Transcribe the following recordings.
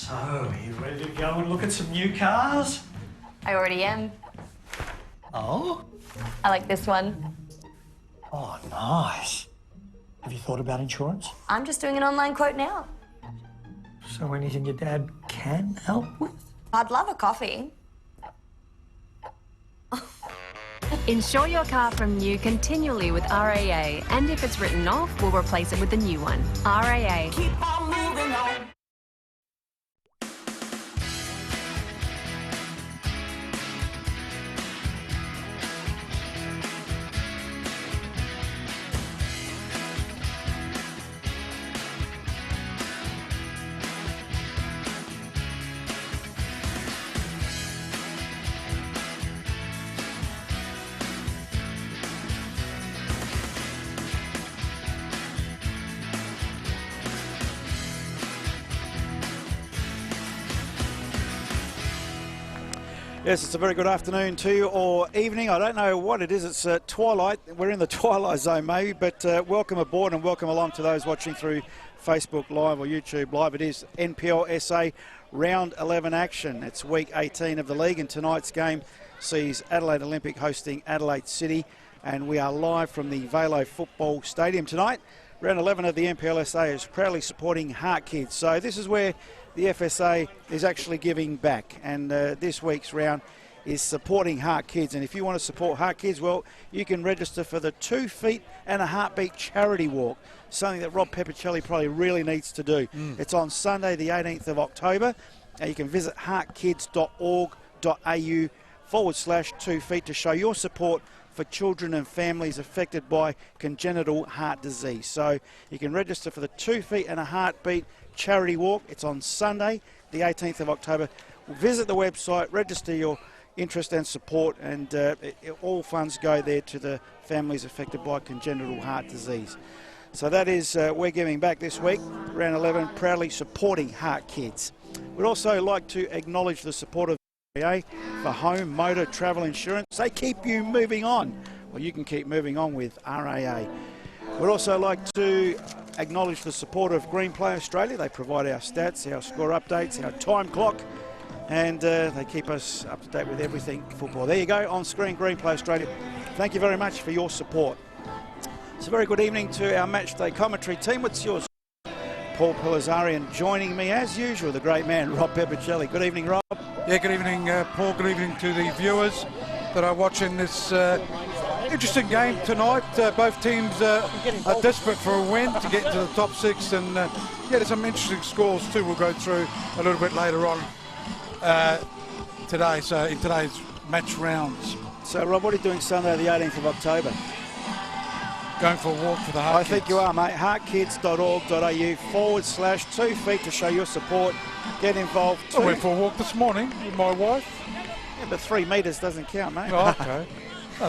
So, are you ready to go and look at some new cars? I already am. Oh? I like this one. Oh, nice. Have you thought about insurance? I'm just doing an online quote now. So anything your dad can help with? I'd love a coffee. Insure your car from new continually with RAA, and if it's written off, we'll replace it with a new one. RAA. Keep on moving on. Yes, it's a very good afternoon to you, or evening. I don't know what it is. It's twilight. We're in the twilight zone maybe, but welcome aboard and welcome along to those watching through Facebook Live or YouTube Live. It is NPL SA Round 11 action. It's week 18 of the league, and tonight's game sees Adelaide Olympic hosting Adelaide City, and we are live from the Velo Football Stadium tonight. Round 11 of the NPL SA is proudly supporting Heart Kids. So this is where the FSA is actually giving back, and this week's round is supporting Heart Kids. And if you want to support Heart Kids, well, you can register for the 2 Feet and a Heartbeat charity walk, something that Rob Peppicelli probably really needs to do. It's on Sunday the 18th of October, and you can visit heartkids.org.au/2 feet to show your support for children and families affected by congenital heart disease. So you can register for the 2 Feet and a Heartbeat charity walk. It's on Sunday the 18th of October. Visit the website, register your interest and support, and all funds go there to the families affected by congenital heart disease. So that is, we're giving back this week, round 11, proudly supporting Heart Kids. We'd also like to acknowledge the support of RAA for home, motor, travel insurance. They keep you moving on. Well, you can keep moving on with RAA. We'd also like to acknowledge the support of Green Play Australia. They provide our stats, our score updates, our time clock, and they keep us up to date with everything football. There you go, on screen, Green Play Australia. Thank you very much for your support. It's a very good evening to our matchday commentary team. What's yours? Paul Pilazarian joining me as usual, the great man Rob Peppicelli. Good evening, Rob. Yeah, good evening, Paul. Good evening to the viewers that are watching this interesting game tonight. Both teams are desperate for a win to get into the top 6, and yeah, there's some interesting scores too we'll go through a little bit later on today, so in today's match rounds. So, Rob, what are you doing Sunday the 18th of October? Going for a walk for the Heart Kids. I think you are, mate. heartkids.org.au/2 feet to show your support. Get involved too. I went for a walk this morning with my wife. Yeah, but 3 metres doesn't count, mate. Oh, okay.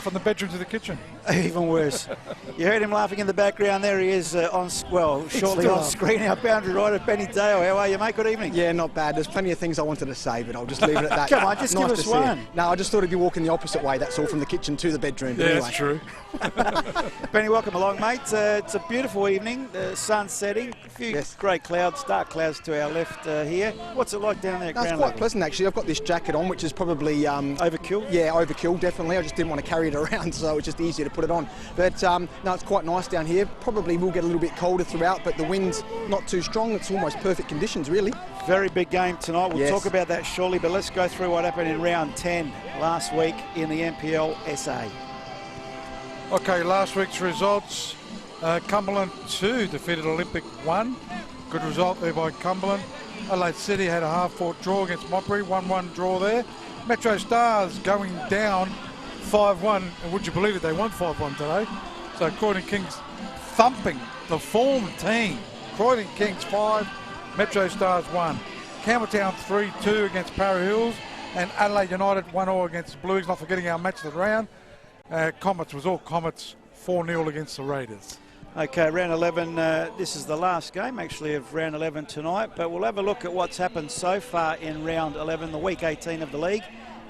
From the bedroom to the kitchen. Even worse. You heard him laughing in the background. There he is shortly on screen. Our boundary rider, Benny Dale. How are you, mate? Good evening. Yeah, not bad. There's plenty of things I wanted to say, but I'll just leave it at that. Come on, just give us one. No, I just thought I'd be walking the opposite way. That's all, from the kitchen to the bedroom. Yeah, anyway. that's true. Benny, welcome along, mate. It's a beautiful evening. The sun's setting. A few grey clouds, dark clouds to our left here. What's it like down there at ground It's quite level? pleasant, actually. I've got this jacket on, which is probably... overkill? Yeah, overkill, definitely. I just didn't want to carry it around, so it's just easier to put it on. But no, it's quite nice down here. Probably will get a little bit colder throughout, but the wind's not too strong. It's almost perfect conditions, really. Very big game tonight. We'll talk about that shortly, but let's go through what happened in round 10 last week in the NPL SA. Okay, last week's results. Cumberland 2 defeated Olympic 1. Good result there by Cumberland. Adelaide City had a half-fought draw against Modbury, 1-1 draw there. Metro Stars going down 5-1, and would you believe it, they won 5-1 today. So Croydon Kings thumping the form team. Croydon Kings 5, Metro Stars 1. Campbelltown 3-2 against Parra Hills, and Adelaide United 1-0 against Blues, not forgetting our match of the round. Comets was all Comets 4-0 against the Raiders. Okay, round 11, this is the last game actually of round 11 tonight, but we'll have a look at what's happened so far in round 11, the week 18 of the league.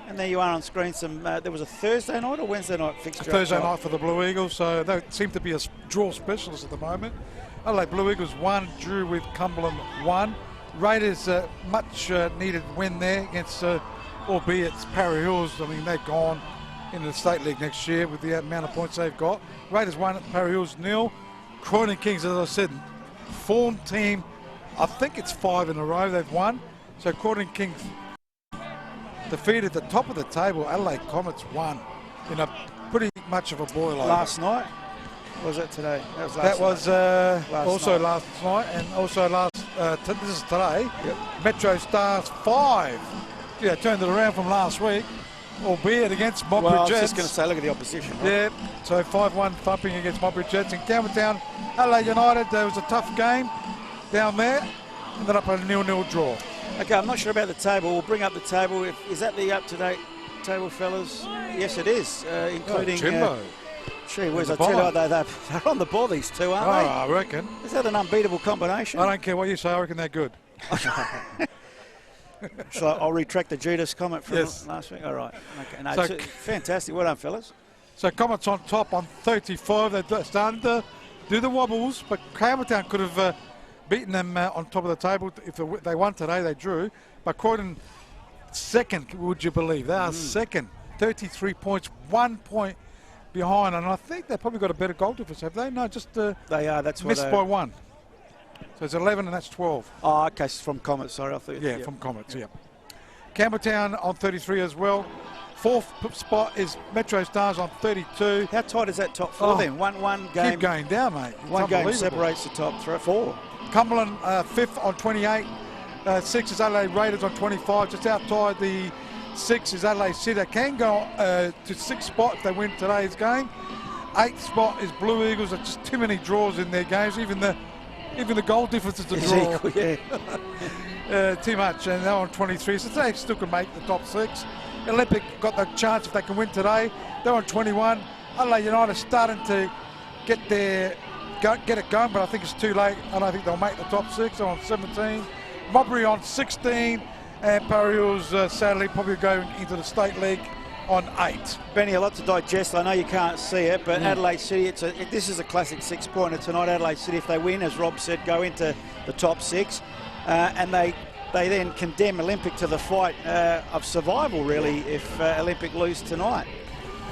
And there you are on screen. There was a Thursday night or Wednesday night fixture? Thursday night for the Blue Eagles, so they seem to be a draw specialist at the moment. Adelaide Blue Eagles 1, drew with Cumberland 1. Raiders much needed win there against, albeit Parry Hills. I mean, they're gone in the State League next year with the amount of points they've got. Raiders 1, Parry Hills 0. Croydon Kings, as I said, form team. I think it's 5 in a row they've won. So Croydon Kings defeated the top of the table. Adelaide Comets won in a pretty much of a boil-over. Last night? Or was it today? That was also night. last night, and also this is today. Yep. Metro Stars 5. Yeah, turned it around from last week, albeit against Modbury Well, I was Jets. just going to say, look at the opposition. Right? Yeah, so 5-1 thumping against Modbury Jets. In Campbelltown, Adelaide United, there was a tough game down there. Ended up a 0-0 draw. Okay, I'm not sure about the table. We'll bring up the table. Is that the up-to-date table, fellas? Yes, it is, including... Jimbo. Gee whiz, I the tell you ball. what, they're on the ball, these two, aren't I reckon. they? Is that an unbeatable combination? I don't care what you say, I reckon they're good. So I'll retract the Judas comment from Yes. last week. All right. Okay. No, So- it's fantastic. Well done, fellas. So Comets on top on 35. They're starting to do the wobbles, but Campbelltown could have beaten them on top of the table. If they won today, they drew. But Croydon second, would you believe? They are second. 33 points, 1 point behind. And I think they've probably got a better goal difference, have they? No, just They are. That's what missed by 1. So it's 11 and that's 12. Oh, okay. It's from Comet. Sorry, I thought. Yeah, from Comets, yeah. Campbelltown on 33 as well. Fourth spot is Metro Stars on 32. How tight is that top four then? One game. Keep going down, mate. It's One game unbelievable. separates the top four. Cumberland fifth on 28. 6 is Adelaide Raiders on 25. Just outside the 6 is Adelaide City. They can go to 6th spot if they win today's game. 8th spot is Blue Eagles. There's just too many draws in their games. Even the goal difference is a draw. Equal, yeah. Too much, and they're on 23, so they still can make the top 6. Olympic got the chance if they can win today. They're on 21. Adelaide United starting to get it going, but I think it's too late. I don't think they'll make the top 6. They're on 17. Modbury on 16, and Parry Hills sadly probably going into the State League on 8. Benny, a lot to digest. I know you can't see it, but Adelaide City, this is a classic 6-pointer tonight. Adelaide City, if they win, as Rob said, go into the top 6, and they then condemn Olympic to the fight of survival, really, if Olympic lose tonight.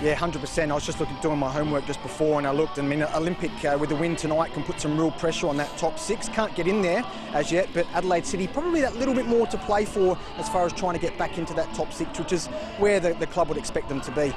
Yeah, 100%. I was just doing my homework just before, and I looked, and I mean, Olympic with a win tonight can put some real pressure on that top 6. Can't get in there as yet, but Adelaide City probably that little bit more to play for as far as trying to get back into that top 6, which is where the club would expect them to be.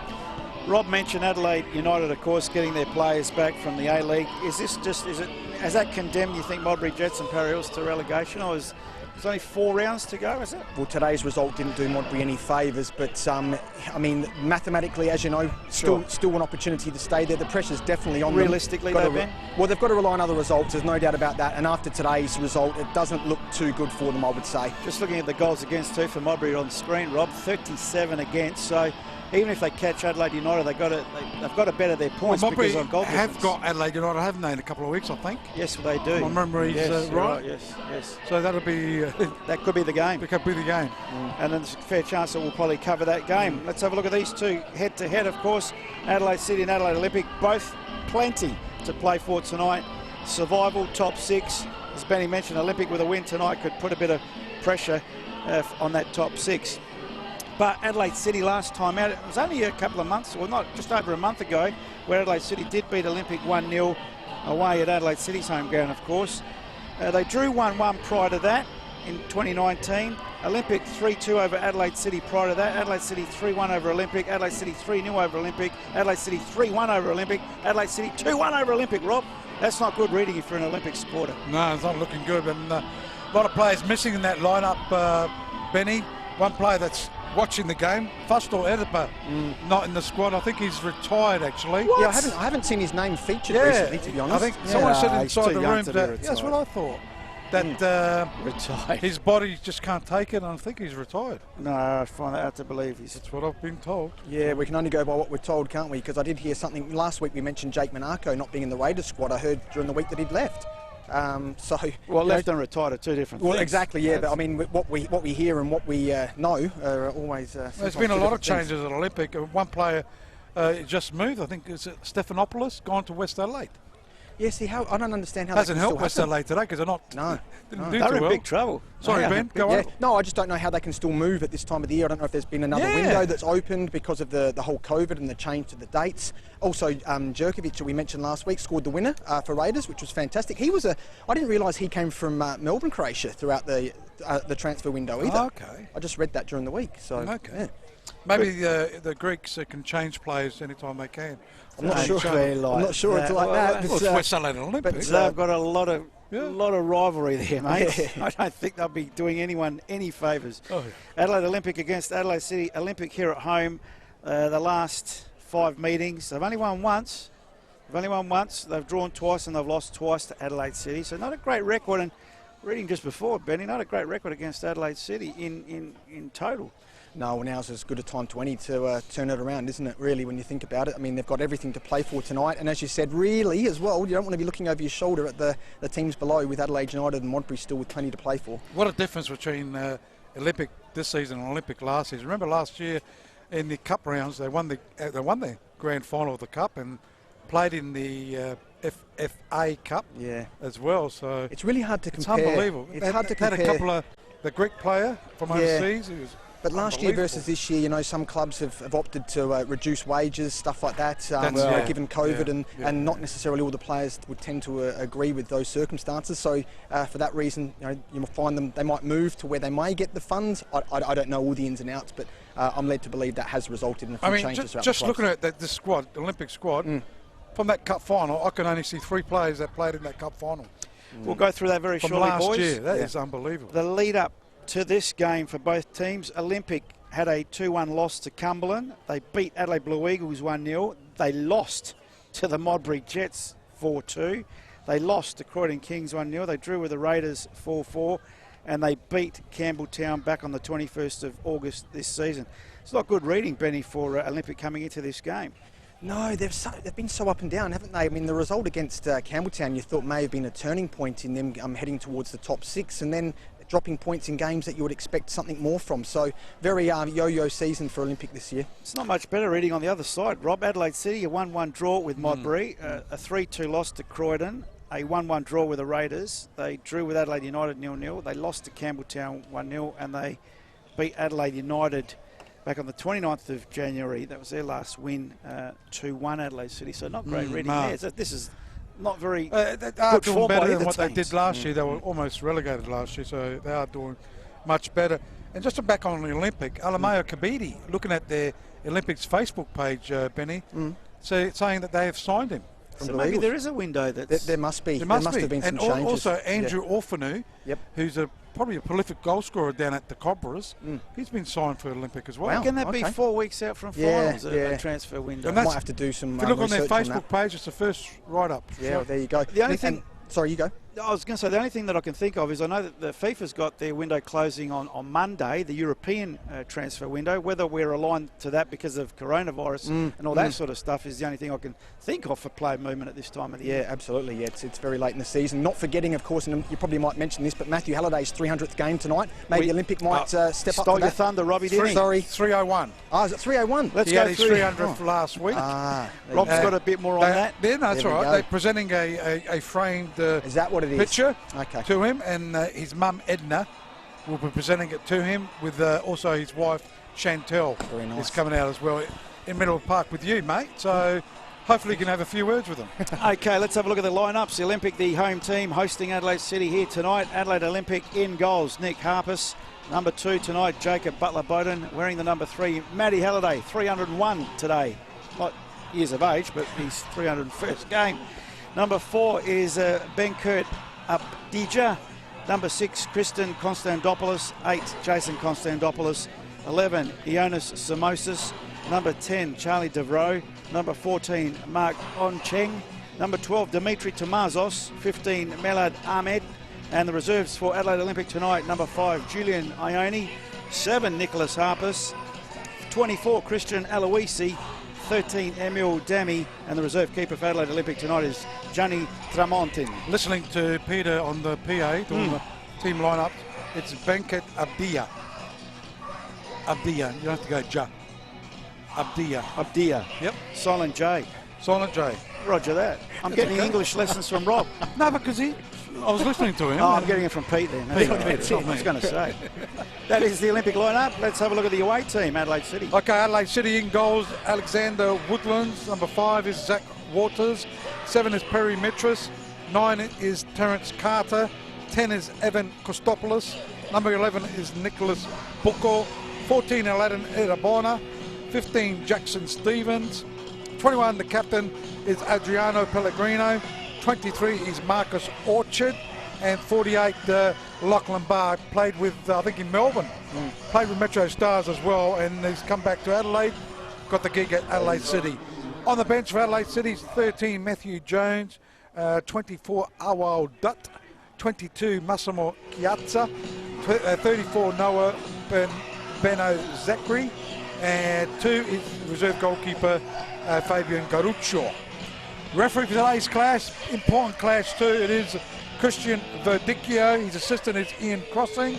Rob mentioned Adelaide United, of course, getting their players back from the A-League. Has that condemned, you think, Modbury Jets and Parry Hills to relegation, or is there's only 4 rounds to go, is it? Well, today's result didn't do Modbury any favours, but I mean, mathematically, as you know, still an opportunity to stay there. The pressure's definitely on them. Realistically, though, Ben? Well, they've got to rely on other results, there's no doubt about that, and after today's result, it doesn't look too good for them, I would say. Just looking at the goals against too for Modbury on screen, Rob, 37 against, so even if they catch Adelaide United, they've got to better their points because of goal difference. Have got Adelaide United, haven't they, in a couple of weeks, I think? Yes, they do. My memory's right. Yes. So that'll be... that could be the game. It could be the game. And there's a fair chance that we'll probably cover that game. Let's have a look at these two head-to-head, of course. Adelaide City and Adelaide Olympic, both plenty to play for tonight. Survival, top 6. As Benny mentioned, Olympic with a win tonight could put a bit of pressure on that top 6. But Adelaide City last time out, it was only a couple of months, or not, just over a month ago, where Adelaide City did beat Olympic 1-0 away at Adelaide City's home ground, of course. They drew 1-1 prior to that in 2019. Olympic 3-2 over Adelaide City prior to that. Adelaide City 3-1 over Olympic. Adelaide City 3-0 over Olympic. Adelaide City 3-1 over Olympic. Adelaide City 2-1 over Olympic, Rob. That's not good reading if you're an Olympic supporter. No, it's not looking good. And a lot of players missing in that lineup, Benny. One player that's watching the game, Fustel Edipa, not in the squad. I think he's retired, actually. What? Yeah, I haven't seen his name featured recently, to be honest. I think someone said he's inside too the young room to be that retired. that's what I thought. That Retired. his body just can't take it, and I think he's retired. No, I find that hard to believe. That's what I've been told. Yeah, we can only go by what we're told, can't we? Because I did hear something last week. We mentioned Jake Monaco not being in the Raiders squad. I heard during the week that he'd left. Well, left and retired are two different things. Well, exactly, yeah. But I mean, what we hear and what we know are always. There's been a lot of changes at Olympic. One player just moved. I think it's Stephanopoulos gone to West Adelaide. Yeah, see, how I don't understand how Hasn't that can helped West still happen. Adelaide today because they're not. No, Didn't no. do They're too in well. big trouble. Sorry, Ben. Go Yeah, on. no, I just don't know how they can still move at this time of the year. I don't know if there's been another Yeah. window that's opened because of the whole COVID and the change to the dates. Also, Jerkovic, who we mentioned last week, scored the winner for Raiders, which was fantastic. I didn't realise he came from Melbourne, Croatia, throughout the transfer window either. Oh, okay. I just read that during the week. So, Okay. yeah. Maybe the Greeks can change players anytime they can. I'm not sure. Very I'm like not sure it's that. like that. Well, it's West Adelaide Olympics. They've got a lot of Yeah. rivalry there, mate. Yeah. I don't think they'll be doing anyone any favours. Oh, Adelaide Olympic against Adelaide City Olympic here at home. The last 5 meetings, they've only won once. They've drawn twice and they've lost twice to Adelaide City. So not a great record. And reading just before, Benny, not a great record against Adelaide City in total. No, well, now's as good a time to any to turn it around, isn't it, really, when you think about it? I mean, they've got everything to play for tonight, and as you said, really, as well, you don't want to be looking over your shoulder at the teams below with Adelaide United and Modbury still with plenty to play for. What a difference between Olympic this season and Olympic last season. Remember last year in the Cup rounds, they won the grand final of the Cup and played in the FFA Cup as well. So It's really hard to it's compare. unbelievable. It's hard to Had compare. a couple of the Greek player from overseas. He was But last year unbelievable. versus this year, you know, some clubs have opted to reduce wages, stuff like that, given COVID, and not necessarily all the players would tend to agree with those circumstances. So for that reason, you know, you will find them, they might move to where they may get the funds. I don't know all the ins and outs, but I'm led to believe that has resulted in a few changes. Just looking at the squad, the Olympic squad, from that cup final, I can only see 3 players that played in that cup final. We'll go through that very From shortly, last boys. year, that is unbelievable. The lead up to this game for both teams, Olympic had a 2-1 loss to Cumberland. They beat Adelaide Blue Eagles 1-0. They lost to the Modbury Jets 4-2. They lost to Croydon Kings 1-0. They drew with the Raiders 4-4. And they beat Campbelltown back on the 21st of August this season. It's not good reading, Benny, for Olympic coming into this game. No, they've been so up and down, haven't they? I mean, the result against Campbelltown you thought may have been a turning point in them heading towards the top 6, and then dropping points in games that you would expect something more from. So very yo-yo season for Olympic this year. It's not much better reading on the other side, Rob. Adelaide City, a 1-1 draw with Modbury, a 3-2 loss to Croydon, a 1-1 draw with the Raiders. They drew with Adelaide United 0-0. They lost to Campbelltown 1-0, and they beat Adelaide United back on the 29th of January. That was their last win, 2-1 Adelaide City. So not great reading there. So this is not very They good are doing form by better than either what they teams. did last year. They were almost relegated last year, so they are doing much better. And just to back on the Olympic, Alameo Kabidi, looking at their Olympics Facebook page, Benny, saying that they have signed him. So maybe there is a window that's... There must be. There must have been some and changes. also Andrew Orfanu, Yep. who's probably a prolific goal scorer down at the Cobras. He's been signed for Olympic as well. Wow. Can that be Okay. 4 weeks out from Yeah, finals, a transfer window? And that's- Might have to do some If you look on their research Facebook that. page, it's the first write-up. Yeah, well, there you go. The only thing- sorry, you go. I was going to say, the only thing that I can think of is I know that the FIFA's got their window closing on Monday, the European transfer window. Whether we're aligned to that because of coronavirus and all that sort of stuff is the only thing I can think of for player movement at this time of the year. Yeah, absolutely. Yeah, it's very late in the season. Not forgetting, of course, and you probably might mention this, but Matthew Halliday's 300th game tonight. Maybe Olympic might step up to Stole your that. thunder, Robbie, didn't he? Sorry. 301. Oh, is it 301? Let's He go had his through 300th last week. Ah, there you Rob's go. got a bit more on that. Yeah, no, that's There we all right. go. They're presenting a framed Is that what it is? picture Okay. to him, and his mum Edna will be presenting it to him with also his wife Chantel. Very nice. Is coming out as well in Middle Park with you, mate. So hopefully you can have a few words with them. Okay, let's have a look at the lineups. The Olympic, the home team, hosting Adelaide City here tonight. Adelaide Olympic in goals, Nick Harpus. Number 2 tonight, Jacob Butler-Bowden. Wearing the number 3, Matty Halliday, 301 today. Not years of age, but his 301st game. Number 4 is Benkert Abdija. Number 6, Kristen Konstantopoulos. 8, Jason Konstantopoulos. 11, Ionis Samosas. Number 10, Charlie Devroe. Number 14, Mark Oncheng. Number 12, Dimitri Tomazos. 15, Melad Ahmed. And the reserves for Adelaide Olympic tonight, number 5, Julian Ione. 7, Nicholas Harpus. 24, Christian Aloisi. 13, Emil Dami. And the reserve keeper for Adelaide Olympic tonight is Gianni Tramontin. Listening to Peter on the PA, doing the team lineup, it's Benket Abdiya. Abdiya, you don't have to go Ja. Abdiya. Abdia. Yep. Silent J. Silent J. Roger that. I'm getting English lessons from Rob. No, because I was listening to him. Oh, I'm getting it from Pete then. That's what I was going to say. That is the Olympic lineup. Let's have a look at the away team, Adelaide City. Okay, Adelaide City in goals, Alexander Woodlands. Number 5 is Zach Waters. 7 is Perry Mitras. 9 is Terence Carter. 10 is Evan Kostopoulos. Number 11 is Nicholas Bucco. 14, Aladdin Edabona. 15, Jackson Stevens. 21, the captain is Adriano Pellegrino. 23 is Marcus Orchard. And 48, Lachlan Barr, played with, I think, in Melbourne. Played with Metro Stars as well, and he's come back to Adelaide. Got the gig at Adelaide City. On the bench for Adelaide City, 13, Matthew Jones. 24, Awal Dutt. 22, Massimo Chiazza. 34, Noah Beno Zachary. And 2 is reserve goalkeeper Fabian Garuccio. Referee for today's clash, important clash too. It is Christian Verdicchio. His assistant is Ian Crossing,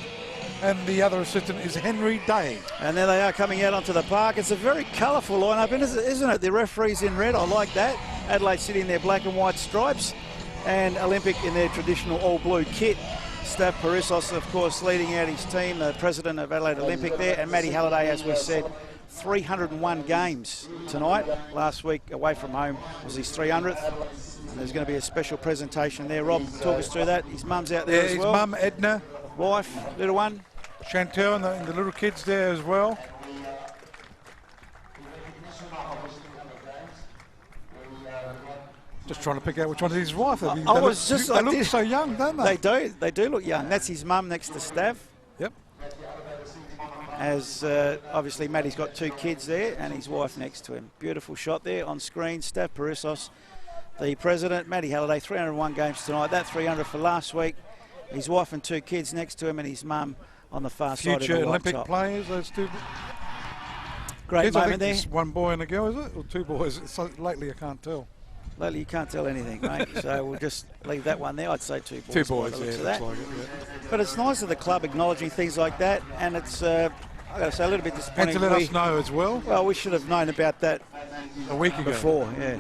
and the other assistant is Henry Day. And there they are coming out onto the park. It's a very colourful lineup, isn't it? The referees in red, I like that. Adelaide City in their black and white stripes, and Olympic in their traditional all-blue kit. Stav Parissos, of course, leading out his team, the president of Adelaide Olympic there, and Matty Halliday, as we said, 301 games tonight. Last week away from home was his 300th. And there's going to be a special presentation there. Rob, talk us through that. His mum's out there as well. His mum, Edna. Wife, little one. Chantel and the little kids there as well. Just trying to pick out which one is his wife. They look so young, don't they? They do look young. That's his mum next to Stav. Yep. As obviously Matty's got 2 kids there and his wife next to him. Beautiful shot there on screen. Stav Parissos, the president. Matty Halliday, 301 games tonight. That 300 for last week. His wife and 2 kids next to him, and his mum on the far side of the future white Olympic top. players, those 2. Great kids, moment there. One boy and a girl, is it? Or 2 boys? So lately I can't tell. Lately you can't tell anything, mate. So we'll just leave that one there. I'd say 2 boys. 2 boys, by the looks of looks that. like it, yeah. But it's nice of the club acknowledging things like that, and it's, I've got to say, a little bit disappointing. And to let us know as well. Well, we should have known about that a week ago. Before, yeah.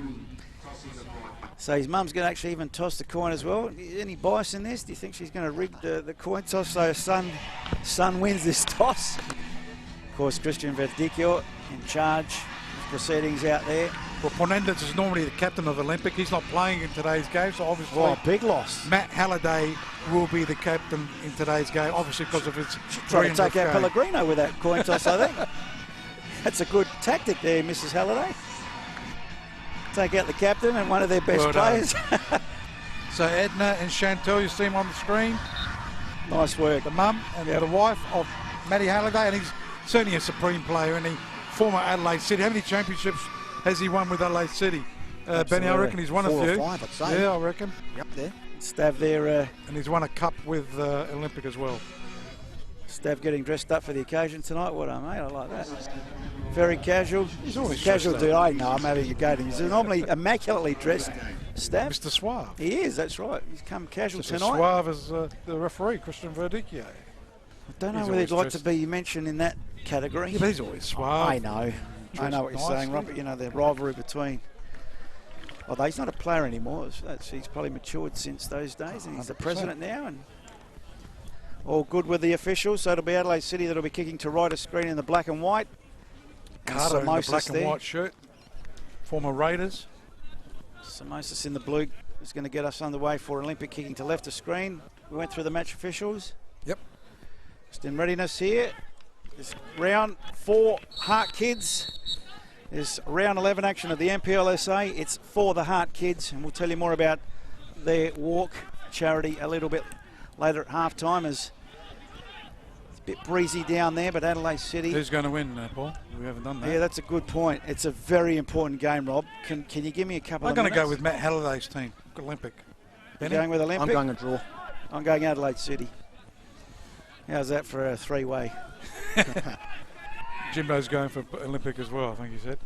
So his mum's going to actually even toss the coin as well. Any bias in this? Do you think she's going to rig the coin toss so her son wins this toss? Of course, Christian Verdicchio in charge of proceedings out there. Well, Ponendis is normally the captain of the Olympic. He's not playing in today's game, so obviously big loss. Matt Halliday will be the captain in today's game, obviously because of his trying to take out Pellegrino with that coin toss, I think. That's a good tactic there, Mrs. Halliday. Take out the captain and one of their best players. So Edna and Chantel, you see him on the screen. Nice work. The mum and the wife of Matty Halliday, and he's certainly a supreme player, and he former Adelaide City. How many championships has he won with Adelaide City? Benny, I reckon he's won 4 a few. or 5, I'd say. Yeah, I reckon. Yep, there. Stav there. And he's won a cup with Olympic as well. Stav getting dressed up for the occasion tonight. What a mate, I like that. Very casual. He's always casual. dressed up. I know, I'm having a go. He's normally immaculately dressed. Stav. Mr. Suave. He is, that's right. He's come casual Just tonight. as suave as the referee, Christian Verdicchio. I don't know whether he'd like to be mentioned in that category. Yeah, but he's always suave. I know. I know what you're saying, Robert. You know, the rivalry between... Although he's not a player anymore. He's probably matured since those days, and he's the president now. And all good with the officials. So it'll be Adelaide City that'll be kicking to right of screen in the black and white. Carter in the black and there. white shirt. Former Raiders. Samosis in the blue is going to get us underway for Olympic kicking to left of screen. We went through the match officials. Yep. Just in readiness here. This round 4 Heart Kids. There's round 11 action of the NPL SA. It's for the Heart Kids, and we'll tell you more about their walk charity a little bit later at half time, as it's a bit breezy down there, but Adelaide City. Who's going to win, Paul? We haven't done that. Yeah, that's a good point. It's a very important game, Rob. Can you give me a couple of minutes? I'm going to go with Matt Halliday's team, Olympic. You're going with Olympic? I'm going a draw. I'm going Adelaide City. How's that for a 3-way? Jimbo's going for Olympic as well, I think he said.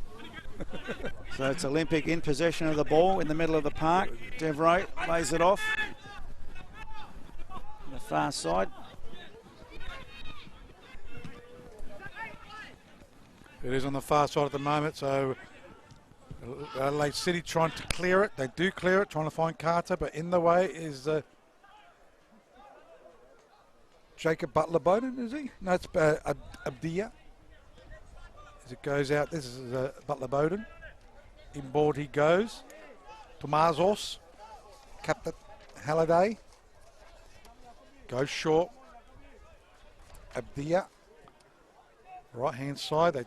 So it's Olympic in possession of the ball in the middle of the park. Devroy lays it off. On the far side. It is on the far side at the moment, so Adelaide City trying to clear it. They do clear it, trying to find Carter, but in the way is Jacob Butler-Bowden, is he? No, it's Abdia. As it goes out, this is Butler-Bowden. Inboard he goes. Tomazos, Captain Halliday. Goes short. Abdia. Right hand side, they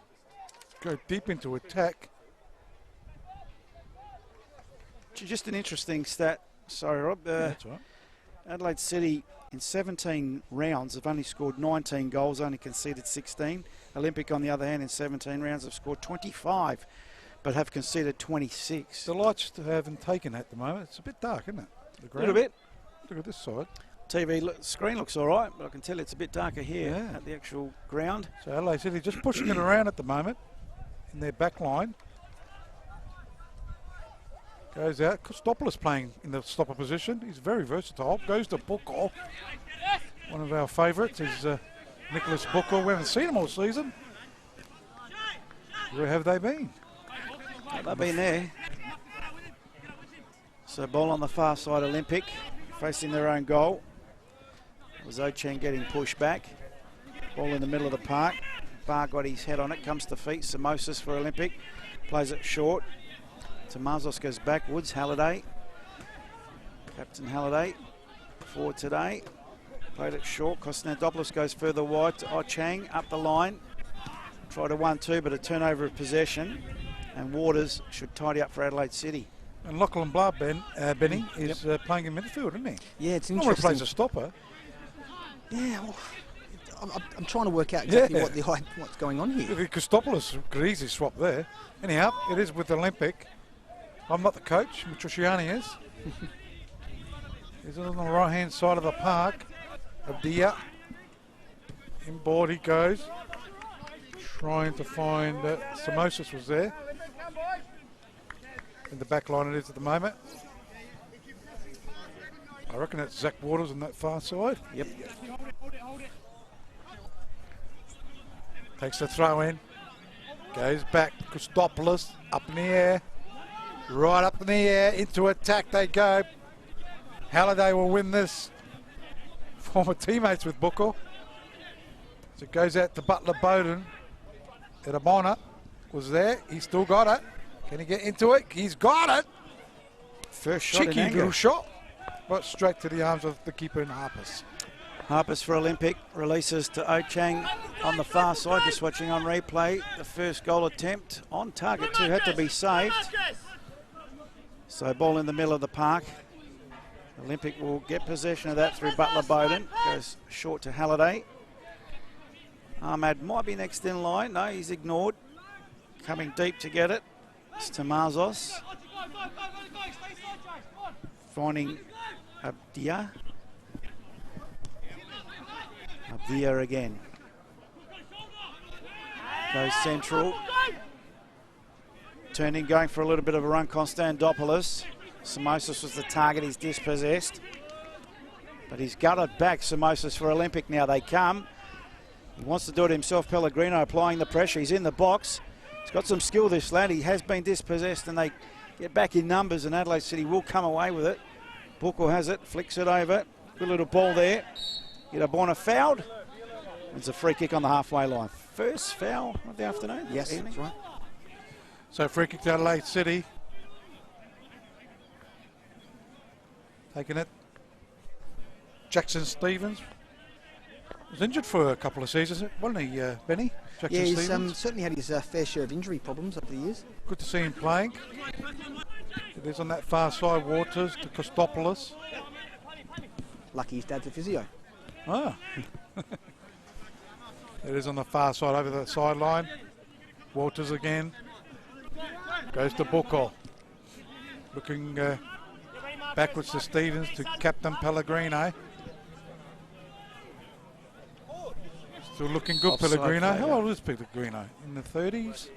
go deep into attack. Just an interesting stat. Sorry, Rob. That's right. Adelaide City in 17 rounds have only scored 19 goals, only conceded 16. Olympic, on the other hand, in 17 rounds have scored 25, but have conceded 26. The lights haven't taken at the moment. It's a bit dark, isn't it? A little bit. Look at this side. Screen looks all right, but I can tell it's a bit darker here at the actual ground. So Adelaide City just pushing it around at the moment in their back line. Goes out. Kostopoulos playing in the stopper position. He's very versatile. Goes to Booker. One of our favourites is Nicholas Booker. We haven't seen him all season. Where have they been? They've been there. So ball on the far side, Olympic, facing their own goal. It was Ocheng getting pushed back. Ball in the middle of the park. Barr got his head on it, comes to feet. Samosas for Olympic. Plays it short. Tomazos goes backwards. Halliday. Captain Halliday. Forward today. Played it short. Konstantopoulos goes further wide to Ocheng. Up the line. Tried a 1-2, but a turnover of possession. And Waters should tidy up for Adelaide City. And Lachlan Blah, Benny, is playing in midfield, isn't he? Yeah, it's Normally interesting. plays a stopper. Yeah, well, I'm trying to work out exactly what's going on here. Kostopoulos could easily swap there. Anyhow, it is with Olympic. I'm not the coach, Matriciani is. He's on the right-hand side of the park. Abdia. Inboard he goes. Trying to find Samosas was there. In the back line it is at the moment. I reckon that's Zach Waters on that far side. Yep. Takes the throw in. Goes back. Kostopoulos up in the air. Right up in the air. Into attack they go. Halliday will win this. Former teammates with Booker. So it goes out to Butler-Bowden. Edabona was there. He's still got it. Can he get into it? He's got it. First shot in Cheeky anger. little shot. But straight to the arms of the keeper in Harpers. Harpers for Olympic. Releases to Ocheng on the far side. Just watching on replay. The first goal attempt on target too. Had to be saved. So ball in the middle of the park. Olympic will get possession of that through Butler-Bowden. Goes short to Halliday. Ahmad might be next in line. No, he's ignored. Coming deep to get it. It's Tomazos. Finding Abdia. Abdia again. Goes central. Turning, going for a little bit of a run. Konstantopoulos. Samosas was the target. He's dispossessed. But he's gutted back. Samosas for Olympic now. They come. He wants to do it himself. Pellegrino applying the pressure. He's in the box. He's got some skill, this lad. He has been dispossessed and they get back in numbers and Adelaide City will come away with it. Booker has it, flicks it over. Good little ball there. Edabona fouled. It's a free kick on the halfway line. First foul of the afternoon. Yes, that's right. So free kick to Adelaide City. Taking it. Jackson Stevens was injured for a couple of seasons, wasn't he, Benny? Jackson He's Stevens. certainly had his fair share of injury problems over the years. Good to see him playing. It is on that far side, Waters to Kostopoulos. Lucky his dad's a physio. Ah. It is on the far side over the sideline. Waters again. Goes to Booker. Looking backwards to Stevens to Captain Pellegrino. Still looking good, Offside Pellegrino. flag. How old is Pellegrino? In the 30s?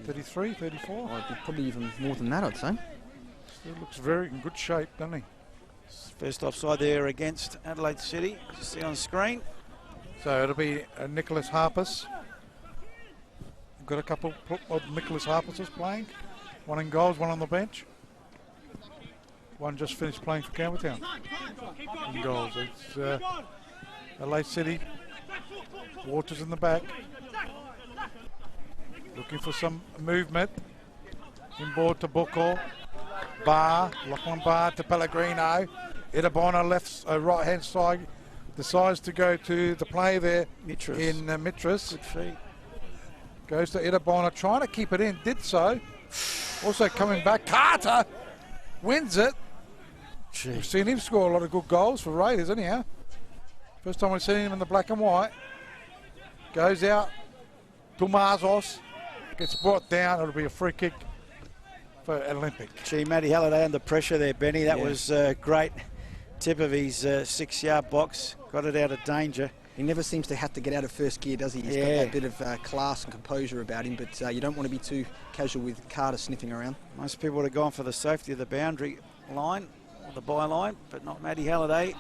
33, 34? Probably even more than that, I'd say. Still looks very in good shape, doesn't he? First offside there against Adelaide City. You see on screen. So it'll be Nicholas Harpers. Got a couple of Nicholas Harpers playing. One in goals, one on the bench. One just finished playing for Campbelltown. In goals. It's Adelaide City. Waters in the back. Looking for some movement. Inboard to Buckle. Lachlan Barr to Pellegrino. Itabona left, right hand side. Decides to go to the play there Mitras. in Mitras. Good feet. Goes to Itabona, trying to keep it in. Did so. Also coming back. Carter wins it. Gee. We've seen him score a lot of good goals for Raiders, anyhow. First time we've seen him in the black and white. Goes out. Tomazos gets brought down. It'll be a free kick for Olympic. Gee, Matty Halliday under pressure there, Benny. That was great. Tip of his 6-yard box. Got it out of danger. He never seems to have to get out of first gear, does he? He's got that bit of class and composure about him, but you don't want to be too casual with Carter sniffing around. Most people would have gone for the safety of the boundary line, or the byline, but not Matty Halliday.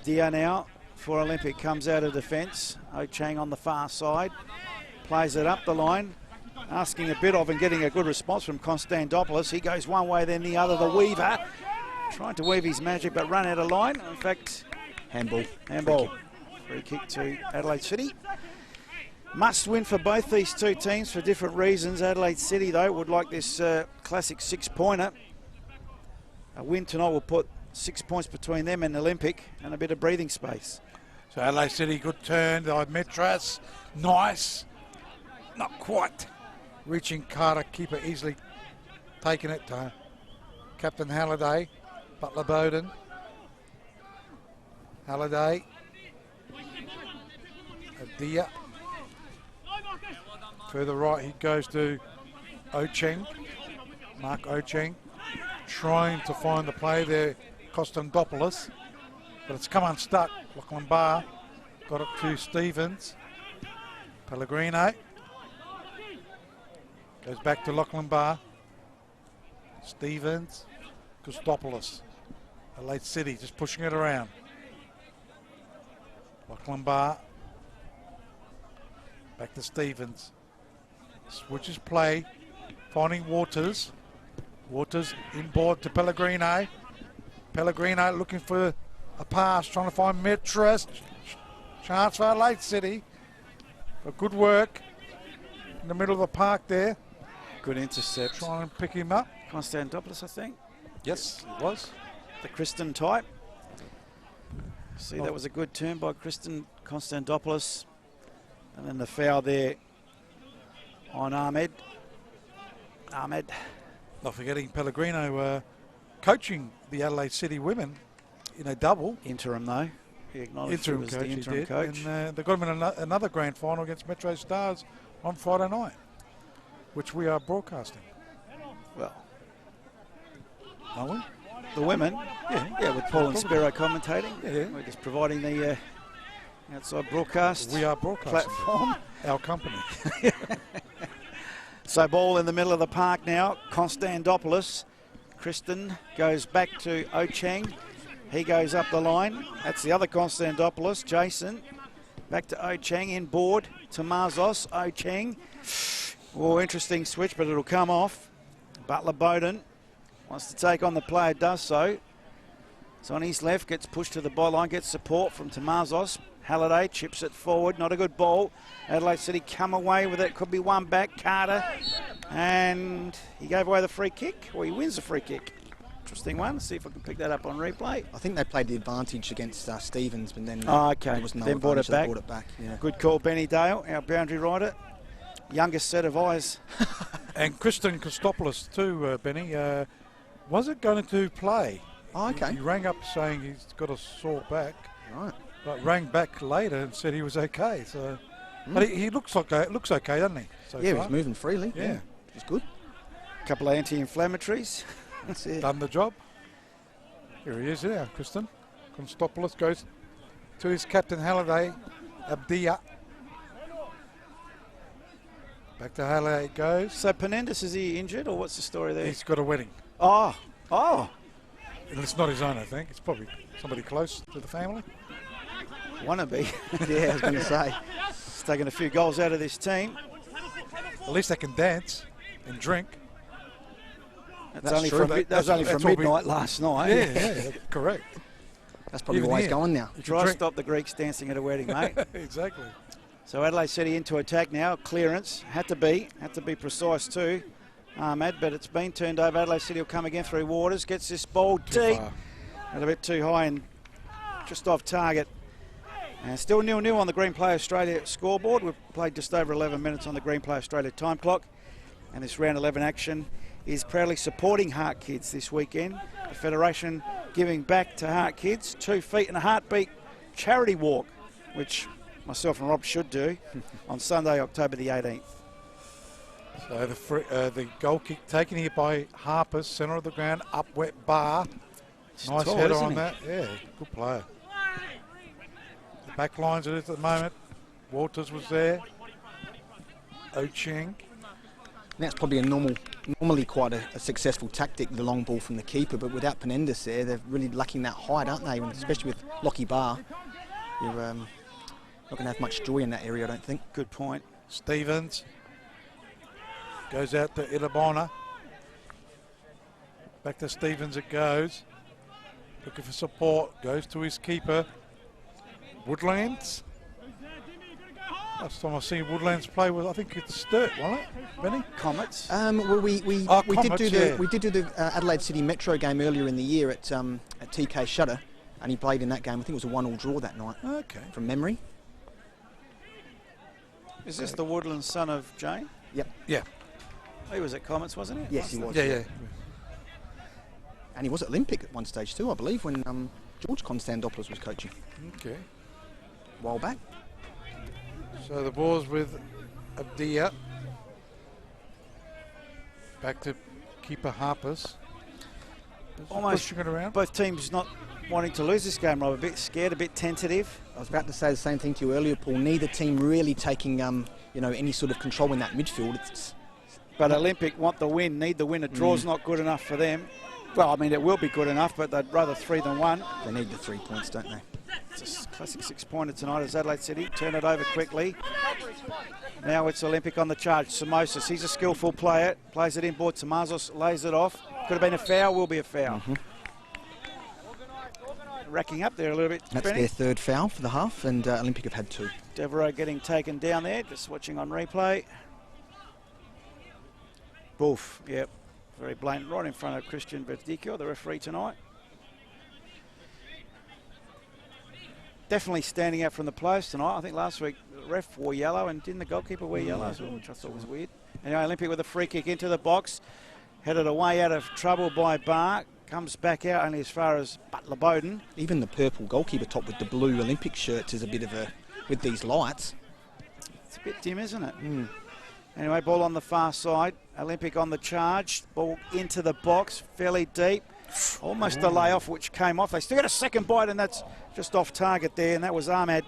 Dia now for Olympic, comes out of defence. Ochang on the far side, plays it up the line, asking a bit of and getting a good response from Konstantopoulos. He goes one way, then the other, the Weaver. Trying to weave his magic, but run out of line. In fact, Handball. Free kick to Adelaide City. Must win for both these two teams for different reasons. Adelaide City, though, would like this classic 6-pointer. A win tonight will put 6 points between them and Olympic and a bit of breathing space. So Adelaide City, good turn. Mitras, nice. Not quite reaching Carter. Keeper easily taking it to Captain Halliday. Butler Bowden. Halliday. Adia. Further right he goes to Ocheng. Mark Ocheng trying to find the play there. Konstantopoulos. But it's come unstuck. Lachlan Barr got it to Stevens. Pellegrino. Goes back to Lachlan Barr. Stevens. Konstantopoulos. Adelaide City just pushing it around. Lachlan Barr. Back to Stevens. Switches play. Finding Waters. Waters inboard to Pellegrino. Pellegrino looking for a pass. Trying to find Mitras. Chance for Adelaide City. But good work in the middle of the park there. Good intercept. Trying to pick him up. Konstantopoulos, I think. Yes, it was. The Kristen type. See, that was a good turn by Konstantopoulos. And then the foul there on Ahmed. Not forgetting Pellegrino coaching the Adelaide City women in a double. Interim, though. He acknowledged Interim it was coach, the interim coach. And they got him in another grand final against Metro Stars on Friday night, which we are broadcasting. Well, Are we? the women, yeah, with Paul and Spiro commentating. Yeah. We're just providing the outside broadcast We are broadcasting. platform. Our company. So ball in the middle of the park now. Konstantopoulos. Kristen goes back to Ocheng. He goes up the line. That's the other Konstantopoulos, Jason. Back to Ocheng, inboard to Marzos. Ocheng. Oh, interesting switch, but it'll come off. Butler Bowden wants to take on the player, does so. It's on his left, gets pushed to the byline, gets support from Tomazos. Halliday chips it forward, not a good ball. Adelaide City come away with it, could be one back. Carter, and he gave away the free kick, or he wins the free kick. Interesting one. See if I can pick that up on replay. I think they played the advantage against Stevens, but then Okay, there was no then brought it advantage, they back. brought it back. Yeah. Good call, Benny Dale, our boundary rider. Youngest set of eyes. And Kristen Konstantopoulos too, Benny. Was it going to play? Oh, okay. He rang up saying he's got a sore back, Right. but rang back later and said he was okay. So, but he looks okay, doesn't he? So Yeah, far? he's moving freely. Yeah. He's good. A couple of anti-inflammatories. That's it. Done the job. Here he is there, Kristen. Konstantopoulos goes to his captain Halliday, Abdia. Back to Halliday it goes. So Penendus, is he injured, or what's the story there? He's got a wedding. Oh. And it's not his own, I think. It's probably somebody close to the family. Wannabe. Yeah, I was going to say. He's taken a few goals out of this team. At least they can dance and drink. That's only true. from, that was only from that's what we- midnight last night. Yeah, correct. That's probably Even why he's here. going now. Try to drink- stop the Greeks dancing at a wedding, mate. Exactly. So Adelaide City into attack now. Clearance. Had to be precise too, Ahmed, but it's been turned over. Adelaide City will come again through Waters. Gets this ball deep. far. And a bit too high and just off target. And still 0-0 on the Green Play Australia scoreboard. We've played just over 11 minutes on the Green Play Australia time clock. And this round 11 action is proudly supporting Heart Kids this weekend. The Federation giving back to Heart Kids. 2 feet and a heartbeat charity walk, which myself and Rob should do on Sunday, October the 18th. So the goal kick taken here by Harpers, centre of the ground, up wet bar. Nice tall, header isn't on he? that. Yeah, good player. The back lines it is at the moment. Walters was there. Ocheng. That's probably normally quite a successful tactic, the long ball from the keeper, but without Penendus there, they're really lacking that height, aren't they? And especially with Lockie Barr, you're not going to have much joy in that area, I don't think. Good point. Stevens goes out to Ilabona. Back to Stevens it goes. Looking for support. Goes to his keeper. Woodlands. Last time I seen Woodlands play was, I think it's Sturt, wasn't it, Benny? Comets. Well, we did Comets, do yeah. the Adelaide City Metro game earlier in the year at TK Shutter, and he played in that game. I think it was a 1-1 draw that night, Okay. from memory. Is this the Woodland son of Jane? Yep. Yeah. He was at Comets, wasn't he? Yes, he was. Yeah. And he was at Olympic at one stage too, I believe, when George Constantopoulos was coaching Okay. a while back. So the ball's with Abdia. Back to keeper Harpers. Almost pushing it around. both teams not wanting to lose this game, Rob. A bit scared, a bit tentative. I was about to say the same thing to you earlier, Paul. Neither team really taking any sort of control in that midfield. But Olympic want the win, need the win. A draw's not good enough for them. Well, I mean, it will be good enough, but they'd rather 3 than 1. They need the 3 points, don't they? It's a classic 6-pointer tonight as Adelaide City turn it over quickly. Now it's Olympic on the charge. Samosas, he's a skillful player. Plays it inboard. Tamazos lays it off. Could have been a foul, will be a foul. Racking up there a little bit. That's Benny. their third foul for the half, and Olympic have had 2. Devereaux getting taken down there. Just watching on replay. Boof, yep. Very blatant, right in front of Christian Verdicchio, the referee tonight. Definitely standing out from the players tonight. I think last week the ref wore yellow, and didn't the goalkeeper wear yellow as well, which I thought was weird. Anyway, Olympic with a free kick into the box. Headed away out of trouble by Barr. Comes back out only as far as Butler Bowden. Even the purple goalkeeper top with the blue Olympic shirts is a bit of a, with these lights. It's a bit dim, isn't it? Anyway, ball on the far side. Olympic on the charge. Ball into the box, fairly deep. Almost a layoff, which came off. They still got a second bite, and that's just off target there, and that was Ahmed.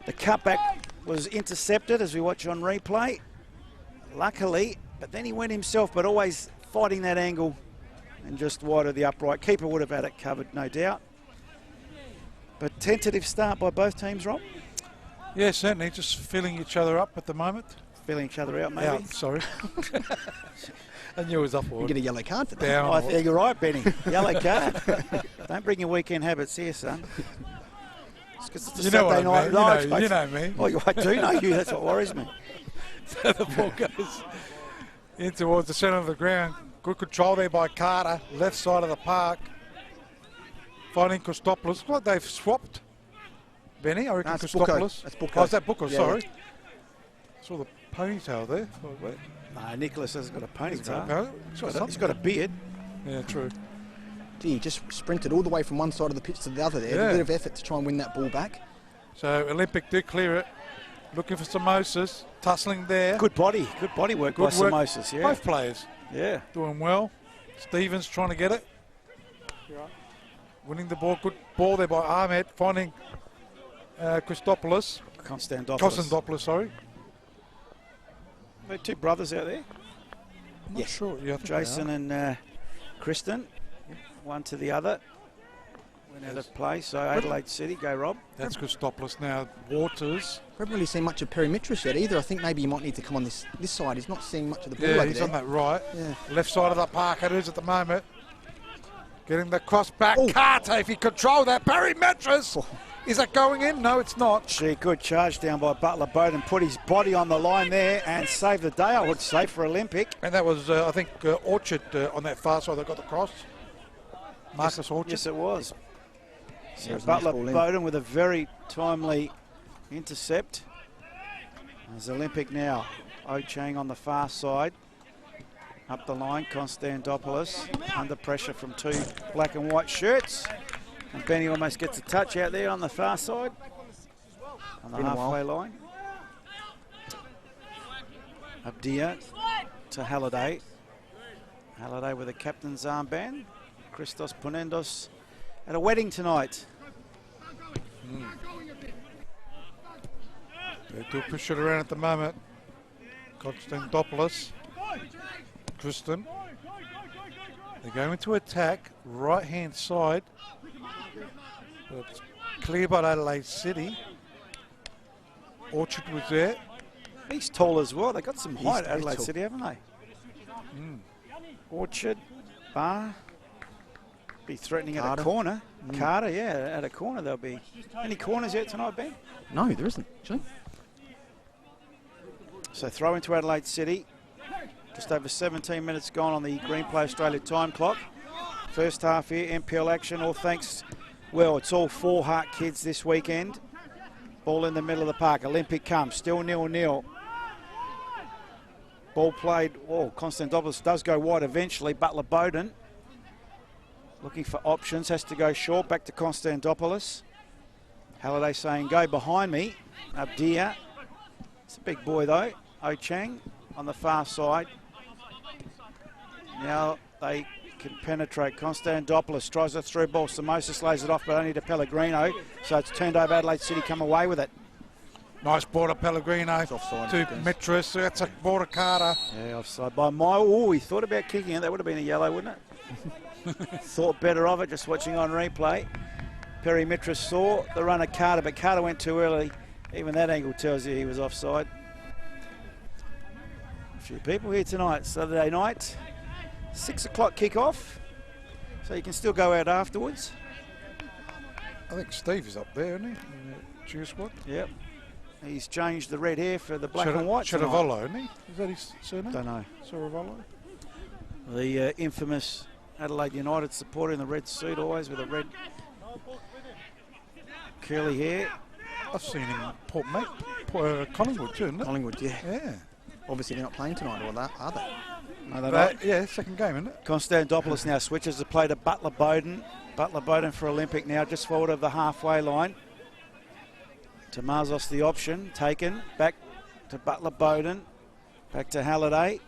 The cutback was intercepted as we watch on replay. Luckily, but then he went himself, but always fighting that angle and just wide of the upright. Keeper would have had it covered, no doubt. But tentative start by both teams, Rob. Yeah, certainly. Just filling each other up at the moment. Feeling each other out, maybe. Out, sorry. I knew it was You upward. get a yellow card for that. Down. I think you're right, Benny. Yellow card. Don't bring your weekend habits here, son. It's 'cause it's a You know what Saturday I mean. night. You know me. Oh, I do know you. That's what worries me. So the ball goes in towards the centre of the ground. Good control there by Carter. Left side of the park. Finding Christopoulos. Looks like they've swapped. Benny, I reckon No, it's Christopoulos. Bucco. That's Bucco. Oh, is that Bucco? Yeah, Sorry. Saw the ponytail there. Oh, wait. No, Nicholas hasn't got a ponytail. No, He's got a beard. Yeah, true. Gee, he just sprinted all the way from one side of the pitch to the other there. Yeah. A bit of effort to try and win that ball back. So Olympic do clear it. Looking for Samosas. Tussling there. Good body work by Samosas, yeah. Both players Yeah. doing well. Stevens trying to get it. Winning the ball. Good ball there by Ahmed. Finding Christopoulos. Constantopoulos, sorry. There are 2 brothers out there. I'm not sure. Yeah, I think they Jason are. and Kristen. One to the other. Went out of play. So Adelaide City, go Rob. That's Christopoulos now. Waters haven't really seen much of Perimetris yet either. I think maybe you might need to come on this side. He's not seeing much of the ball Yeah, over he's there. on that right. Yeah. Left side of the park it is at the moment. Getting the cross back. Oh. Carter, if he control that. Perimetris. Oh. Is that going in? No, it's not. Gee, good charge down by Butler Bowden. Put his body on the line there and save the day, I would say, for Olympic. And that was, I think, Orchard on that far side that got the cross. Marcus Orchard. Yes, it was. So That was a nice Butler ball in. Bowden with a very timely intercept. There's Olympic now. O-Chang on the far side. Up the line, Konstantopoulos under pressure from two black and white shirts. And Benny almost gets a touch out there on the far side. On the Been a halfway line. Abdia to Halliday. Halliday with a captain's armband. Christos Ponendos at a wedding tonight. They do push it around at the moment. Konstantopoulos. Tristan. They go into attack, right hand side. It's clear by Adelaide City. Orchard was there. He's tall as well. They got some He's height at very Adelaide tall. City, haven't they? Orchard, Bar. Be threatening at Carter. a corner. Carter, yeah, at a corner they'll be. Any corners yet tonight, Ben? No, there isn't, actually. So throw into Adelaide City. Just over 17 minutes gone on the Greenplay Australia time clock. First half here, NPL action, all thanks. Well, it's all 4 Heart kids this weekend. Ball in the middle of the park. Olympic comes, still 0-0. Ball played, oh, Konstantopoulos does go wide eventually. Butler Bowden looking for options, has to go short, back to Konstantopoulos. Halliday saying, go behind me. Abdia, it's a big boy though. O-Chang on the far side. Now they can penetrate. Konstantopoulos tries a through ball. Samosis lays it off, but only to Pellegrino. So it's turned over. Adelaide City come away with it. Nice ball to Pellegrino offside, to I guess. Metris. That's a ball to Carter. Yeah, offside by Mile. Oh, he thought about kicking it. That would have been a yellow, wouldn't it? Thought better of it, just watching on replay. Perry Mitras saw the run of Carter, but Carter went too early. Even that angle tells you he was offside. A few people here tonight, Saturday night. 6 o'clock kick-off, so you can still go out afterwards. I think Steve is up there, isn't he? In the cheer squad. Yep. He's changed the red hair for the black and white tonight. Chedovolo, isn't he? Is that his surname? Don't know. Chedovolo? The infamous Adelaide United supporter in the red suit, always with a red curly hair. I've seen him in Port Collingwood too, isn't it? Collingwood, yeah. Yeah. Obviously they're not playing tonight, or that, are they? No, they're not. Yeah, second game, isn't it? Konstantopoulos now switches the play to Butler Bowden. Butler Bowden for Olympic now, just forward of the halfway line. To Marzos the option, taken. Back to Butler Bowden. Back to Halliday.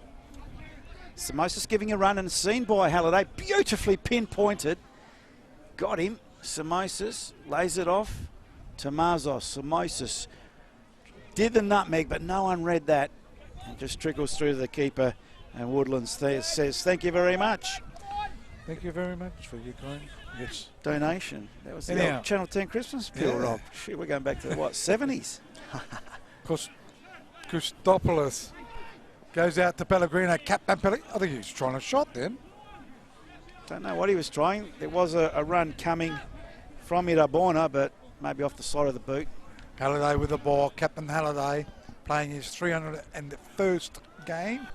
Samosis giving a run and seen by Halliday. Beautifully pinpointed. Got him. Samosis lays it off to Marzos. Samosis did the nutmeg, but no one read that. It just trickles through to the keeper. And Woodlands says, thank you very much. Thank you very much for your kind. Yes. Donation. That was the Anyhow. old Channel 10 Christmas pill, Yeah. Rob. Shit, we're going back to the, what, 70s? Christopoulos goes out to Pellegrino. Captain Pellegrino. I think he was trying a shot then. Don't know what he was trying. There was a run coming from Irabona, but maybe off the side of the boot. Halliday with the ball. Captain Halliday playing his 301st game.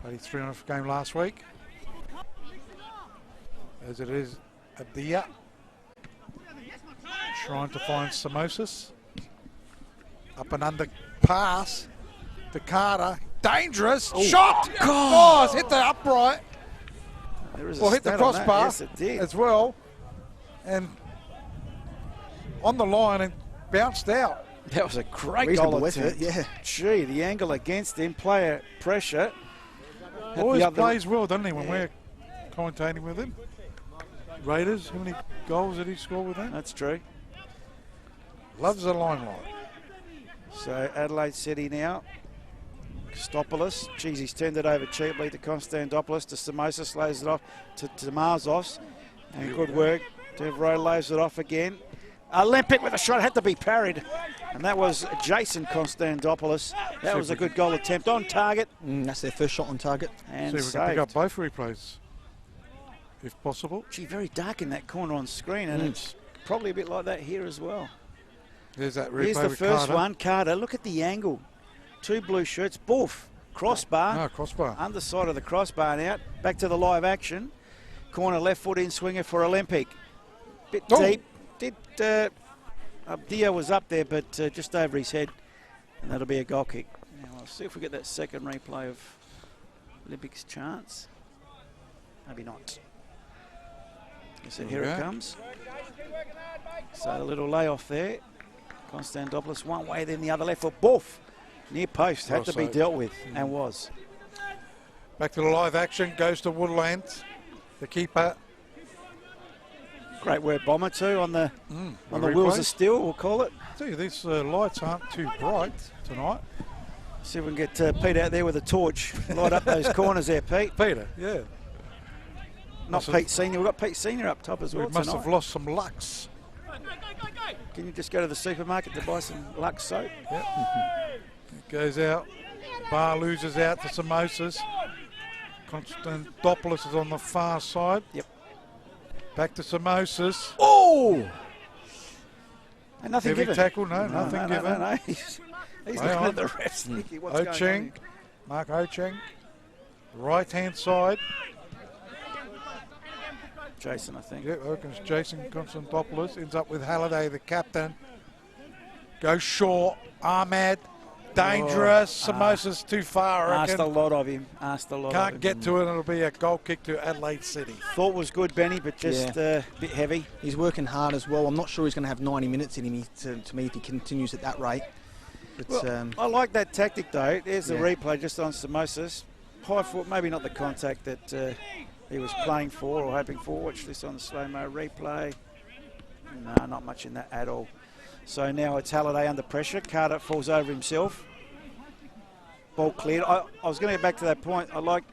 Played his 300th game last week. As it is Abdia trying to find Samosis. Up and under pass to Carter. Dangerous shot. Oh, it's hit the upright. There is a Well, hit the stat on that. crossbar Yes, it did. as well. And on the line and bounced out. That was a great Reasonable goal effort, attempt. yeah. Gee, the angle against him, player pressure. At Always the other- plays well, doesn't he, when we're commentating with him? Raiders, how many goals did he score with that? That's true. Loves the limelight. So Adelaide City now. Stopoulos. Geez, he's turned it over cheaply to Konstantopoulos, to Samosis, lays it off to Marzos. And good work. Devro lays it off again. Olympic with a shot, had to be parried. And that was Jason Konstantopoulos. That was a good goal attempt on target. That's their first shot on target. And See if we can pick up both replays, if possible. Gee, very dark in that corner on screen, and it's probably a bit like that here as well. There's that replay. Here's the with first Carter. one. Carter, look at the angle. 2 blue shirts, boof. Crossbar. No, crossbar. Underside of the crossbar now. Back to the live action. Corner left foot in swinger for Olympic. Bit deep. Dia was up there, but just over his head. And that'll be a goal kick. Now, we'll see if we get that second replay of Olympic's chance. Maybe not. So here it comes. So a little layoff there. Konstantopoulos one way, then the other left foot. Boof! Near post. Had to be dealt with, and was. Back to the live action. Goes to Woodland. The keeper. Great work, Bomber, too, on the replay. wheels of steel, we'll call it. See, these lights aren't too bright tonight. See if we can get Pete out there with a torch. Light up those corners there, Pete. Peter, yeah. Not Pete Senior. We've got Pete Senior up top as well We must tonight. have lost some Lux. Can you just go to the supermarket to buy some Lux soap? Yep. It goes out. Bar loses out to Samosas. Konstantopoulos is on the far side. Yep. Back to Samosas. Oh! And nothing Heavy given. tackle, nothing given. No. He's looking on. at the refs. Thinking, what's going on Ocheng, here? Mark Ocheng. Right hand side. Jason, I think. Yep, opens Jason Konstantopoulos. Ends up with Halliday, the captain. Goes short. Ahmed. Dangerous. Samosas too far, I Asked reckon. a lot of him. Asked a lot of Can't him. get to it, and it'll be a goal kick to Adelaide City. Thought was good, Benny, but just a bit heavy. He's working hard as well. I'm not sure he's going to have 90 minutes in him to me if he continues at that rate. But, Well, I like that tactic, though. There's the Yeah. replay just on Samosas. High foot, maybe not the contact that he was playing for or hoping for. Watch this on the slow-mo replay. No, not much in that at all. So now it's Halliday under pressure. Carter falls over himself. Ball cleared. I was going to get back to that point. I like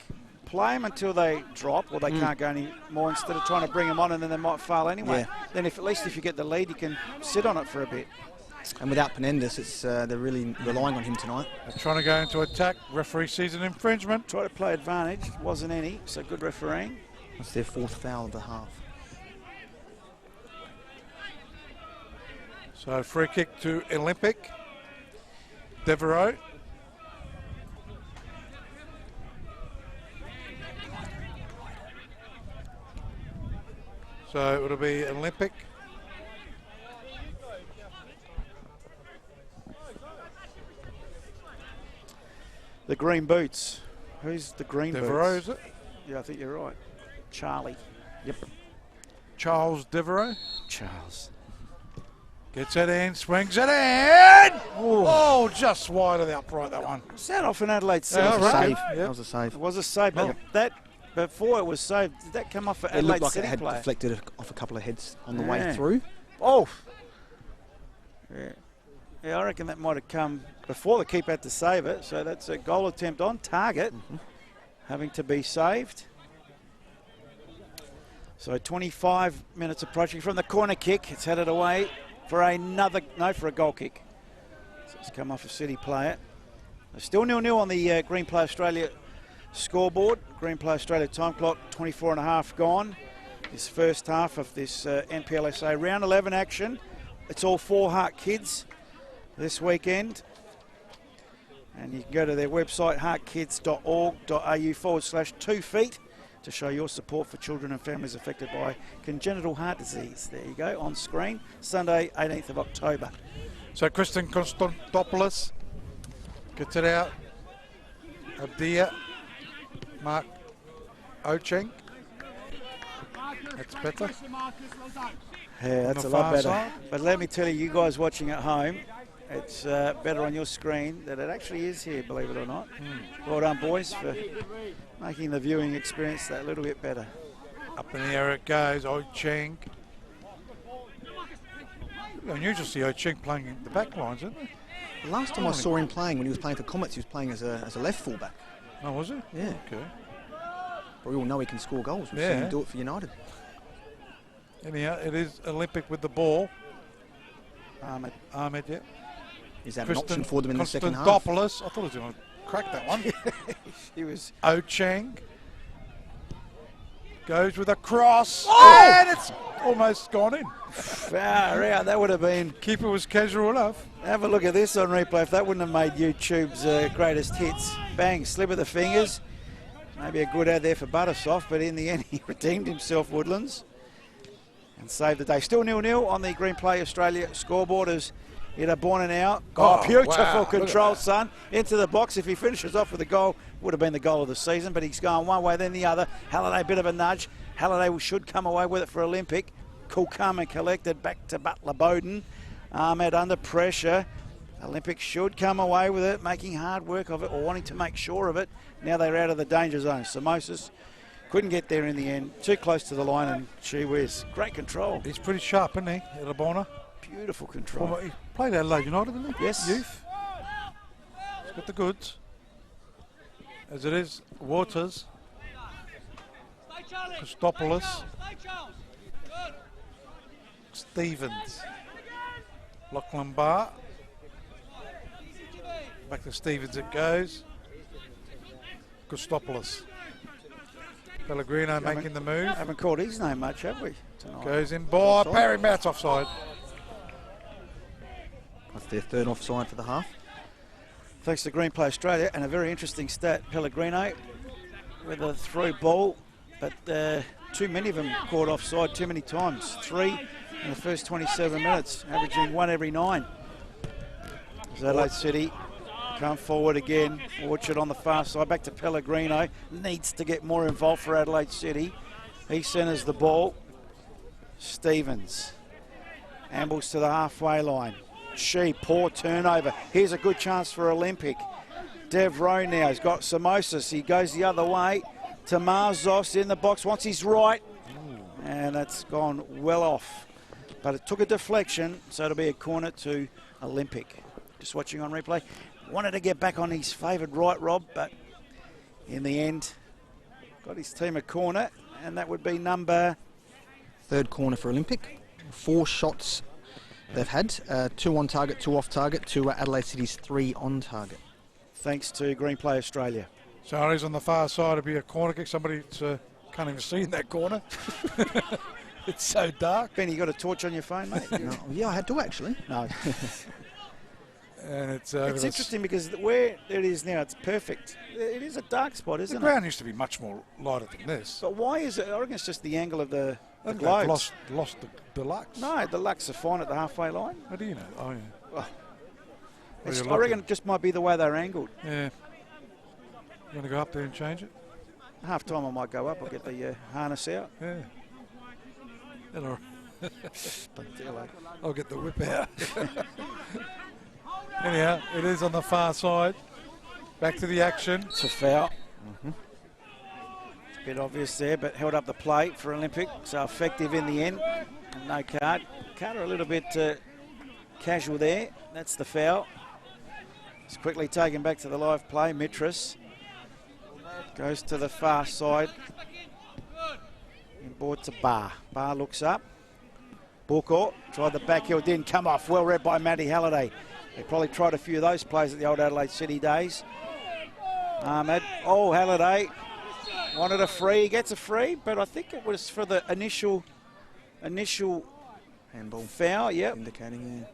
play them until they drop or they can't go any more instead of trying to bring them on and then they might fail anyway. Yeah. Then at least if you get the lead, you can sit on it for a bit. and without Penendus, they're really relying on him tonight. They're trying to go into attack. Referee sees an infringement. Try to play advantage. Wasn't any, so good refereeing. That's their 4th foul of the half. So free kick to Olympic. Devereaux. So it'll be Olympic. The green boots. Who's the green Devereaux, boots? is it? Yeah, I think you're right. Charlie. Yep. Charles Devereaux. Charles. Gets it in, swings it in! Oh, just wide of the upright, that one. Was that off an Adelaide City? Yeah, That was a right. save. Yep. That was a save. It was a save, but that before it was saved, did that come off an It Adelaide looked like City it had player? deflected off a couple of heads on the way Yeah. through. Oh! Yeah, I reckon that might have come before the keeper had to save it, so that's a goal attempt on target, having to be saved. So 25 minutes approaching from the corner kick. It's headed away for for a goal kick. So it's come off a City player. Still 0-0 on the Green Play Australia scoreboard. Green Play Australia time clock, 24 and a half gone. This first half of this NPLSA round 11 action. It's all 4 Heart kids this weekend. And you can go to their website, heartkids.org.au/2 feet to show your support for children and families affected by congenital heart disease. There you go, on screen, Sunday, 18th of October. So Kristen Konstantopoulos gets it out. Abdia, Mark Ocheng. That's better. Yeah, that's the a lot far better. side. But let me tell you, you guys watching at home, it's better on your screen than it actually is here, believe it or not. Well done, boys, for making the viewing experience that little bit better. Up in the air it goes, Ocheng. Unusual to see Ocheng playing in the back lines, isn't it? The last time I saw him playing, when he was playing for Comets, he was playing as a left fullback. Oh, was it? Yeah. Okay. But we all know he can score goals. We've Yeah. seen him do it for United. Anyhow, it is Olympic with the ball. Ahmed. Ahmed, yeah. Is that an option for them in the second half? Konstantopoulos. I thought he was going to crack that one. He was. Ochang goes with a cross, and it's almost gone in. Far out. That would have been. Keeper was casual enough. Have a look at this on replay. If that wouldn't have made YouTube's greatest hits. Bang, slip of the fingers. Maybe a good ad there for Buttersoft, but in the end he redeemed himself, Woodlands, and saved the day. Still 0-0 on the Green Play Australia scoreboard as Itaborna now. Oh, beautiful wow. control, son. Into the box. If he finishes off with a goal, would have been the goal of the season, but he's gone one way, then the other. Halliday, a bit of a nudge. Halliday should come away with it for Olympic. Cool, calm and collected back to Butler Bowden. Ahmed under pressure. Olympic should come away with it, making hard work of it or wanting to make sure of it. Now they're out of the danger zone. Samosis couldn't get there in the end. Too close to the line, and gee whiz. Great control. He's pretty sharp, isn't he, Itaborna? Beautiful control. Well, he played Adelaide United, didn't he? Yes. Youth. He's got the goods. As it is, Waters. Christopoulos. Stevens. Lachlan Barr. Back to Stevens it goes. Christopoulos. Pellegrino making the move. Haven't called his name much, have we, tonight? Goes in. Boy, Perry Matt's offside. That's their third offside for the half. Thanks to Green Play Australia, and a very interesting stat, Pellegrino with a through ball, but too many of them caught offside too many times. 3 in the first 27 minutes, averaging 1 every 9. As Adelaide City come forward again. Orchard on the far side, back to Pellegrino. Needs to get more involved for Adelaide City. He centres the ball. Stevens ambles to the halfway line. Poor turnover. Here's a good chance for Olympic. Dev Rowe now, he's got Samosis. He goes the other way to Marzos in the box, wants his right. And that's gone well off. But it took a deflection, so it'll be a corner to Olympic. Just watching on replay. Wanted to get back on his favoured right, Rob, but in the end, got his team a corner, and that would be number... Third corner for Olympic. 4 shots they've had. 2 on target, 2 off target, to Adelaide City's 3 on target. Thanks to Green Play Australia. So he's on the far side. It'll be a corner kick. Somebody can't even see in that corner. It's so dark. Ben, you got a torch on your phone, mate? No, yeah, I had to actually. No. And it's interesting because where it is now, it's perfect. It is a dark spot, isn't it? The ground used to be much more lighter than this. But why is it? I reckon it's just the angle of the I think globes. they've lost the deluxe. No, the Lux are fine at the halfway line. How do you know? Oh, yeah. Well, Where you're I reckon looking. it just might be the way they're angled. Yeah. You want to go up there and change it? Half time I might go up. I'll get the harness out. Yeah. And But, I'll get the whip out. Anyhow, it is on the far side. Back to the action. it's a foul. It's a bit obvious there, but held up the play for Olympic. So effective in the end. No card. Carter a little bit casual there. That's the foul. It's quickly taken back to the live play. Mitras goes to the far side. Inboard to Barr. Barr looks up. Booker tried the back heel, didn't come off. Well read by Matty Halliday. They probably tried a few of those plays at the old Adelaide City days. Ahmed. Oh, Halliday wanted a free. Gets a free, but I think it was for the initial Handball. foul. Yep. Indicating, yeah.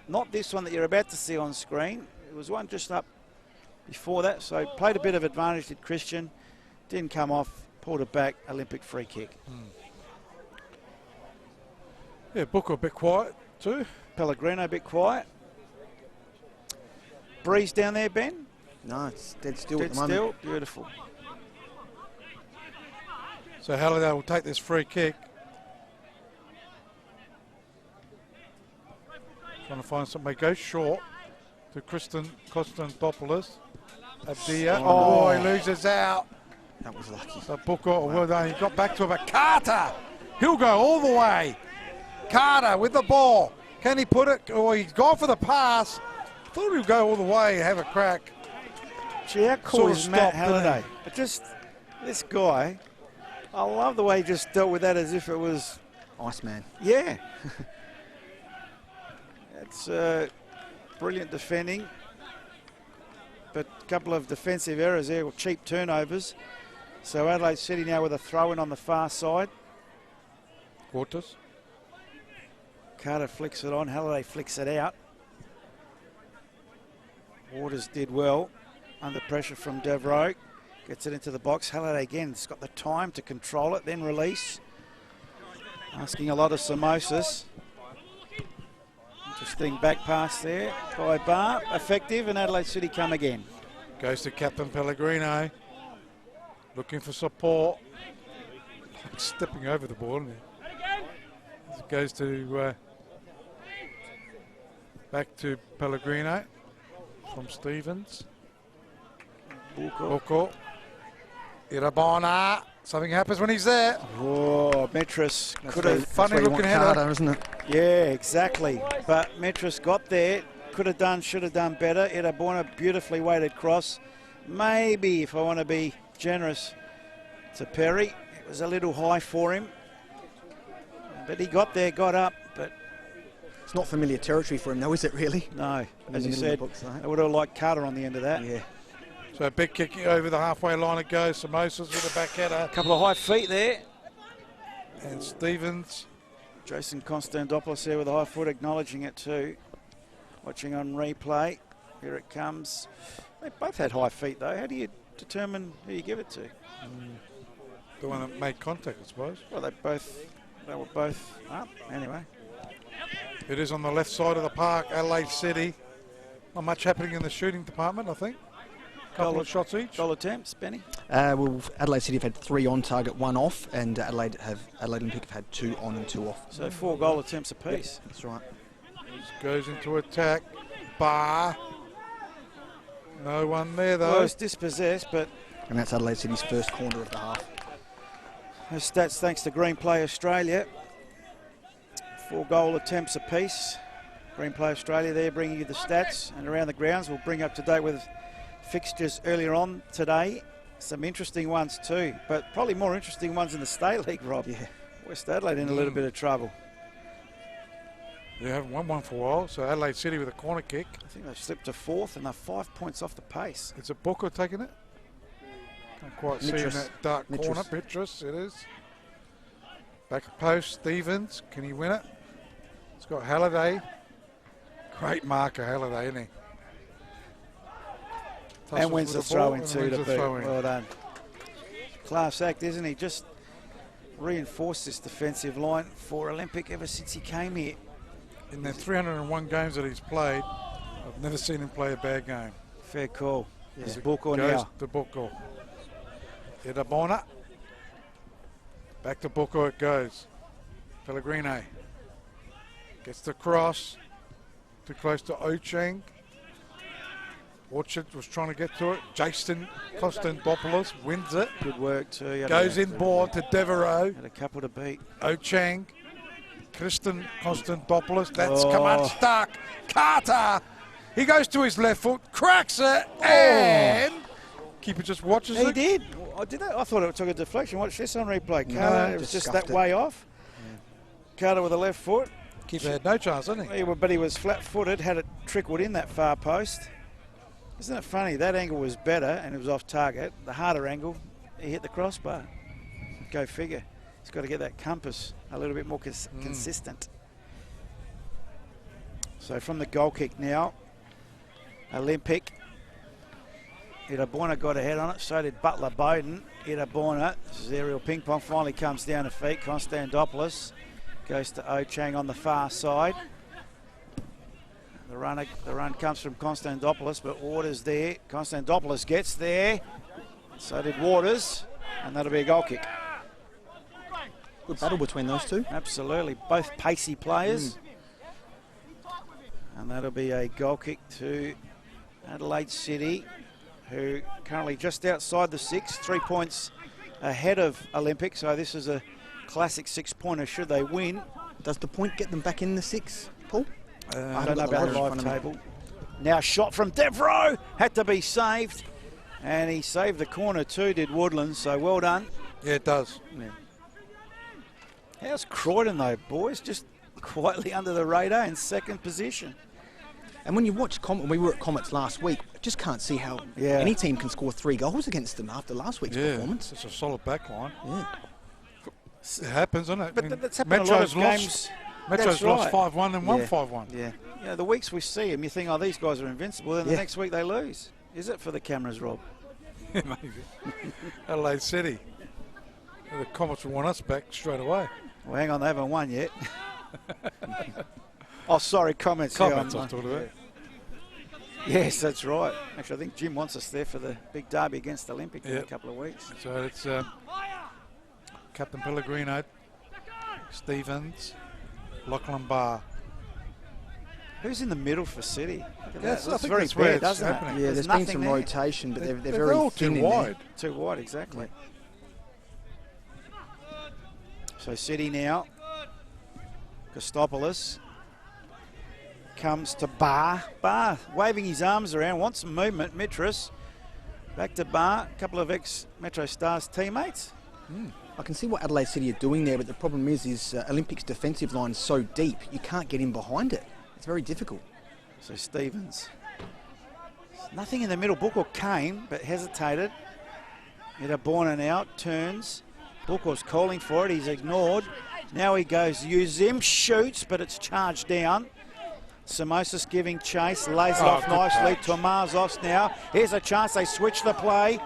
Not this one that you're about to see on screen. It was one just up before that. So played a bit of advantage, did Christian. Didn't come off. Pulled it back. Olympic free kick. Yeah, Booker a bit quiet too. Pellegrino a bit quiet. Breeze down there, Ben. No, it's dead still Dead at the moment. still. Beautiful. So Halliday will take this free kick. Trying to find somebody. Goes short to Konstantopoulos. Abdia. Oh. Oh, he loses out. That was lucky. So Booker, well done. He got back to him. But Carter, he'll go all the way. Carter with the ball. Can he put it? Oh, he's gone for the pass. Thought he'd go all the way and have a crack. Gee, how cool Sort of is Matt stopped, didn't Halliday? he? But just this guy, I love the way he just dealt with that as if it was, Iceman. yeah. It's brilliant defending. But a couple of defensive errors there, or cheap turnovers. So Adelaide City now with a throw-in on the far side. Quarters. Carter flicks it on, Halliday flicks it out. Waters did well under pressure from Devereaux. Gets it into the box. Halliday again has got the time to control it, then release. Asking a lot of Samosas. Interesting back pass there by Barr. Effective, and Adelaide City come again. Goes to Captain Pellegrino. Looking for support. Stepping over the ball. It goes to back to Pellegrino from Stevens. Buko. Irabona. Something happens when he's there. Oh, Metris could have. Funny looking header, isn't it? Yeah, exactly. But Metris got there. Could have done, should have done better. Irabona, beautifully weighted cross. Maybe, if I want to be generous to Perry, it was a little high for him. But he got there, got up, but It's not familiar territory for him, though, is it really? no. In As the you middle of said, the box, I would have liked Carter on the end of that. Yeah. So big kicking over the halfway line it goes. Samosas with a back header. A couple of high feet there. And Stevens. Jason Konstantopoulos there with a high foot, acknowledging it too. Watching on replay. Here it comes. They both had high feet though. How do you determine who you give it to? The one that made contact, I suppose. Well, they were both up. Anyway, It is on the left side of the park, Adelaide City. Not much happening in the shooting department, I think. Couple of shots each. goal attempts, Benny. Well, Adelaide City have had 3 on target, 1 off, and Adelaide Olympic have had 2 on and 2 off. So 4 goal attempts apiece. That's right. Goes into attack. Bar. No one there though. Well, it's dispossessed, but And that's Adelaide City's first corner of the half. her stats thanks to Green Play Australia. 4 goal attempts apiece. Green Play Australia there bringing you the stats, and around the grounds we'll bring up to date with fixtures earlier on today. Some interesting ones too, but probably more interesting ones in the State League, Rob. Yeah. West Adelaide in a little bit of trouble. They haven't won one for a while, so Adelaide City with a corner kick. I think they've slipped to 4th and they're 5 points off the pace. Is it Booker taking it? Can't quite see in Mitras. that dark corner. Mitras, it is. Back post, Stevens. Can he win it? It's got Halliday. Great marker, Halliday, isn't he? And wins the throw-in and too wins to the boot. throw-in. Well done. Class act, isn't he? Just reinforced this defensive line for Olympic ever since he came here. In the 301 games that he's played, I've never seen him play a bad game. Fair call. Yeah. It's Booker Goes now. to Booker. Irabona. Back to Booker it goes. Pellegrino. Gets the cross. Too close to Ocheng. Orchard was trying to get to it. Jason Konstantopoulos wins it. Good work too. He had Goes a- inboard to Devereaux. Had a couple to beat. Ocheng. Kristen Konstantopoulos. That's Oh. come unstuck. Carter. He goes to his left foot, cracks it, and keeper just watches He it. did. I did that. I thought it took a deflection. Watch this on replay. No, Carter, it was just just that scuffed it. way off. Carter with the left foot. Keeper had no chance, didn't he? But he was flat-footed, had it trickled in that far post. Isn't it funny? That angle was better and it was off target. The harder angle, he hit the crossbar. Go figure. He's got to get that compass a little bit more consistent. So from the goal kick now, Olympic. Irabona got a head on it, so did Butler Bowden. Irabona, this is aerial ping pong, finally comes down to feet. Konstantopoulos goes to Ocheng on the far side. The run comes from Konstantopoulos, but Waters there. Konstantopoulos gets there. So did Waters, and that'll be a goal kick. Good battle between those two. Absolutely, both pacey players. And that'll be a goal kick to Adelaide City, who currently just outside the 6, 3 points ahead of Olympic. So this is a classic 6-pointer should they win. Does the point get them back in the 6, Paul? I don't know about the ladder in live front of me. table. Now shot from Devereaux, had to be saved. And he saved the corner too, did Woodland, so well done. Yeah, it does. How's Croydon though, boys? Just quietly under the radar in second position. And when you watch when we were at Comets last week, I just can't see how Yeah. any team can score 3 goals against them after last week's performance. It's a solid back line. Yeah. It happens, doesn't it? But that's happened a lot of games. Metro's That's lost right. 5-1 and won 5-1. Yeah. You know, the weeks we see them, you think, oh, these guys are invincible. Then the next week they lose. Is it for the cameras, Rob? Maybe. Adelaide City. The Comets will want us back straight away. Well, hang on, they haven't won yet. Oh, sorry, comments. Comments I've talked about. Yes, that's right. Actually, I think Jim wants us there for the big derby against Olympic in a couple of weeks. So it's Captain Pellegrino, Stevens, Lachlan Barr. Who's in the middle for City? Yes, I That's think very that's where bad, it's doesn't happening. it? Yeah, there's been nothing some there. rotation, but they're They're very all thin too in wide. there. Too wide, exactly. So City now. Christopoulos comes to Barr. Barr waving his arms around, wants some movement. Mitras back to Barr. A couple of ex-Metro Stars teammates. I can see what Adelaide City are doing there, but the problem is Olympics' defensive line is so deep, you can't get in behind it. It's very difficult. So Stevens. Nothing in the middle. Booker came, but hesitated. Born out, turns. Booker's calling for it. He's ignored. Now he goes, use him, shoots, but it's charged down. Samosis giving chase, lays it off nicely. Tomazos now. Here's a chance. They switch the play.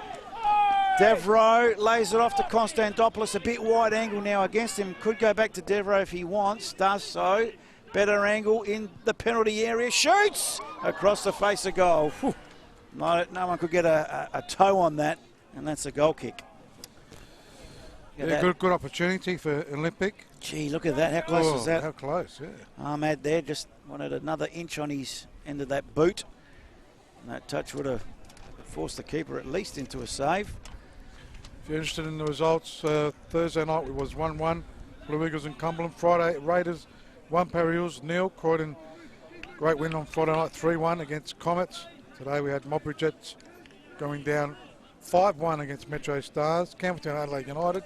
Devro lays it off to Konstantopoulos. A bit wide angle now against him. Could go back to Devro if he wants. Does so. Better angle in the penalty area. Shoots across the face of goal. Whew. No one could get a toe on that, and that's a goal kick. Yeah, good opportunity for Olympic. Gee, look at that. How close was that? How close, yeah. Ahmad there just wanted another inch on his end of that boot. And that touch would have forced the keeper at least into a save. If you're interested in the results, Thursday night it was 1-1. Blue Eagles and Cumberland. Friday, Raiders 1, Parry-Hills 0. Croydon, great win on Friday night 3-1 against Comets. Today we had Modbury Jets going down 5-1 against Metro Stars. Campbelltown Adelaide United,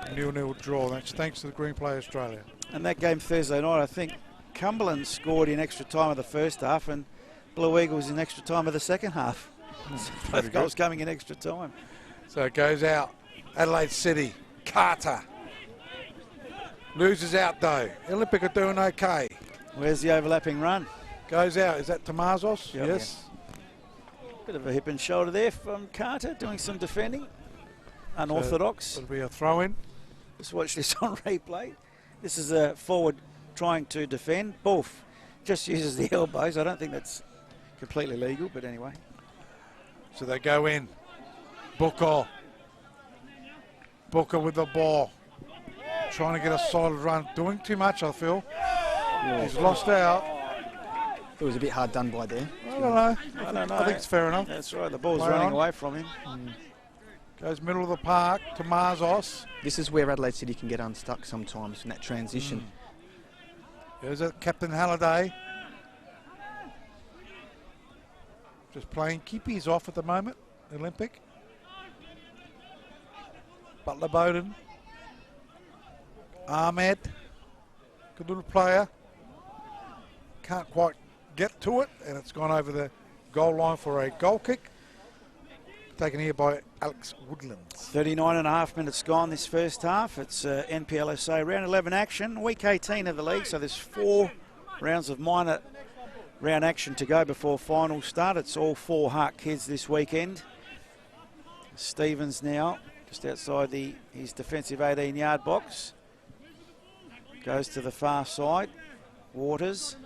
0-0 draw. That's thanks to the Green Play Australia. And that game Thursday night, I think Cumberland scored in extra time of the first half and Blue Eagles in extra time of the second half. Both goals coming in extra time. So it goes out. Adelaide City, Carter. Loses out though. Olympic are doing okay. Where's the overlapping run? Goes out. Is that Tomazos? Yep. Yes. Bit of a hip and shoulder there from Carter, doing some defending. Unorthodox. It'll be a throw in. Just watch this on replay. This is a forward trying to defend. Boof just uses the elbows. I don't think that's completely legal, but anyway. So they go in. Booker with the ball. Trying to get a solid run. Doing too much, I feel. He's lost out. It was a bit hard done by there. I don't know. I think it's fair enough. That's right. The ball's Play running on. away from him. Goes middle of the park to Marzos. This is where Adelaide City can get unstuck sometimes in that transition. There's a Captain Halliday. Just playing. Keepy's off at the moment, Olympic. Butler Bowden. Ahmed. Good little player. Can't quite get to it, and it's gone over the goal line for a goal kick. Taken here by Alex Woodlands. 39.5 minutes gone this first half. It's NPLSA round 11 action, week 18 of the league, so there's 4 rounds of minor round action to go before finals start. It's all 4 Hart kids this weekend. Stevens now just outside his defensive 18-yard box. Goes to the far side. Waters.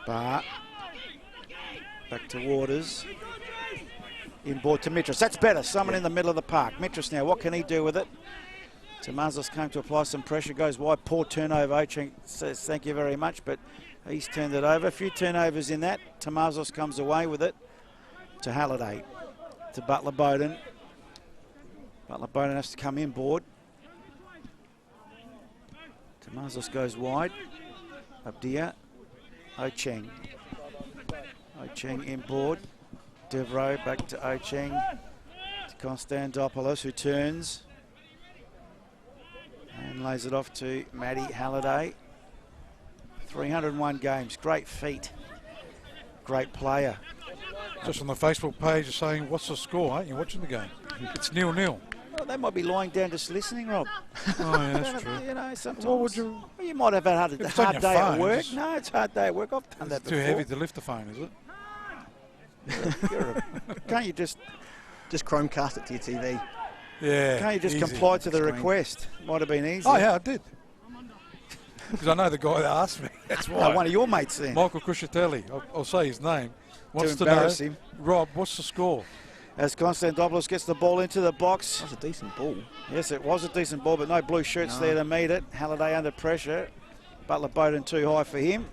Barr. Back to Waters. Inboard to Mitras. That's better. Someone in the middle of the park. Mitras now, what can he do with it? Tomazos came to apply some pressure. Goes wide. Poor turnover. Ocheng says thank you very much, but he's turned it over. A few turnovers in that. Tomazos comes away with it to Halliday. To Butler Bowden. Butler Bowden has to come inboard. Tomazos goes wide. Abdia. Ocheng. Ocheng inboard. Devro back to Ocheng. To Konstantopoulos, who turns. And lays it off to Maddie Halliday. 301 games. Great feat. Great player. Just on the Facebook page, you're saying, what's the score? Aren't you watching the game? It's 0-0. Well, they might be lying down just listening, Rob. Oh, yeah, that's true. You know, sometimes. What would you? Well, you might have had a It's on hard your day phone, at work. just- No, it's a hard day at work. I've done that It's before. too heavy to lift the phone, is it? Can't you just Chromecast it to your TV. Yeah. Can't you just easy. comply to the Screen. request? Might have been easy. Oh, yeah, I did. Because I know the guy that asked me. That's why. One of your mates then. Michael Cuscitelli. I'll say his name. Wants to embarrass know, him. Rob, what's the score? As Konstantopoulos gets the ball into the box. That was a decent ball. Yes, it was a decent ball, but no blue shirts there to meet it. Halliday under pressure. Butler Bowden too high for him.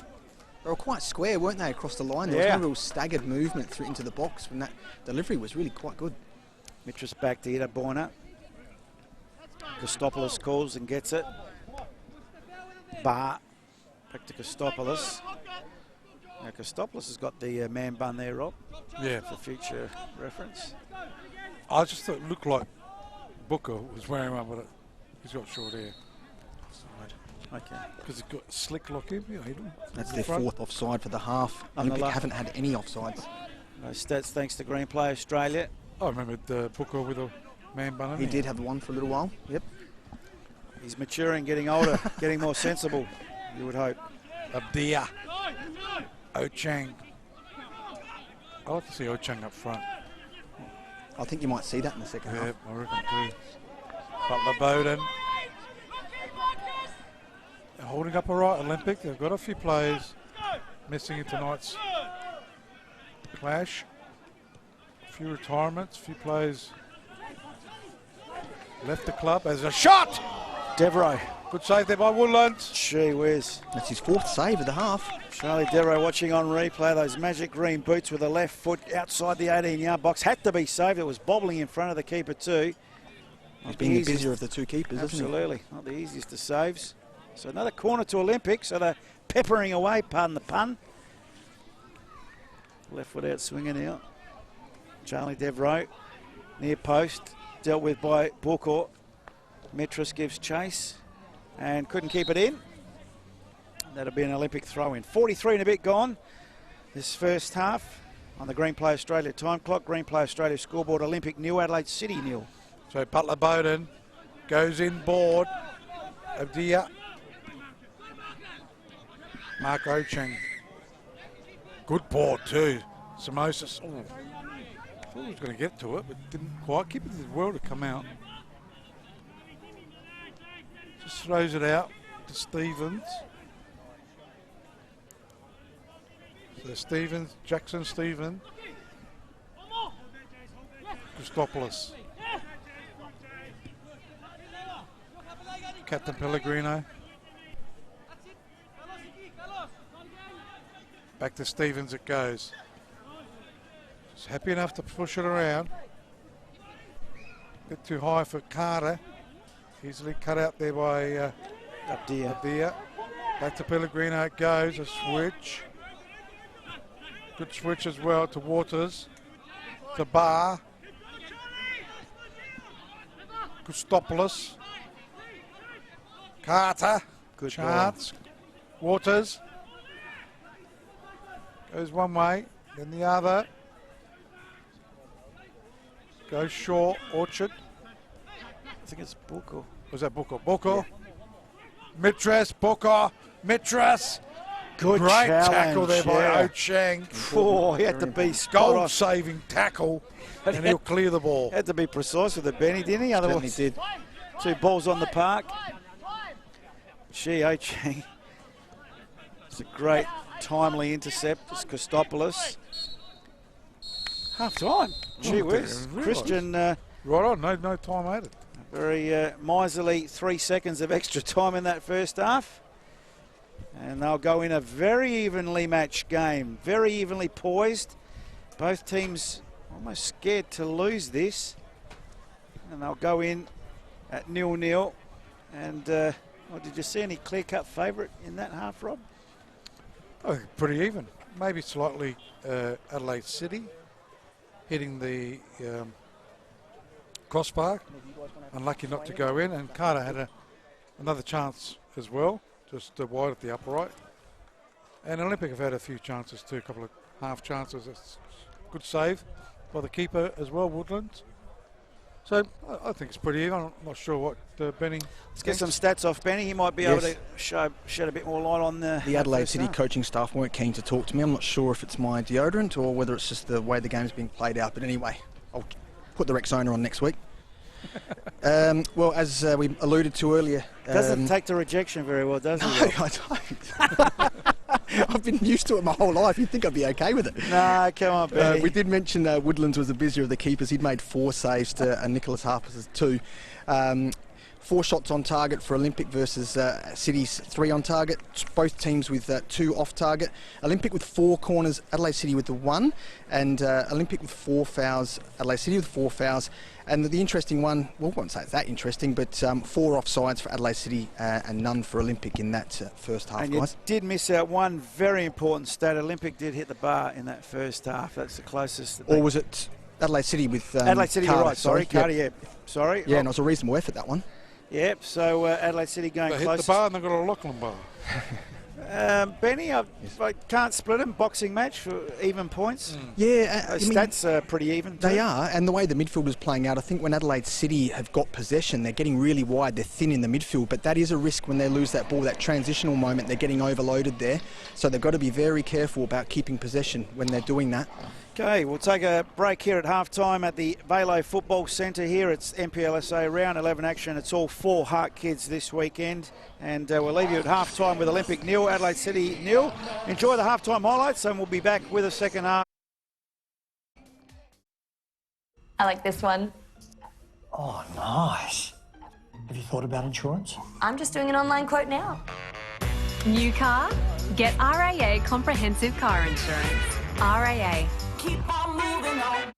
They were quite square, weren't they, across the line? There was no real staggered movement through into the box when that delivery was really quite good. Mitras back to Itaborna. Kostopoulos calls and gets it. Back to Kostopoulos. Now Kostopoulos has got the man bun there, Rob, Yeah. for future reference. I just thought it looked like Booker was wearing one with it. He's got short hair. Okay. Because he's got slick look in. You know, That's their fourth offside for the half. On the Olympic left. haven't had any offsides. No stats thanks to Green Play Australia. I remember Booker with a man bun. He did have one for a little while. Yep. He's maturing, getting older, getting more sensible, you would hope. Abdia. Ochang. I like to see Ochang up front. I think you might see that in the second Yeah, half. I reckon too. Butler Bowden. They're holding up all right, Olympic. They've got a few players missing in tonight's clash. A few retirements, a few players left the club. There's a shot! Devereaux. Good save there by Woodland. Gee whiz. That's his fourth save of the half. Charlie Devereaux watching on replay. Those magic green boots with the left foot outside the 18-yard box. Had to be saved. It was bobbling in front of the keeper too. He's been the busier of the two keepers, isn't he? Absolutely. Not the easiest of saves. So another corner to Olympic. So they're peppering away, pardon the pun. Left foot out swinging out. Charlie Devereaux. Near post. Dealt with by Booker. Mitras gives chase and couldn't keep it in. That'll be an Olympic throw-in. 43 and a bit gone this first half on the Green Play Australia time clock. Green Play Australia scoreboard, Olympic nil, Adelaide City nil. So Butler Bowden goes in board. Abdia. Mark Ochang. Good board too. Samosas. Oh, I thought he was going to get to it, but didn't quite. Keep it well to come out. Just throws it out to Stevens. So Stevens, Jackson Stevens. Christopoulos. Captain Pellegrino. Back to Stevens it goes. Just happy enough to push it around. Bit too high for Carter. Easily cut out there by Abdia. Back to Pellegrino it goes. A switch. Good switch as well to Waters. To Barr. Kostopoulos. Carter. Good chance. Waters. Goes one way, then the other. Goes short. Orchard. I think it's Booker. Was that Booker? Booker. Mitras. Booker. Mitras. Good Great challenge, tackle there by Ochang. Oh, he had to be spot Goal on. saving tackle, and he'll clear the ball. Had to be precise with the Benny, didn't he? Certainly Otherwise, did. two balls on the park. Ochang. It's a great timely intercept. It's Kostopoulos. Half time. Gee whiz. didn't realise. Christian, Right on, no time added. very miserly 3 seconds of extra time in that first half. And they'll go in a very evenly matched game. Very evenly poised. Both teams almost scared to lose this. And they'll go in at 0-0. And did you see any clear-cut favourite in that half, Rob? Oh, pretty even. Maybe slightly Adelaide City hitting the crossbar. Unlucky not to go in. And Carter had another chance as well, just wide at the upright. And Olympic have had a few chances too, a couple of half chances. It's good save by the keeper as well, Woodlands. So I think it's pretty even. I'm not sure what Benny. Let's get some stats off Benny. He might be able to shed a bit more light on the Adelaide City coaching staff weren't keen to talk to me. I'm not sure if it's my deodorant or whether it's just the way the game's being played out. But anyway, I'll put the Rexona on next week. Well, as we alluded to earlier... Doesn't take the rejection very well, does it? No, I don't. I've been used to it my whole life. You'd think I'd be okay with it. No, come on, Benny. We did mention Woodlands was the busier of the keepers. He'd made 4 saves to Nicholas Harper's 2. 4 shots on target for Olympic versus City's 3 on target. Both teams with 2 off target. Olympic with 4 corners, Adelaide City with the 1, and Olympic with 4 fouls, Adelaide City with 4 fouls. And the interesting one, well, I won't say it's that interesting, but 4 offsides for Adelaide City and none for Olympic in that first half, and guys. you did miss out one very important stat. Olympic did hit the bar in that first half. That's the closest. Or was it Adelaide City with Adelaide City, Carter, you're right. Sorry, Carter, yep. yeah. Sorry. Yeah, and it was a reasonable effort, that one. Yep, so Adelaide City going They close. hit the bar and they've got a Lachlan bar. Benny, I can't split them. Boxing match for even points. Yeah, Those stats are pretty even too. They are, and the way the midfield is playing out, I think when Adelaide City have got possession, they're getting really wide, they're thin in the midfield, but that is a risk when they lose that ball, that transitional moment, they're getting overloaded there. So they've got to be very careful about keeping possession when they're doing that. Okay, we'll take a break here at halftime at the Velo Football Centre here. It's NPLSA round 11 action. It's all 4 Hart kids this weekend. And we'll leave you at halftime with Olympic 0, Adelaide City 0. Enjoy the halftime highlights and we'll be back with a second half. I like this one. Oh, nice. Have you thought about insurance? I'm just doing an online quote now. New car? Get RAA Comprehensive Car Insurance. RAA. Keep on moving on.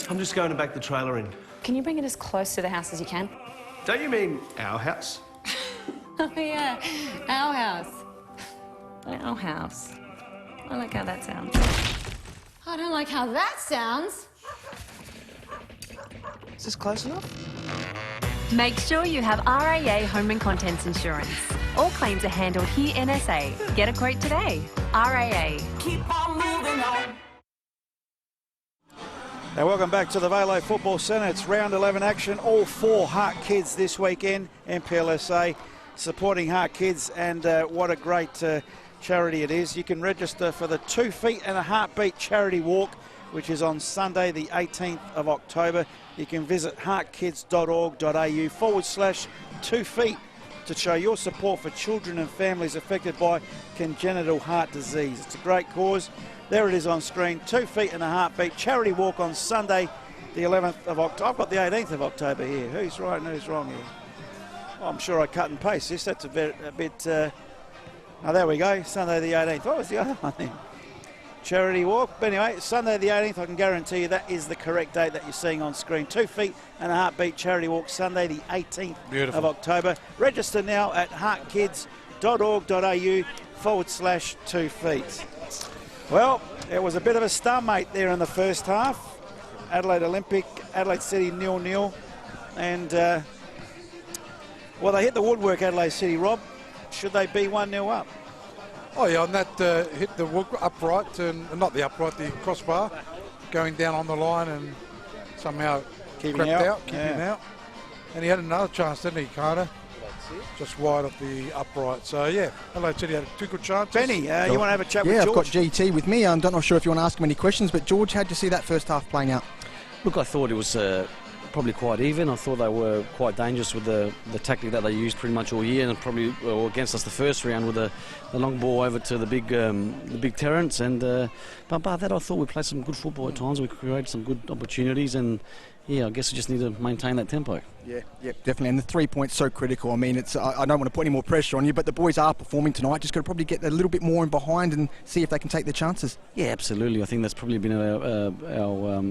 I'm just going to back the trailer in. Can you bring it as close to the house as you can? Don't you mean our house? Oh, yeah. Our house. Our house. I like how that sounds. I don't like how that sounds. Is this close enough? Make sure you have RAA Home and Contents Insurance. All claims are handled here in SA. Get a quote today. RAA. Keep on moving on. Now, welcome back to the Velo Football Centre. It's round 11 action. All 4 Heart Kids this weekend. NPLSA supporting Heart Kids, and what a great charity it is. You can register for the 2 Feet and a Heartbeat charity walk, which is on Sunday the 18th of October. You can visit heartkids.org.au/2 feet to show your support for children and families affected by congenital heart disease. It's a great cause. There it is on screen, 2 Feet and a Heartbeat charity walk on Sunday the 11th of October. I've got the 18th of October here. Who's right and who's wrong here? Oh, I'm sure I cut and paste this. That's a bit oh, there we go, Sunday the 18th. What was the other one then? Charity walk. But anyway, Sunday the 18th, I can guarantee you that is the correct date that you're seeing on screen. 2 Feet and a Heartbeat charity walk, Sunday the 18th of October. Register now at heartkids.org.au/2 feet. Well, it was a bit of a stalemate there in the first half. Adelaide Olympic, Adelaide City 0-0. And, well, they hit the woodwork, Adelaide City, Rob. Should they be 1-0 up? Oh, yeah, on that hit the wood upright, and not the upright, the crossbar, going down on the line and somehow keeping out. And he had another chance, didn't he, Carter? Just wide of the upright. So, yeah, Adelaide City had 2 good chances. Benny, you want to have a chat with George? Yeah, I've got GT with me. I'm not sure if you want to ask him any questions, but George, how did you see that first half playing out? Look, I thought it was probably quite even. I thought they were quite dangerous with the tactic that they used pretty much all year, and probably against us the first round with the long ball over to the big Terrence. And but that I thought we played some good football at times. We created some good opportunities, and yeah, I guess we just need to maintain that tempo. Yeah, definitely. And the 3 points so critical. I mean, it's I don't want to put any more pressure on you, but the boys are performing tonight. Just got to probably get a little bit more in behind and see if they can take their chances. Yeah, absolutely. I think that's probably been our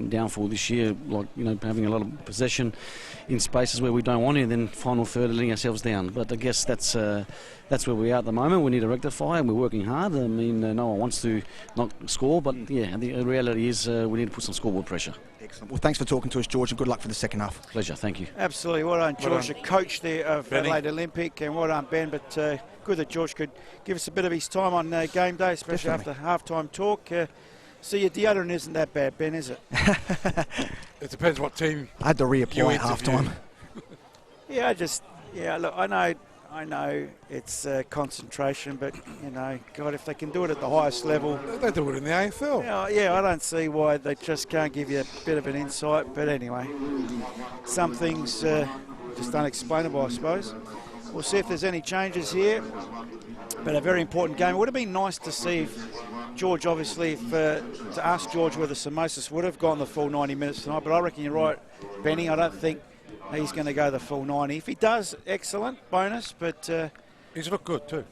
downfall this year. Like, you know, having a lot of possession in spaces where we don't want to, and then final third letting ourselves down. But I guess that's where we are at the moment. We need to rectify, and we're working hard. I mean, no one wants to not score, but yeah, the reality is we need to put some scoreboard pressure. Excellent. Well, thanks for talking to us, George, and good luck for the second half. Pleasure, thank you. Absolutely. Well done, George, the coach there of Benny. Adelaide Olympic, and well done, Ben. But good that George could give us a bit of his time on game day, especially after half-time talk. So your deodorant isn't that bad, Ben, is it? It depends what team. I had to reapply at half-time. Look, I know it's concentration, but, you know, God, if they can do it at the highest level. They do it in the AFL. Yeah, I don't see why they just can't give you a bit of an insight. But anyway, some things just unexplainable, I suppose. We'll see if there's any changes here. But a very important game. It would have been nice to see if George, obviously, to ask George whether Samosas would have gone the full 90 minutes tonight. But I reckon you're right, Benny. I don't think he's going to go the full 90. If he does, excellent, bonus, but... he's looked good too.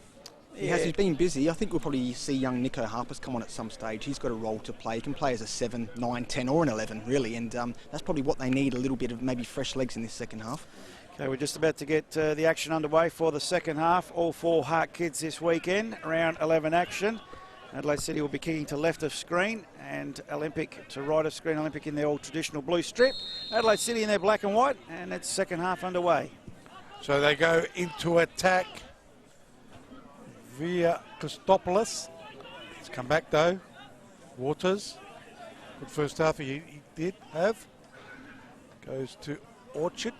He's been busy. I think we'll probably see young Nico Harpers come on at some stage. He's got a role to play. He can play as a 7, 9, 10 or an 11, really, and that's probably what they need, a little bit of maybe fresh legs in this second half. Okay, we're just about to get the action underway for the second half. All 4 Heart Kids this weekend, round 11 action. Adelaide City will be kicking to left of screen and Olympic to right of screen. Olympic in their all traditional blue strip. Adelaide City in their black and white, and it's second half underway. So they go into attack via Christopoulos. Let's come back though. Waters. Good first half he did have. Goes to Orchard.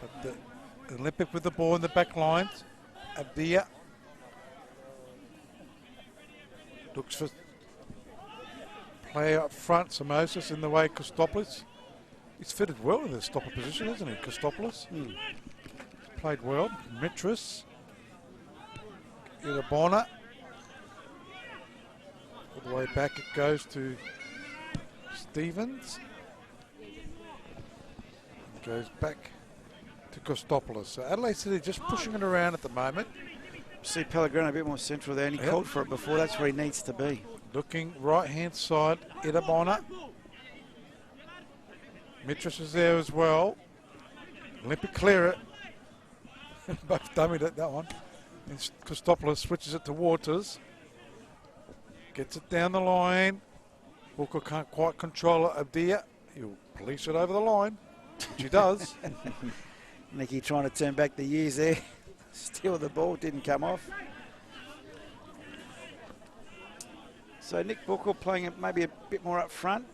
But the Olympic with the ball in the back lines. Abdia. Looks for player up front, Samosas in the way Christopoulos. He's fitted well in the stopper position, isn't he, Christopoulos? He's played well. Mitras. Irabona. All the way back it goes to Stevens. It goes back to Christopoulos. So Adelaide City just pushing it around at the moment. See Pellegrino a bit more central there, and he called for it before. That's where he needs to be. Looking right-hand side, Irabona. Mitras is there as well. Olympic clear it. Both dummied it, that one. And Christopoulos switches it to Waters. Gets it down the line. Booker can't quite control it. Abdia, he'll police it over the line, which he does. Nicky trying to turn back the years there. Steal the ball, didn't come off. So Nick Booker playing it maybe a bit more up front.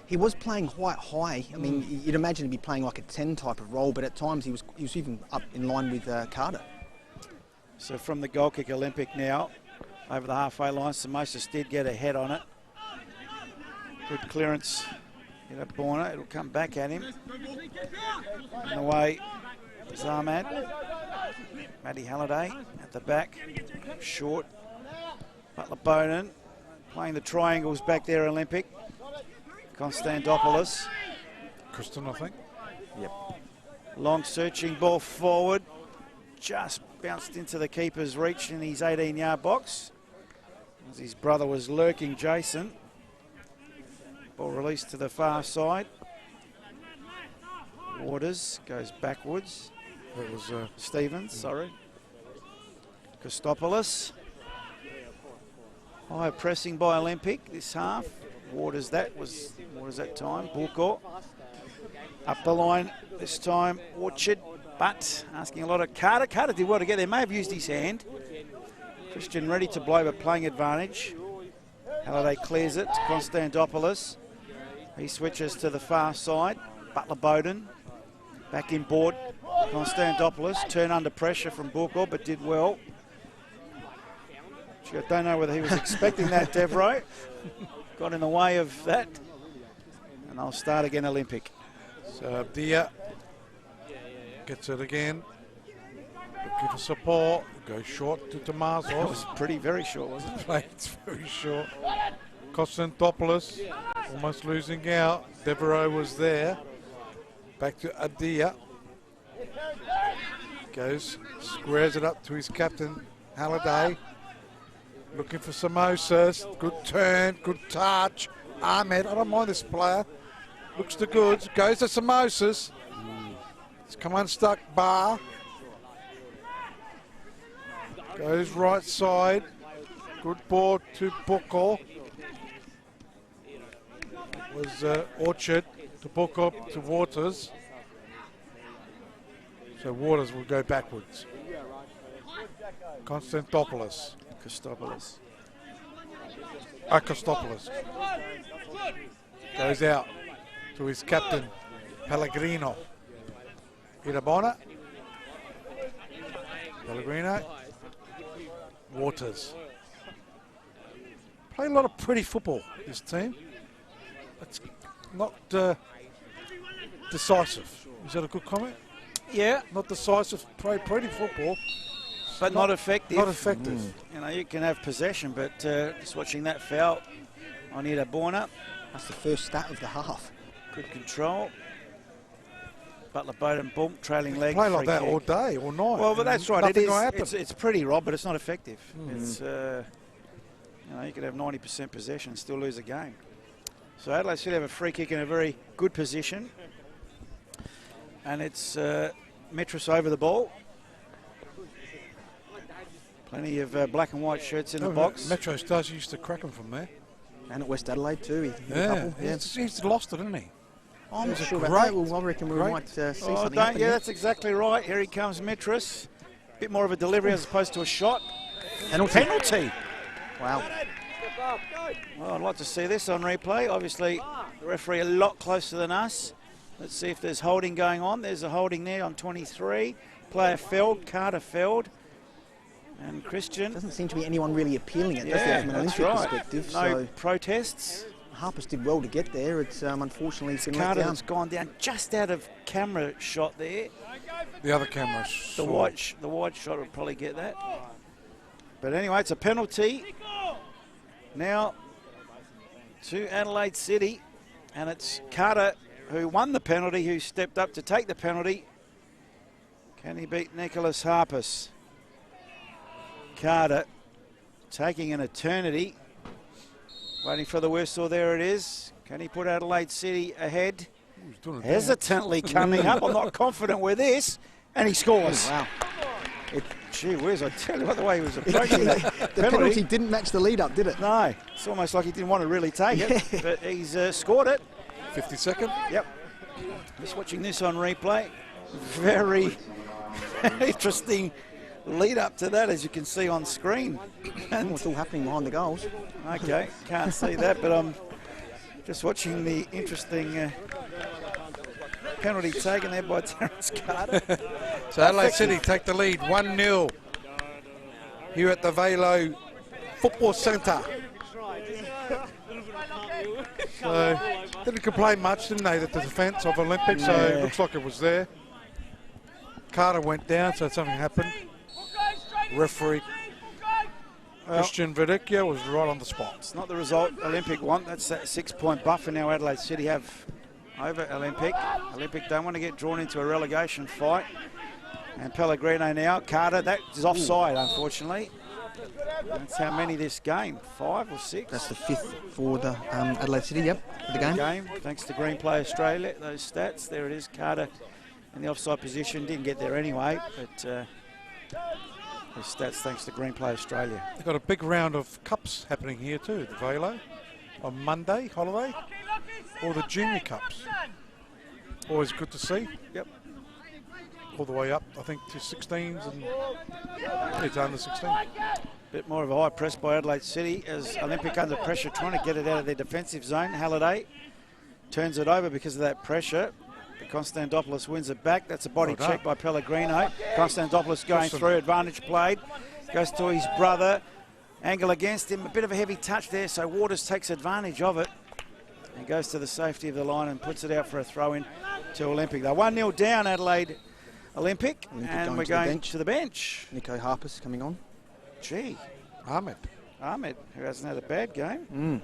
He was playing quite high. I mean, you'd imagine he'd be playing like a 10 type of role, but at times he was even up in line with Carter. So from the goal kick, Olympic now over the halfway line. Samosas did get a head on it. Good clearance. Hit a Borna. It'll come back at him. In the way is Ahmad. Matty Halliday at the back. Short. Butler Bowden playing the triangles back there, Olympic. Konstantopoulos. Kristen, I think. Yep. Long searching ball forward. Just bounced into the keeper's reach in his 18-yard box. As his brother was lurking, Jason. Ball released to the far side. Waters goes backwards. That was Stevens, sorry. Christopoulos. High pressing by Olympic this half. Waters that time. Bulcourt. Up the line this time. Orchard, but asking a lot of Carter. Carter did well to get there. May have used his hand. Christian ready to blow, but playing advantage. Halliday clears it to Konstantopoulos. He switches to the far side. Butler Bowden back in board. Konstantopoulos turned under pressure from Bulcourt, but did well. I don't know whether he was expecting that, Devro. Got in the way of that. And I'll start again, Olympic. So Abdia gets it again. Looking for support. Goes short to Tomasos. That was very short, wasn't it? It's very short. Konstantopoulos almost losing out. Devereaux was there. Back to Abdia. Goes, squares it up to his captain, Halliday. Looking for Samosas. Good turn, good touch. Ahmed, I don't mind this player. Looks the goods. Goes to Samosas. It's come unstuck. Bar. Goes right side. Good ball to Booker. Was Orchard to Booker to Waters. So Waters will go backwards. Konstantopoulos. Christopoulos. Christopoulos. Goes out to his captain, Pellegrino. Irabona. Pellegrino. Waters. Play a lot of pretty football, this team. It's not decisive. Is that a good comment? Yeah. Not decisive, play pretty football. But not effective. Not effective. You know, you can have possession, but just watching that foul on Irabona. That's the first stat of the half. Good control. Butler Bowden, boom, trailing leg. Play like that kick. all day, all night. Well, but that's right. It Nothing is. It's pretty, Rob, but it's not effective. It's you could have 90% possession and still lose a game. So Adelaide should have a free kick in a very good position, and it's Metros over the ball. Plenty of black and white shirts in the box. Metro Stars used to crack them from there. And at West Adelaide too. He hit a couple. He's lost it, hasn't he? I'm not sure about that. Well, I reckon we might see something happen. Yeah, that's exactly right. Here he comes, Metros. Bit more of a delivery as opposed to a shot. Penalty. Wow. Well, I'd like to see this on replay. Obviously, the referee a lot closer than us. Let's see if there's holding going on. There's a holding there on 23. Player felled, Carter felled. And Christian. Doesn't seem to be anyone really appealing it, does there, from an Olympic perspective? No protests. Harpers did well to get there. It's unfortunately it's been Carter let down. has gone down just out of camera shot there. The other camera. The wide shot would probably get that. But anyway, it's a penalty. Now to Adelaide City, and it's Carter who won the penalty, who stepped up to take the penalty. Can he beat Nicholas Harpus? Carter taking an eternity. Waiting for the whistle, there it is. Can he put Adelaide City ahead? He's doing a Hesitantly coming up. I'm not confident with this. And he scores. Wow. Gee whiz, I tell you what, the way he was approaching that The penalty didn't match the lead up, did it? No, it's almost like he didn't want to really take it, but he's scored it. 52nd? Yep. Just watching this on replay. Very interesting lead up to that, as you can see on screen. And what's all happening behind the goals? Okay, can't see that, but I'm just watching the interesting penalty taken there by Terence Carter. So Adelaide City take the lead 1-0 here at the Velo Football Centre. So didn't complain much, didn't they, the defence of Olympic, so it looks like it was there. Carter went down, so something happened. Referee Christian Verdicchio was right on the spot. It's not the result Olympic want. That's that 6-point buffer now Adelaide City have over Olympic. Olympic don't want to get drawn into a relegation fight. And Pellegrino now. Carter, that is offside, unfortunately. That's how many this game? 5 or 6? That's the 5th for the Adelaide City, yep, for the game. Thanks to Green Play Australia, those stats. There it is, Carter in the offside position. Didn't get there anyway, but those stats thanks to Green Play Australia. They've got a big round of cups happening here too, the Velo, on Monday, holiday, or the Junior Cups. Always good to see. Yep. All the way up, I think, to 16s and it's under 16. Bit more of a high press by Adelaide City as Olympic under pressure trying to get it out of their defensive zone. Halliday turns it over because of that pressure. But Konstantopoulos wins it back. That's a body check by Pellegrino. Konstantopoulos going through, advantage played. Goes to his brother. Angle against him, a bit of a heavy touch there, so Waters takes advantage of it. And goes to the safety of the line and puts it out for a throw-in to Olympic. They're 1-0 down, Adelaide Olympic and we're going to the bench. Nico Harper's coming on. Gee. Ahmed, who hasn't had a bad game.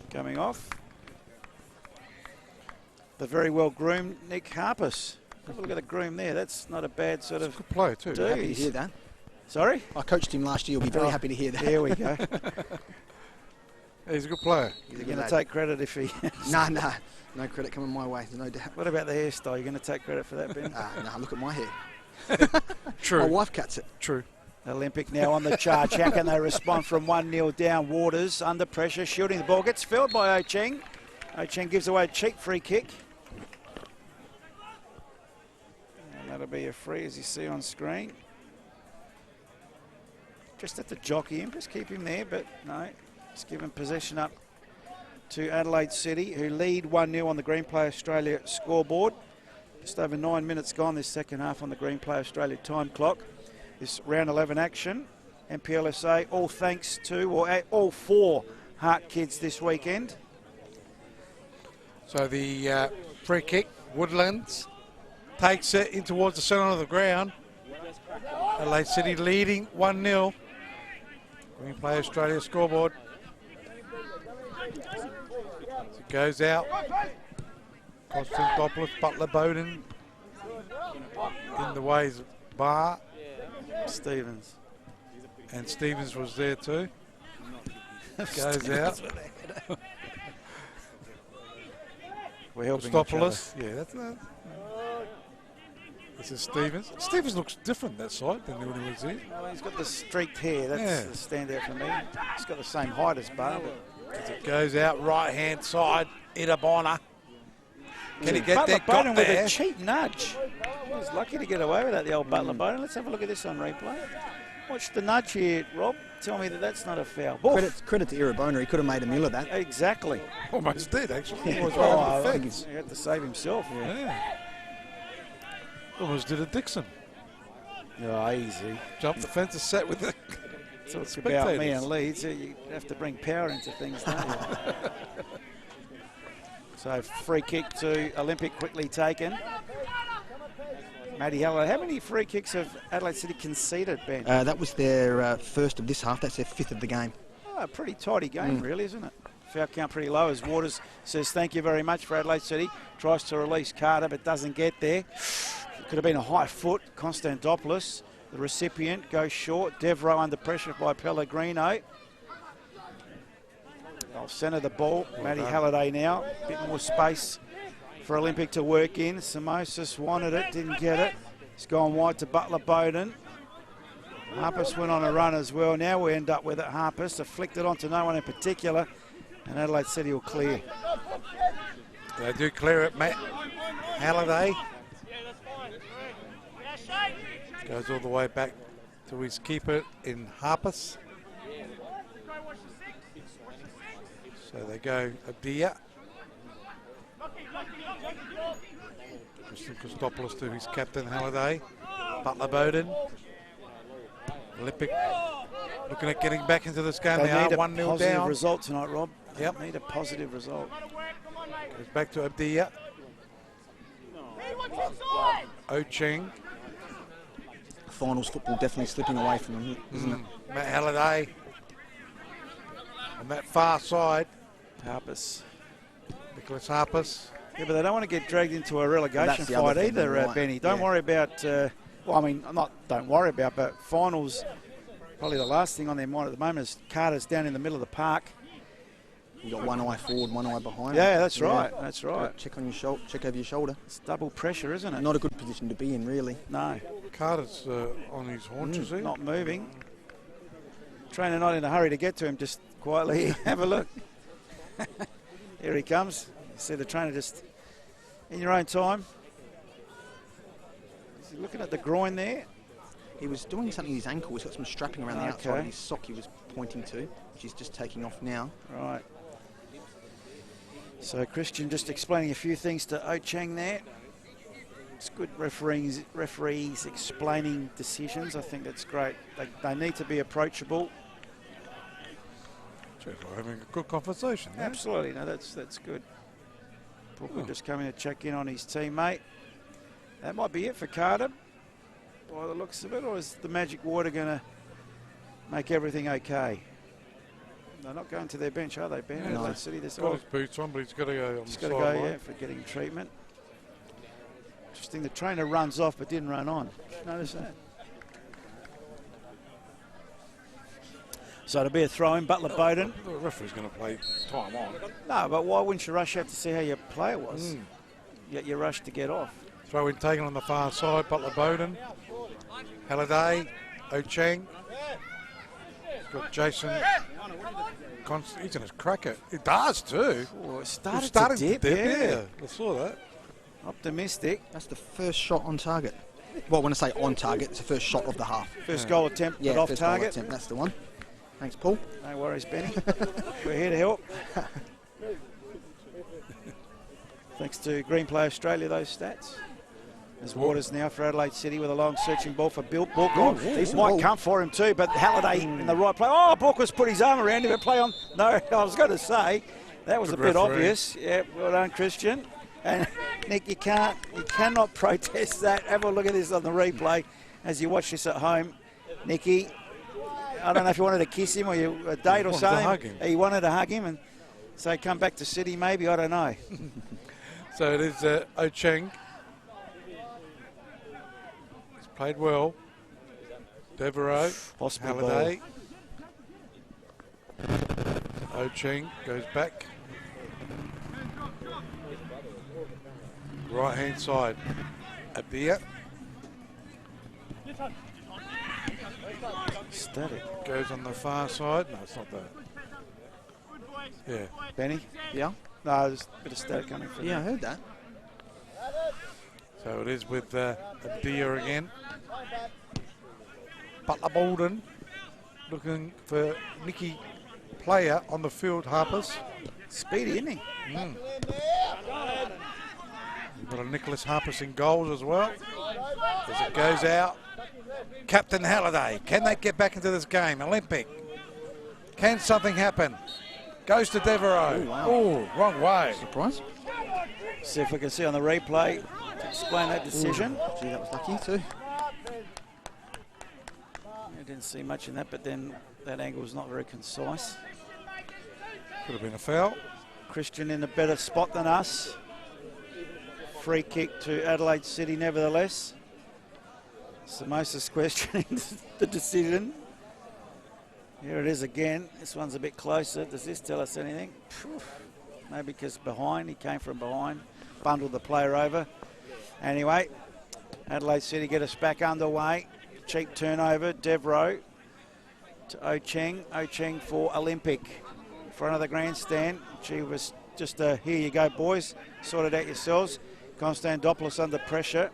Coming off. The very well-groomed Nick Harpus. Have a look at the groom there. That's not a bad sort of good player too. Happy to hear that. Sorry? I coached him last year. He'll be very happy to hear that. There we go. He's a good player. You're going to take credit if he... No. No credit coming my way, there's no doubt. What about the hairstyle? You're going to take credit for that, Ben? No, look at my hair. True. My wife cuts it. True. Olympic now on the charge. How can they respond from 1-0 down? Waters under pressure, shooting the ball. Gets felled by Ocheng. Ocheng gives away a cheap free kick. And that'll be a free, as you see on screen. Just have to jockey him, just keep him there, but no. Just give him possession up to Adelaide City, who lead 1-0 on the Green Play Australia scoreboard. Just over 9 minutes gone this second half on the Green Play Australia time clock. This round 11 action, NPLSA, all thanks to, or all 4 Heart kids this weekend. So the free kick, Woodlands takes it in towards the centre of the ground. Adelaide City leading 1-0. Green Play Australia scoreboard. It goes out. Konstantopoulos, Butler, Bowden. In the way is Barr. Stevens. And Stevens was there too. Goes out. We're helping Konstantopoulos. Yeah, that's that. This is Stevens. Stevens looks different that side than when he was here. Well, he's got the streaked hair. That's the standout for me. He's got the same height as Barr. As it goes out right hand side, Itabona. Can he get that? Butler with a cheap nudge. He was lucky to get away with that, the old Butler Bowden. Let's have a look at this on replay. Watch the nudge here, Rob. Tell me that that's not a foul. Credit to Irabona. He could have made a meal of that. Exactly. Almost did, actually. He had to save himself. Yeah. Almost did a Dixon. Oh, easy. Jumped the fence, is set with the Talk about me and Leeds. You have to bring power into things, don't you? So free kick to Olympic, quickly taken. Matty Heller, how many free kicks have Adelaide City conceded, Ben? That was their first of this half. That's their 5th of the game. Oh, a pretty tidy game, really, isn't it? Foul count pretty low as Waters says thank you very much for Adelaide City. Tries to release Carter, but doesn't get there. Could have been a high foot. Konstantopoulos, the recipient, goes short. Devro under pressure by Pellegrino. They'll centre the ball. Maddie Halliday now. A bit more space for Olympic to work in. Samosis wanted it, didn't get it. It's gone wide to Butler Bowden. Harpus went on a run as well. Now we end up with it. Harpus flicked it onto no one in particular. And Adelaide City will clear. They do clear it, Matt Halliday. Goes all the way back to his keeper in Harpus. So they go Abdia. Christian Christopoulos to his captain Halliday. Butler Bowden. Olympic looking at getting back into this game. They are 1-0 down. They need a positive result tonight, Rob. Yep. Need a positive result. Goes back to Abdia. Ocheng. Finals football definitely slipping away from them, isn't it? Matt Halliday. On that far side. Harpus. Nicholas Harpus. Yeah, but they don't want to get dragged into a relegation fight either, right. Benny. Don't worry about, well, I mean, don't worry about, but finals, probably the last thing on their mind at the moment is Carter's down in the middle of the park. You got one eye forward, one eye behind. Yeah, that's right. That's right. Check on your shoulder. Check over your shoulder. It's double pressure, isn't it? Not a good position to be in, really. No. Carter's on his haunches here. Not moving. Trainer not in a hurry to get to him. Just quietly have a look. Here he comes. You see the trainer just in your own time. Is he looking at the groin there? He was doing something with his ankle. He's got some strapping around the outside of his sock he was pointing to, which he's just taking off now. Right. So Christian just explaining a few things to Ocheng there. It's good referees explaining decisions. I think that's great. They need to be approachable. We're having a good conversation. Yeah? Absolutely. No, that's good. Booker just coming to check in on his teammate. That might be it for Carter, by the looks of it, or is the magic water going to make everything okay? They're not going to their bench, are they, Ben? Yeah, Adelaide City. He's got his boots on, but he's got to go on the sideline. Got to go, yeah, for getting treatment. Interesting, the trainer runs off but didn't run on. Did you notice that? So it'll be a throw-in, Butler Bowden. The referee's going to play time on. No, but why wouldn't you rush out to see how your player was? Yet you rushed to get off. Throw in taken on the far side, Butler Bowden. Halliday, Ocheng. He's got Jason. He's going to crack it. It does too. Oh, it started to dip, yeah. I saw that. Optimistic. That's the first shot on target. Well, when I say on target, it's the first shot of the half. First goal attempt, but off first target. Goal attempt, that's the one. Thanks, Paul. No worries, Benny. We're here to help. Thanks to Green Play Australia, those stats. There's Waters now for Adelaide City with a long searching ball for Bill Book. Might come for him too, but Halliday in the right play. Oh, Book was put his arm around him and play on. No, I was going to say, that was a bit obvious. Yeah, well done, Christian. And Nick, you cannot protest that. Have a look at this on the replay as you watch this at home. Nicky, I don't know if you wanted to kiss him or a date or something. He wanted to hug him and say, come back to City maybe, I don't know. So it is Ocheng. He's played well. Devereaux, Halliday. Ocheng goes back. Right hand side. Abia. Static. Goes on the far side. No, it's not that. Yeah. Benny? Yeah? No, there's a bit of static coming from Yeah, I heard that. So it is with Abia again. Butler Bowden looking for Nicky Player on the field, Harpers. Speedy, isn't he? You've got a Nicholas Harpers in goals as well. As it goes out. Captain Halliday, can they get back into this game? Olympic. Can something happen? Goes to Devereaux. Oh, wow. Oh, wrong way. Surprise. See if we can see on the replay to explain that decision. Gee, that was lucky too. I didn't see much in that, but then that angle was not very concise. Could have been a foul. Christian in a better spot than us. Free kick to Adelaide City nevertheless. Samosa's questioning the decision. Here it is again. This one's a bit closer. Does this tell us anything? Maybe because behind. He came from behind. Bundled the player over. Anyway, Adelaide City get us back underway. Cheap turnover. Devro to O-Cheng. O-Cheng for Olympic. In front of the grandstand. She was just here you go, boys. Sort it out yourselves. Konstantopoulos under pressure.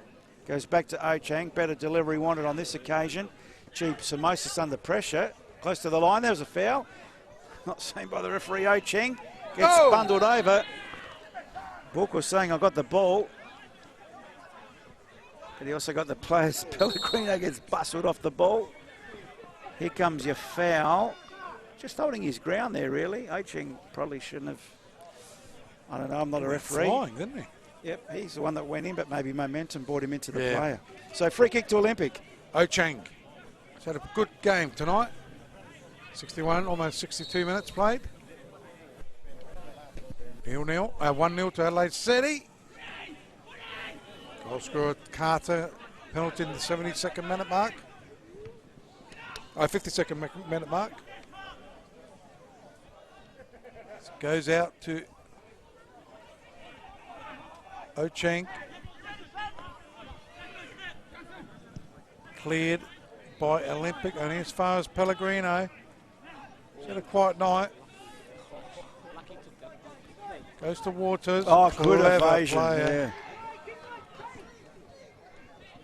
Goes back to O-Cheng. Better delivery wanted on this occasion. Cheap Samosis under pressure. Close to the line. There was a foul. Not seen by the referee. O-Cheng gets bundled over. Book was saying, I got the ball. But he also got the players. Pellegrino gets bustled off the ball. Here comes your foul. Just holding his ground there, really. O-Cheng probably shouldn't have. I don't know. I'm not a referee. Flying, didn't he? Yep, he's the one that went in, but maybe momentum brought him into the player. So free kick to Olympic. O-Cheng. He's had a good game tonight. 61, almost 62 minutes played. 1-0 to Adelaide City. Goal scorer Carter, penalty in the 72nd minute mark. 52nd minute mark. Goes out to O-Cheng. Cleared by Olympic, only as far as Pellegrino. He's had a quiet night. Goes to Waters. Oh, good Clever evasion, player.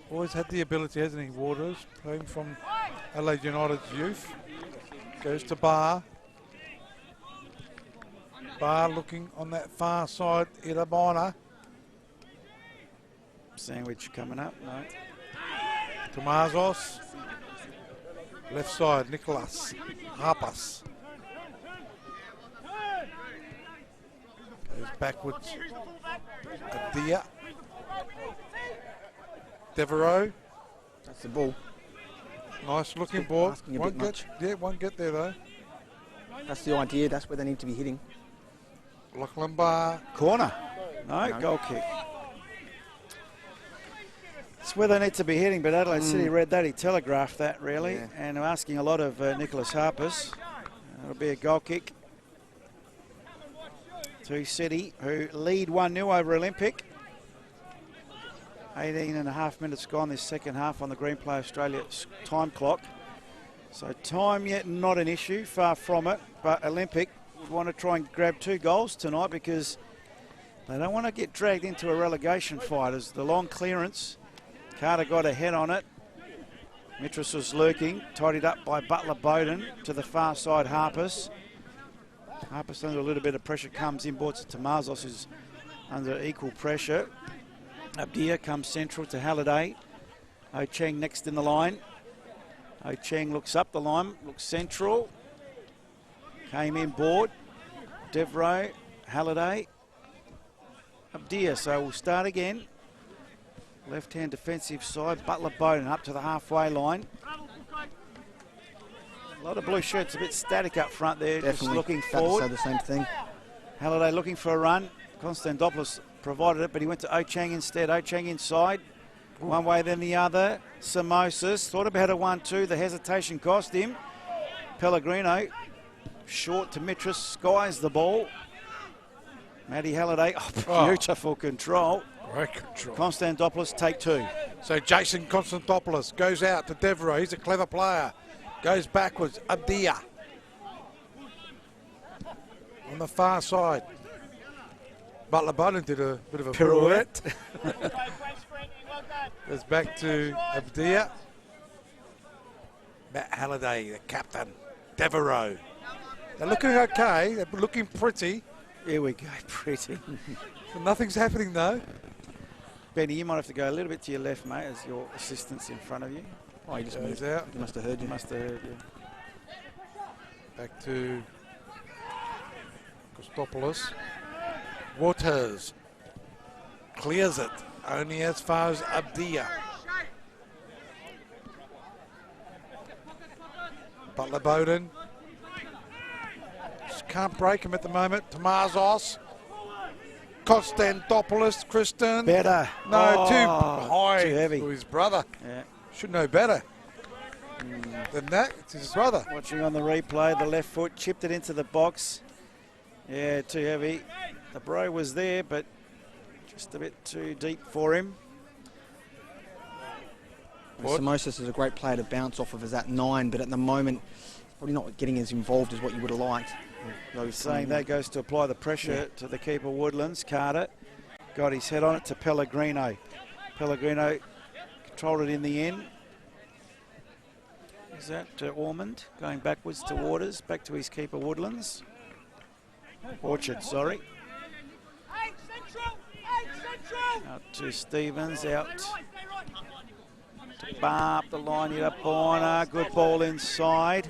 Always had the ability, hasn't he, Waters? Playing from Adelaide United's youth. Goes to Barr. Barr looking on that far side, Irabona. Sandwich coming up, no. Tomazos. Left side, Nicholas. Harpas. Goes backwards. Adia. Devereaux. That's the ball. Nice looking ball. Won't get there though. That's the idea. That's where they need to be hitting. Lachlan Barr. Corner. No, goal kick. It's where they need to be hitting, but Adelaide City read that. He telegraphed that, really. Yeah. And I'm asking a lot of Nicholas Harpers. It'll be a goal kick to City, who lead 1-0 over Olympic. 18.5 minutes gone this second half on the Green Play Australia time clock. So time yet not an issue, far from it. But Olympic want to try and grab 2 goals tonight because they don't want to get dragged into a relegation fight. As the long clearance, Carter got a head on it. Mitras was lurking, tidied up by Butler Bowden to the far side, Harpers. Harpers under a little bit of pressure, comes in, boards to Tomazos, who's under equal pressure. Abdia comes central to Halliday. O-Cheng next in the line. O-Cheng looks up the line, looks central. Came in board. Devro, Halliday. Abdia, so we'll start again. Left-hand defensive side, Butler Bowden up to the halfway line. A lot of blue shirts, a bit static up front there, Definitely. just looking forward. Say the same thing. Halliday looking for a run. Konstantopoulos provided it, but he went to O-Cheng instead. O-Cheng inside, one way then the other. Samosis thought about a 1-2, the hesitation cost him. Pellegrino, short to Mitras, skies the ball. Matty Halliday, beautiful control. Great control. Konstantopoulos, take 2. So Jason Konstantopoulos goes out to Devereaux. He's a clever player. Goes backwards. Abdia. On the far side. Butler Bowden did a bit of a pirouette. Goes back to Abdia. Matt Halliday, the captain. Devereaux. They're looking okay. They're looking pretty. Here we go, pretty. Nothing's happening though. Benny, you might have to go a little bit to your left, mate, as your assistant's in front of you. Oh, he just moved out. He must have heard you. Must have heard you. Back to Kostopoulos. Waters clears it only as far as Abdia. Butler Bowden. Just can't break him at the moment. Tomazos. Konstantopoulos, Kristen. Better. No, too high too heavy. for his brother. Yeah. Should know better. Than that, it's his brother. Watching on the replay, the left foot chipped it into the box. Yeah, too heavy. The bro was there, but just a bit too deep for him. Samosas is a great player to bounce off of as that 9, but at the moment, probably not getting as involved as what you would have liked. Saying that goes to apply the pressure to the keeper Woodlands. Carter got his head on it to Pellegrino. Pellegrino controlled it in the end. Is that Ormond going backwards to Waters, back to his keeper Woodlands. Orchard, sorry. Out to Stevens, out to Bar up the line, hit up Bonner. Good ball inside.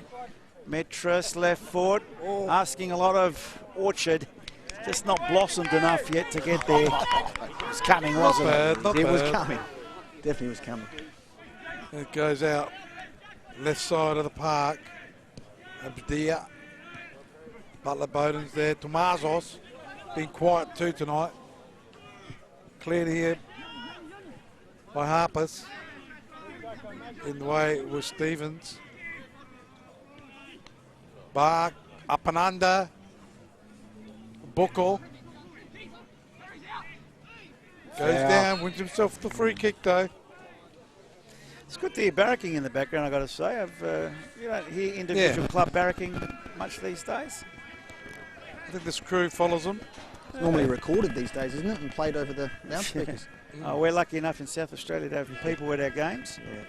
Metris, left foot, asking a lot of Orchard. Just not blossomed enough yet to get there. It was coming, wasn't it? It was coming. Definitely was coming. It goes out left side of the park. Abdia. Butler Bowden's there. Tomazos been quiet too tonight. Cleared here by Harpers. In the way was Stevens. Bark up and under. Buckle goes down, wins himself the free kick though. It's good to hear barracking in the background, I've got to say. You don't hear individual club barracking much these days. I think this crew follows them. It's normally recorded these days, isn't it, and played over the loudspeakers. We're lucky enough in South Australia to have people at our games. Yeah.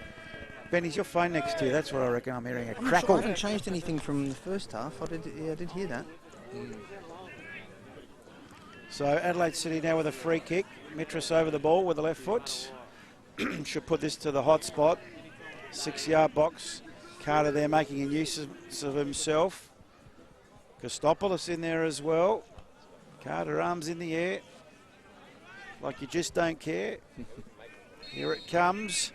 Benny's your phone next to you. That's what I reckon I'm hearing, a I'm not crackle. sure, I haven't changed anything from the first half. I did hear that. So Adelaide City now with a free kick. Metris over the ball with the left foot. Should put this to the hot spot. 6-yard box. Carter there making a use of himself. Kostopoulos in there as well. Carter arms in the air. Like you just don't care. Here it comes.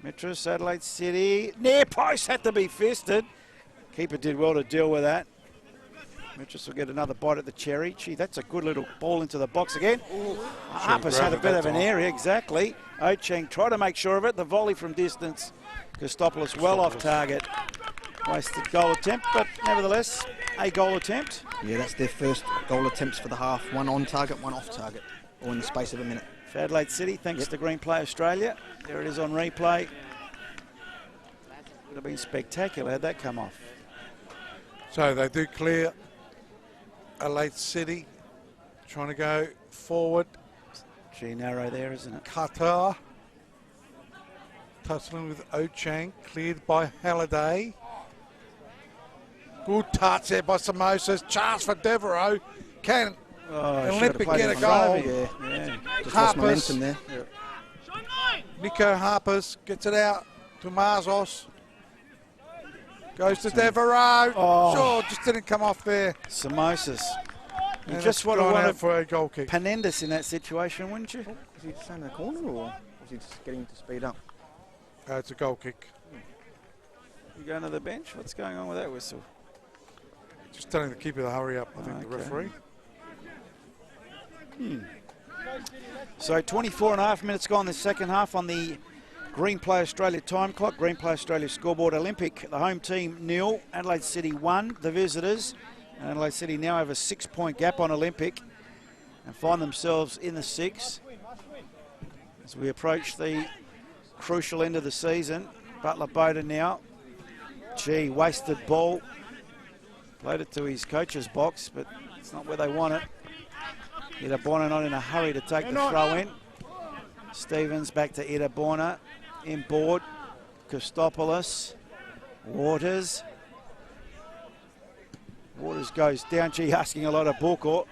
Metris, Adelaide City. Near post had to be fisted. Keeper did well to deal with that. Metris will get another bite at the cherry. Gee, that's a good little ball into the box again. Harper's had a bit of an area, exactly. Ocheng tried to make sure of it. The volley from distance. Kostopoulos well off target. Wasted goal attempt, but nevertheless, a goal attempt. Yeah, that's their first goal attempts for the half. One on target, one off target, all in the space of a minute. For Adelaide City, thanks to Green Play Australia. There it is on replay. Would have been spectacular had that come off. So they do clear Adelaide City, trying to go forward. Gee, narrow there, isn't it? Qatar. Tussling with Ochang, cleared by Halliday. Good touch there by Samosas. Chance for Devereaux. Can Olympic get a goal? Yeah. Just lost momentum there. Nico Harpers gets it out to Marzos. Goes to Devereaux. Sure, just didn't come off there. Samosas. You And just it's want to gone want out for a goal kick. Penendus in that situation, wouldn't you? Is he just in the corner, or was he just getting to speed up? It's a goal kick. You going to the bench? What's going on with that whistle? Just telling the keeper to hurry up, I think, the referee. So 24 and a half minutes gone in the second half on the Green Play Australia time clock. Green Play Australia scoreboard. Olympic, the home team, 0. Adelaide City 1, the visitors. And Adelaide City now have a 6-point gap on Olympic and find themselves in the 6. As we approach the crucial end of the season. Butler Bowden now. Gee, wasted ball. Played it to his coach's box, but it's not where they want it. Idabona not in a hurry to take the throw in. Stevens back to Idabona. Inboard. Kostopoulos. Waters. Waters goes down. Gee, asking a lot of Booker.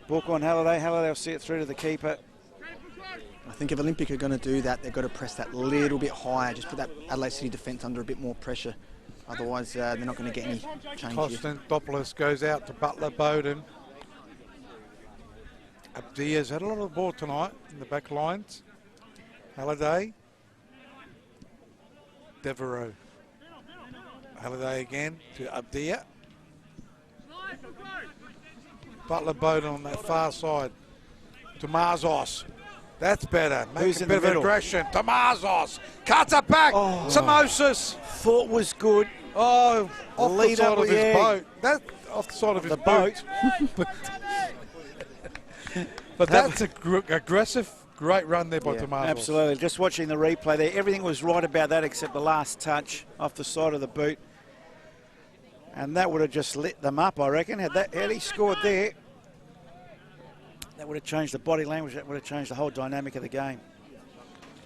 Booker on Halliday. Halliday will see it through to the keeper. I think if Olympic are going to do that, they've got to press that little bit higher. Just put that Adelaide City defence under a bit more pressure. Otherwise, they're not going to get any change here. Konstantopoulos goes out to Butler Bowden. Abdia's had a lot of the ball tonight in the back lines. Halliday. Devereaux. Halliday again to Abdia. Butler Bowden on that far side to Marzos. That's better. Who's Make a in bit the of middle? aggression. Tomazos cuts it back. Samosas. Thought was good. Oh, off the Lead side up of with his the egg. boat. That off the side of his The boat. But that's aggressive. Great run there by Tomazos. Absolutely. Just watching the replay there, everything was right about that except the last touch off the side of the boot. And that would have just lit them up, I reckon. Had he scored there, that would have changed the body language. That would have changed the whole dynamic of the game.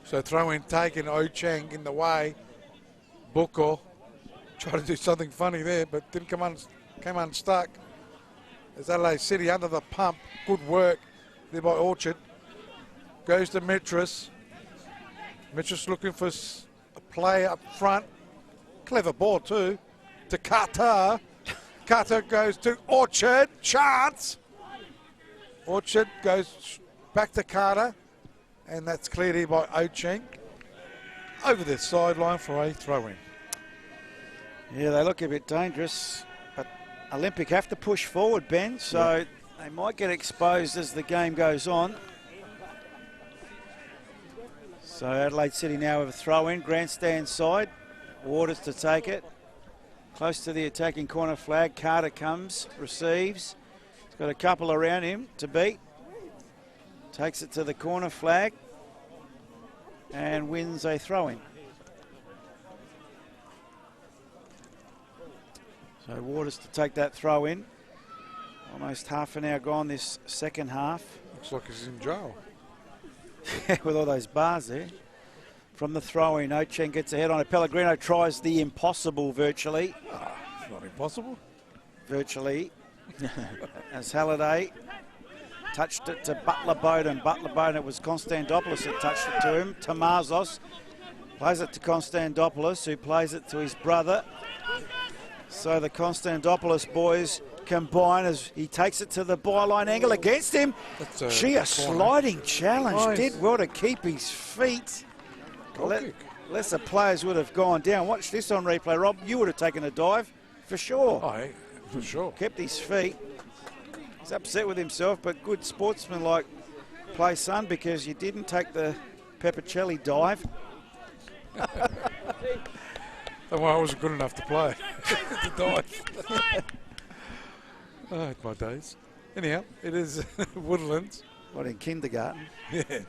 So throw in taken O Chang in the way. Boko tried to do something funny there, but didn't came unstuck. As Adelaide City under the pump. Good work there by Orchard. Goes to Mitras. Mitras looking for a play up front. Clever ball too. To Carter. Carter goes to Orchard. Chance. Orchard goes back to Carter. And that's cleared here by Ocheng. Over the sideline for a throw-in. Yeah, they look a bit dangerous, but Olympic have to push forward, Ben, so they might get exposed as the game goes on. So Adelaide City now with a throw-in, grandstand side. Waters to take it. Close to the attacking corner flag. Carter comes, receives. He's got a couple around him to beat. Takes it to the corner flag and wins a throw-in. So Waters to take that throw in. Almost half an hour gone this second half. Looks like he's in jail. With all those bars there. From the throw in, Ocheng gets ahead on it. Pellegrino tries the impossible virtually. It's not impossible. Virtually. As Halliday touched it to Butler Bowden. Butler Bowden, it was Konstantopoulos that touched it to him. Tomazos plays it to Konstantopoulos, who plays it to his brother. So the Konstantopoulos boys combine as he takes it to the byline angle against him. A sliding challenge. Nice. Did well to keep his feet. Lesser players would have gone down. Watch this on replay, Rob. You would have taken a dive for sure. Oh, for sure. Kept his feet. He's upset with himself, but good sportsman-like play, son, because you didn't take the Peppicelli dive. Well, I wasn't good enough to play. To dive. I had my days. Anyhow, it is Woodlands. What, in kindergarten? Yeah.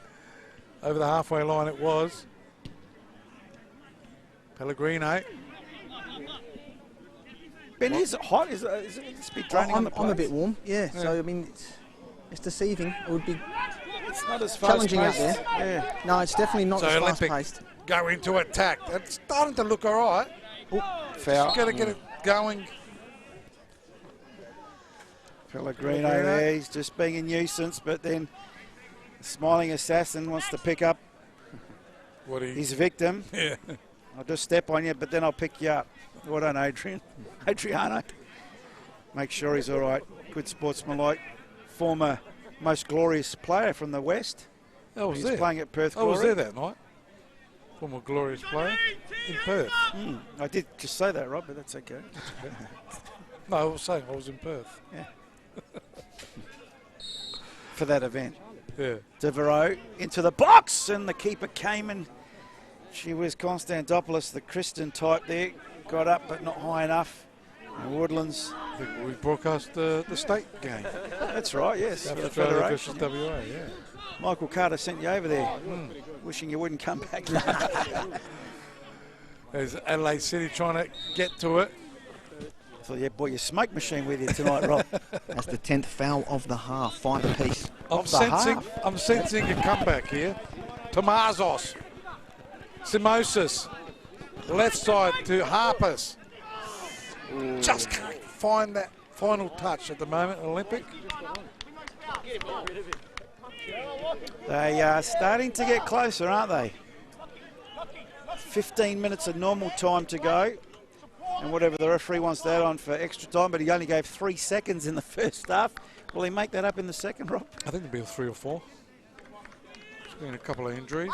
Over the halfway line it was. Pellegrino. Ben, is it hot? Is it a bit draining on the I'm a place? bit warm, yeah. So, I mean, it's deceiving. It would be It's not as challenging out fast-paced. there. Yeah. No, it's definitely not So as Olympic fast-paced. go into attack. It's starting to look all right. Foul. Got to get it going. Pellegrino there, he's just being a nuisance, but then the smiling assassin wants to pick up his victim. Yeah. I'll just step on you, but then I'll pick you up. Well done, Adriano. Make sure he's all right. Good sportsmanlike. Former most glorious player from the West. I was He's there. playing at Perth I was Glory. there that night. Former glorious player in Perth. I did just say that, Rob, but that's okay. No, I was saying I was in Perth. Yeah. For that event. Yeah. Devereaux into the box, and the keeper came and she was Konstantopoulos, the Kristen type there. Got up, but not high enough. And Woodlands. I think we broadcast the state game. That's right, yes. South For the Australia Federation. versus WA, yeah. Michael Carter sent you over there, wishing you wouldn't come back. There's Adelaide City trying to get to it. So you brought your smoke machine with you tonight, Rob. That's the 10th foul of the half. 5 apiece. I'm sensing a comeback here. Tomazos. Simosis. Left side to Harpers. Just can't find that final touch at the moment, Olympic. They are starting to get closer, aren't they? 15 minutes of normal time to go. And whatever the referee wants to add on for extra time, but he only gave 3 seconds in the first half. Will he make that up in the second, Rob? I think it'll be 3 or 4. There's been a couple of injuries.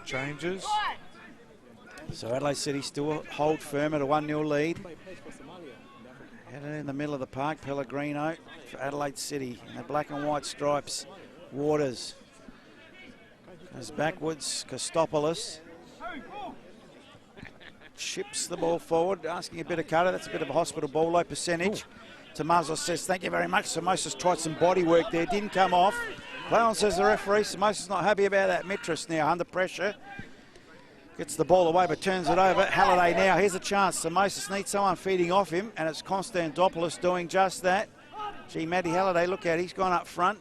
Changes. So Adelaide City still hold firm at a 1-0 lead. Headed in the middle of the park, Pellegrino for Adelaide City in the black and white stripes. Waters Goes backwards, Kostopoulos. Chips the ball forward, asking a bit of cutter. That's a bit of a hospital ball, low percentage. Tomazos says, thank you very much. Samosas tried some body work there, didn't come off. Play on, says the referee. Samosas not happy about that. Mitras now under pressure. Gets the ball away but turns it over. Halliday now, here's a chance. Samosas needs someone feeding off him, and it's Konstantopoulos doing just that. Gee, Matty Halliday, look out, he's gone up front.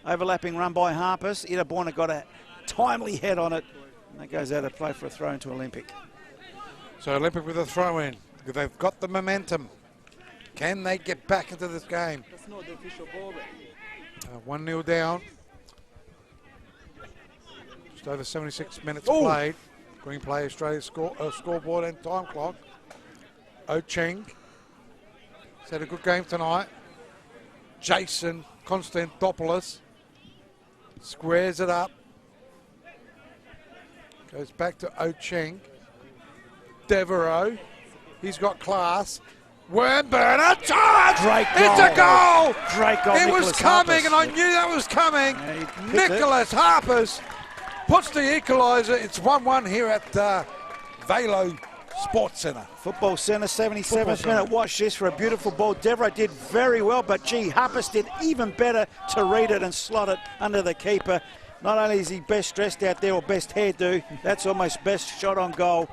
Overlapping run by Harpers. Itaborna got a timely head on it. And that goes out of play for a throw into Olympic. So Olympic with a throw in. They've got the momentum. Can they get back into this game? That's not the official ball, 1-0 down. Just over 76 minutes played. Green play Australia scoreboard and time clock. Ocheng. He's had a good game tonight. Jason Konstantopoulos squares it up. Goes back to Ocheng. Devereaux. He's got class. Wormburner charge! Great goal. It's a goal! Great goal. It Nicholas was coming, Harpers. and I knew that was coming. Yeah, Nicholas Harpers puts the equaliser. It's 1-1 here at Velo Sports Centre. Football Centre, 77th minute. Watch this for a beautiful ball. Devereaux did very well, but gee, Harpers did even better to read it and slot it under the keeper. Not only is he best dressed out there or best hairdo, that's almost best shot on goal.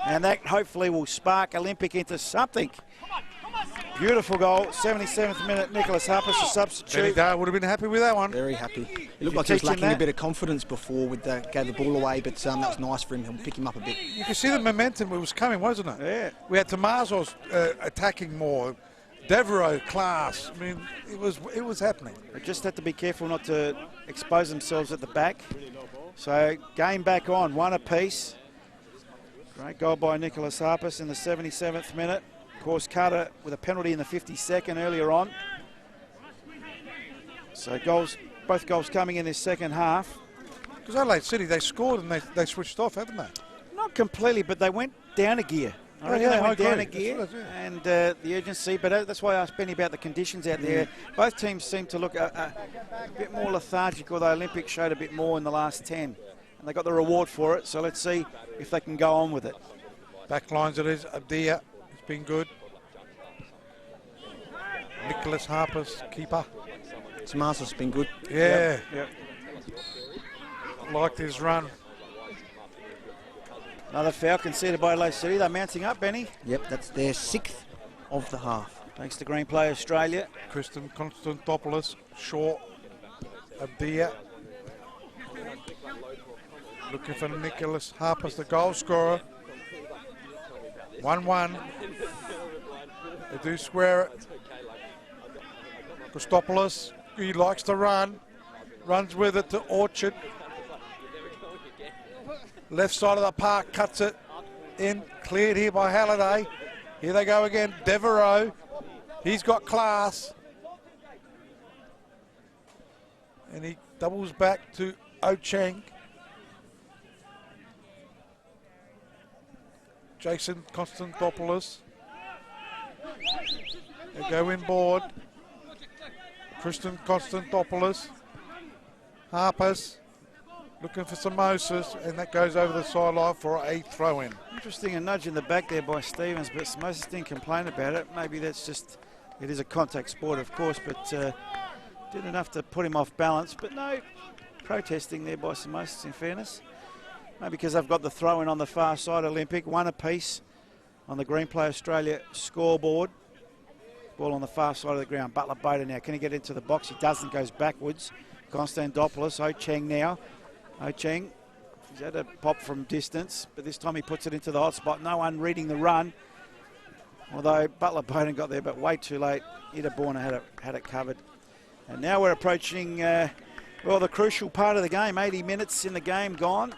And that hopefully will spark Olympic into something. Beautiful goal, 77th minute, Nicholas Harpers, a substitute. Benny Dale would have been happy with that one. Very happy. It looked like he was lacking a bit of confidence before with gave the ball away, but that was nice for him. He'll pick him up a bit. You can see the momentum was coming, wasn't it? Yeah. We had Tomazos attacking more. Devereaux, class. I mean, it was happening. They just had to be careful not to expose themselves at the back. So game back on, one apiece. Great goal by Nicholas Harpers in the 77th minute. Of course, Carter with a penalty in the 52nd earlier on. So both goals coming in this second half. Because Adelaide City, they scored and they switched off, haven't they? Not completely, but they went down a gear. I reckon they went down a gear and the urgency, but that's why I asked Benny about the conditions out there. Both teams seem to look a bit more lethargic, although Olympic showed a bit more in the last 10. And they got the reward for it, so let's see if they can go on with it. Back lines it is, Abdia, it's been good. Nicholas Harpers, keeper. Tomas's been good. Yeah. Yep. Liked his run. Another foul conceded by Adelaide City. They're mounting up, Benny. Yep, that's their 6th of the half. Thanks to Green Play Australia. Kristen Konstantopoulos, short. Abdia. Looking for Nicholas Harpers, the goal scorer. 1-1. They do square it. Kostopoulos, he likes to run. Runs with it to Orchard. Left side of the park, cuts it in. Cleared here by Halliday. Here they go again. Devereaux. He's got class. And he doubles back to Ocheng. Jason Konstantopoulos. They go inboard. Kristen Konstantopoulos. Harpers looking for Samosas, and that goes over the sideline for a throw-in. Interesting, a nudge in the back there by Stevens, but Samosas didn't complain about it. Maybe that's just, it is a contact sport, of course, but did enough to put him off balance. But no protesting there by Samosas, in fairness. Maybe because they've got the throw-in on the far side, Olympic. One apiece on the Green Play Australia scoreboard. Ball on the far side of the ground. Butler Bader now. Can he get into the box? He doesn't. Goes backwards. Konstantopoulos. Ocheng now. Ocheng. He's had a pop from distance, but this time he puts it into the hot spot. No one reading the run. Although Butler Baden got there, but way too late. Itaborna had it covered. And now we're approaching, well, the crucial part of the game. 80 minutes in the game gone.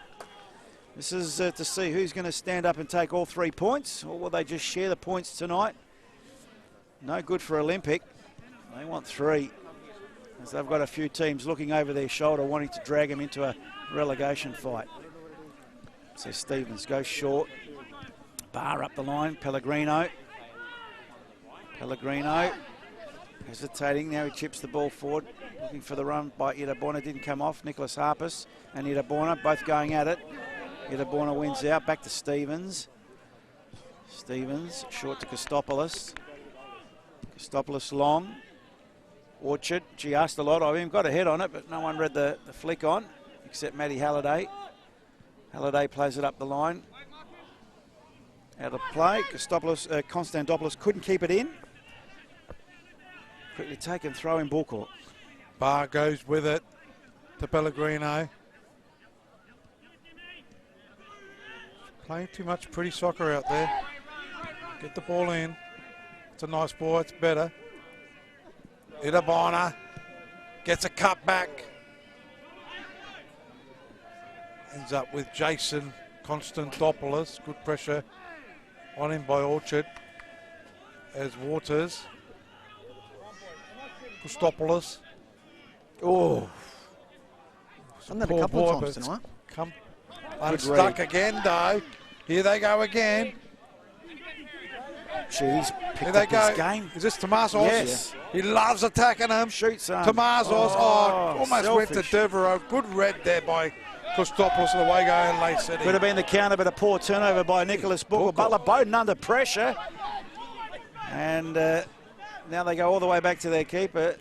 This is to see who's going to stand up and take all 3 points, or will they just share the points tonight? No good for Olympic. They want 3, as they've got a few teams looking over their shoulder, wanting to drag them into a relegation fight. So Stevens goes short. Bar up the line. Pellegrino. hesitating. Now he chips the ball forward, looking for the run by Iraborna. Didn't come off. Nicholas Harpus and Iraborna both going at it. Iraborna wins out. Back to Stevens. Stevens short to Kostopoulos. Kostopoulos long. Orchard. She asked a lot of him. Got a head on it, but no one read the flick on, except Matty Halliday. Halliday plays it up the line. Out of play. Konstantopoulos couldn't keep it in. Quickly taken, throw in ball court. Barr goes with it to Pellegrino. Playing too much pretty soccer out there. Get the ball in. It's a nice ball, it's better. Iraborna gets a cut back. Ends up with Jason Konstantopoulos. Good pressure on him by Orchard. As Waters. Kostopoulos. Oh. Done that a couple of times tonight. But it's stuck again, though. Here they go again. She's picked Here they up go. his game. Is this Tomasos? Yes. He loves attacking him. Shoots on. Tomasos. Almost selfish. went to Devereaux. Good read there by Kostopoulos and away going late City. Could have been the counter, but a poor turnover by Nicholas Booker. Butler Bowden under pressure. And now they go all the way back to their keeper.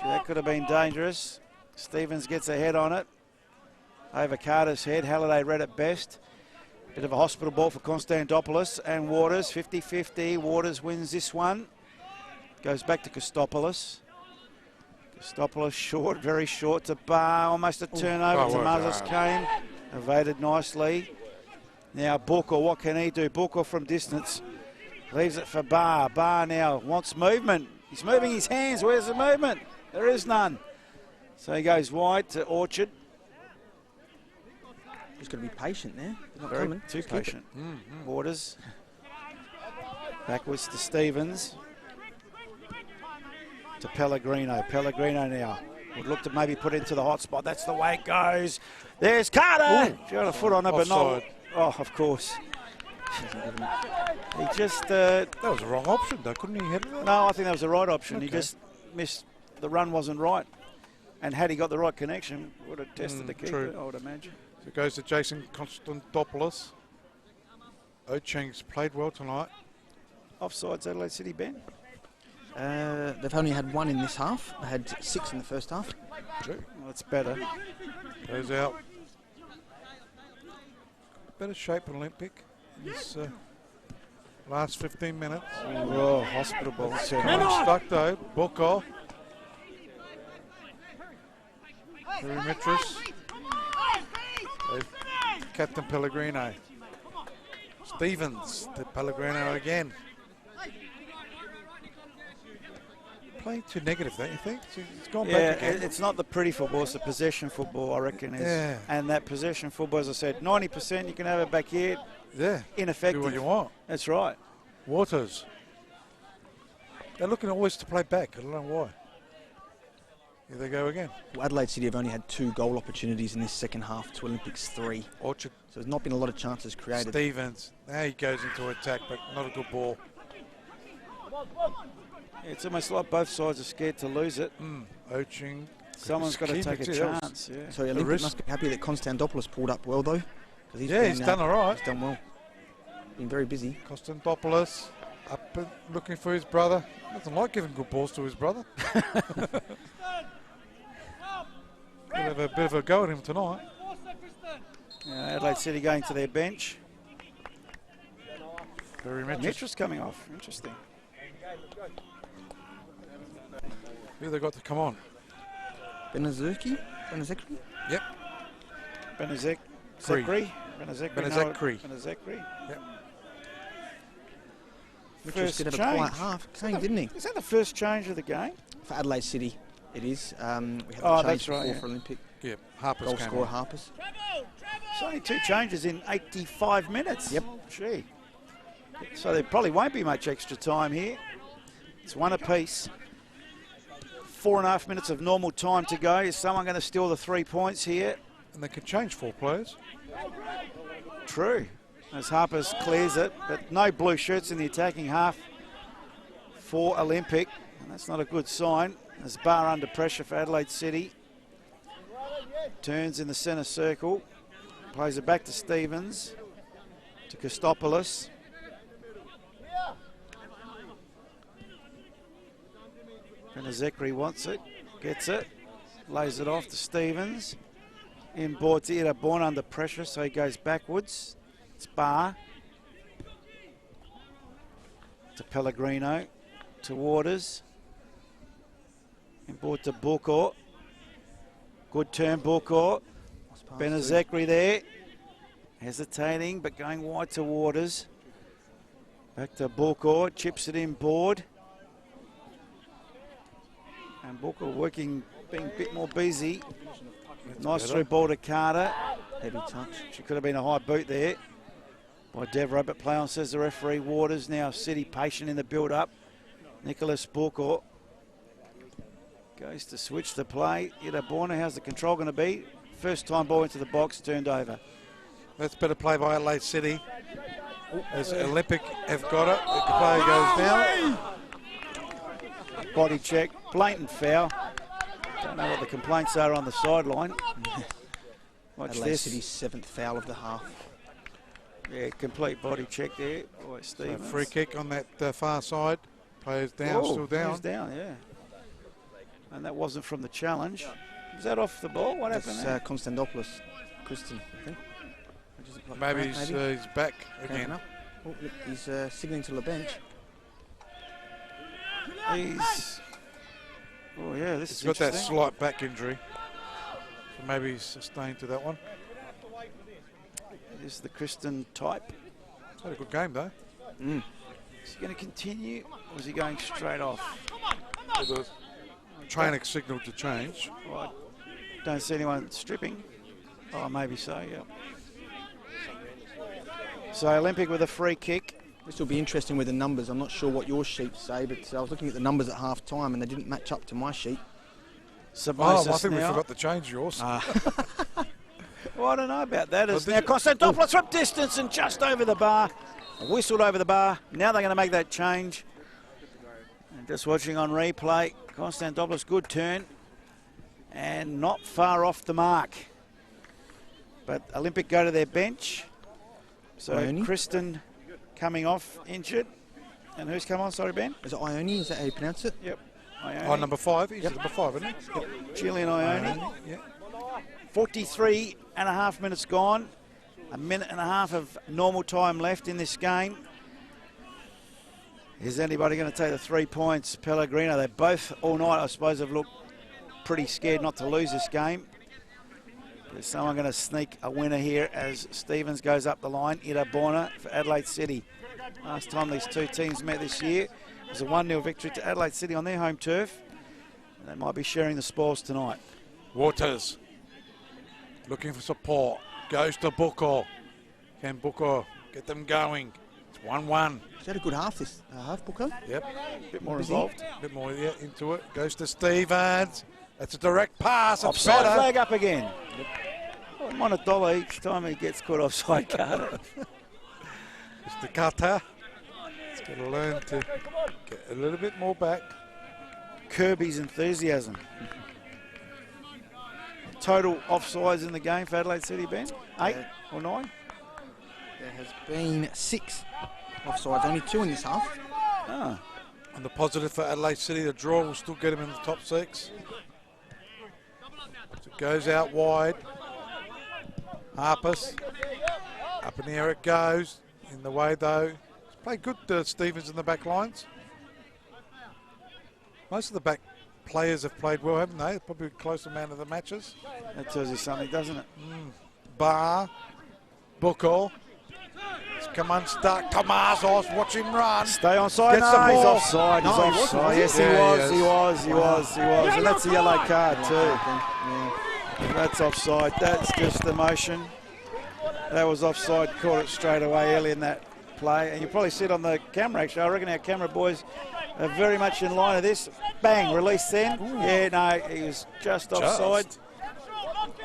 That could have been dangerous. Stevens gets a head on it. Over Carter's head. Halliday read it best. Bit of a hospital ball for Konstantopoulos and Waters. 50-50. Waters wins this one. Goes back to Kostopoulos. Kostopoulos short, very short to Barr. Almost a turnover. Tomasos came. Evaded nicely. Now Booker, what can he do? Booker from distance. Leaves it for Barr. Barr now wants movement. He's moving his hands. Where's the movement? There is none. So he goes wide to Orchard. Just got to be patient there. They're not Very coming. too Just keep patient. it. Waters. Backwards to Stevens. To Pellegrino. Pellegrino now. Would look to maybe put into the hot spot. That's the way it goes. There's Carter. She got a foot on it, but not. Oh, of course. He just. That was the wrong option, though. Couldn't he hit it? No, I think that was the right option. Okay. He just missed. The run wasn't right. And had he got the right connection, would have tested the keeper, I would imagine. So it goes to Jason Konstantopoulos. Ocheng's played well tonight. Offsides, Adelaide City, Ben? They've only had one in this half. They had 6 in the first half. True. Well, that's better. Goes out. Better shape than Olympic in this last 15 minutes. Oh, hospital ball. Stuck though. Booker. Perimetris. Captain Pellegrino. Stevens to Pellegrino again. Playing too negative, don't you think? It's gone back again. It's not the pretty football, it's the possession football, I reckon. Yeah. And that possession football, as I said, 90%, you can have it back here. Yeah. Ineffective. Do what you want. That's right. Waters. They're looking always to play back. I don't know why. Here they go again. Well, Adelaide City have only had 2 goal opportunities in this second half to Olympics 3. Orchard. So there's not been a lot of chances created. Stevens. Now he goes into attack, but not a good ball. It's almost like both sides are scared to lose it. Oching. Someone's got to take a chance. Yeah. So Olympic must be happy that Konstantopoulos pulled up well, though. He's done all right. He's done well. Been very busy. Konstantopoulos up and looking for his brother. Doesn't like giving good balls to his brother. We'll have a bit of a go at him tonight. Adelaide City going to their bench. Perimetris coming off. Interesting. Who they got to come on? Benazekri? Yep. Benazekri. Yep. First did have a change. quiet half, didn't he? Is that the first change of the game? For Adelaide City, it is. We had the Oh, change that's right, before yeah. for Olympic. Yeah, Harper's Goal came scorer on. Harper's. It's only 2 changes in 85 minutes. Yep. Gee. So there probably won't be much extra time here. It's 1 apiece. 4.5 minutes of normal time to go. Is someone going to steal the 3 points here? And they can change 4 players. True. As Harper's clears it, but no blue shirts in the attacking half for Olympic. That's not a good sign. There's Bar under pressure for Adelaide City. Turns in the centre circle. Plays it back to Stevens. To Kostopoulos. Benazekri wants it. Gets it. Lays it off to Stevens. Inboard to Iraborn under pressure, so he goes backwards. It's Bar. To Pellegrino. To Waters. Inboard to Bukor. Good turn, Bukor. Benazekri there. Hesitating, but going wide to Waters. Back to Bukor. Chips it inboard. And Bukor working, being a bit more busy. Nice through ball to Carter. Heavy touch. She could have been a high boot there by Devereux, but play on, says the referee. Waters now City patient in the build-up. Nicholas Bukor goes to switch the play. Iraborna, how's the control going to be? First time ball into the box, turned over. That's better play by Adelaide City. As Olympic have got it, the play goes down. Body check, blatant foul. Don't know what the complaints are on the sideline. Watch Adelaide this. City's 7th foul of the half. Yeah, complete body check there by Stevens. So free kick on that far side. Players down, still down. Players down, yeah. And that wasn't from the challenge. Was that off the ball? What happened there? Konstantopoulos. Kristen, I think. Maybe he's back again. Oh, look, he's signalling to the bench. He's... Oh, yeah, this is He's got that interesting. slight back injury. So maybe he's sustained to that one. This is the Kristen type. He's had a good game, though. Is he going to continue, or is he going straight off? The training signal to change. Well, I don't see anyone stripping. Oh, maybe so, yeah. So Olympic with a free kick. This will be interesting with the numbers. I'm not sure what your sheets say, but I was looking at the numbers at half time and they didn't match up to my sheet. Samosis I think now. we forgot to change yours. Well, I don't know about that. It's now Konstantopoulos from distance and just over the bar. Whistled over the bar. Now they're going to make that change. And just watching on replay, Konstantopoulos, good turn. And not far off the mark. But Olympic go to their bench. So Ione? Kristen coming off injured. And who's come on? Sorry, Ben? Is it Ione? Is that how you pronounce it? Yep. Ione. Oh, number 5. He's number 5, isn't he? Yep. Gillian Ione. Yeah. 43 and a half minutes gone. A minute and a half of normal time left in this game. Is anybody going to take the 3 points? Pellegrino, they both all night, I suppose, have looked pretty scared not to lose this game. Is someone going to sneak a winner here as Stevens goes up the line? Iraborna for Adelaide City. Last time these two teams met this year, it was a 1-0 victory to Adelaide City on their home turf. They might be sharing the spoils tonight. Waters looking for support. Goes to Bukor. Can Bukor get them going? It's 1-1. He's had a good half this half, Booker. Yep. A bit more involved. A bit more into it. Goes to Stevens. That's a direct pass. It's Offside better. flag up again. Yep. Oh, I'm on $1 each time he gets caught offside, Carter. Mr. Carter. He's got to learn to get a little bit more back. Kirby's enthusiasm. Total offsides in the game for Adelaide City, Ben? 8 or 9? There has been 6 offsides, only 2 in this half. Ah. On the positive for Adelaide City, the draw will still get him in the top 6. So it goes out wide. Harpus. Up in the air it goes. In the way though. He's played good, Stevens in the back lines. Most of the back players have played well, haven't they? Probably a close amount of the matches. That tells you something, doesn't it? Bar. Bukor. Come unstuck. Tomasos, watch him run. Stay on side. Gets No, the he's ball. offside. No, He's he wasn't, offside. was he? Yes, he Yeah, was. He was. And that's a yellow card too. Yeah. That's offside. That's just the motion. That was offside. Caught it straight away early in that play. And you probably see it on the camera, actually. I reckon our camera boys are very much in line of this. Bang, release then. Ooh. Yeah, no, he was just offside.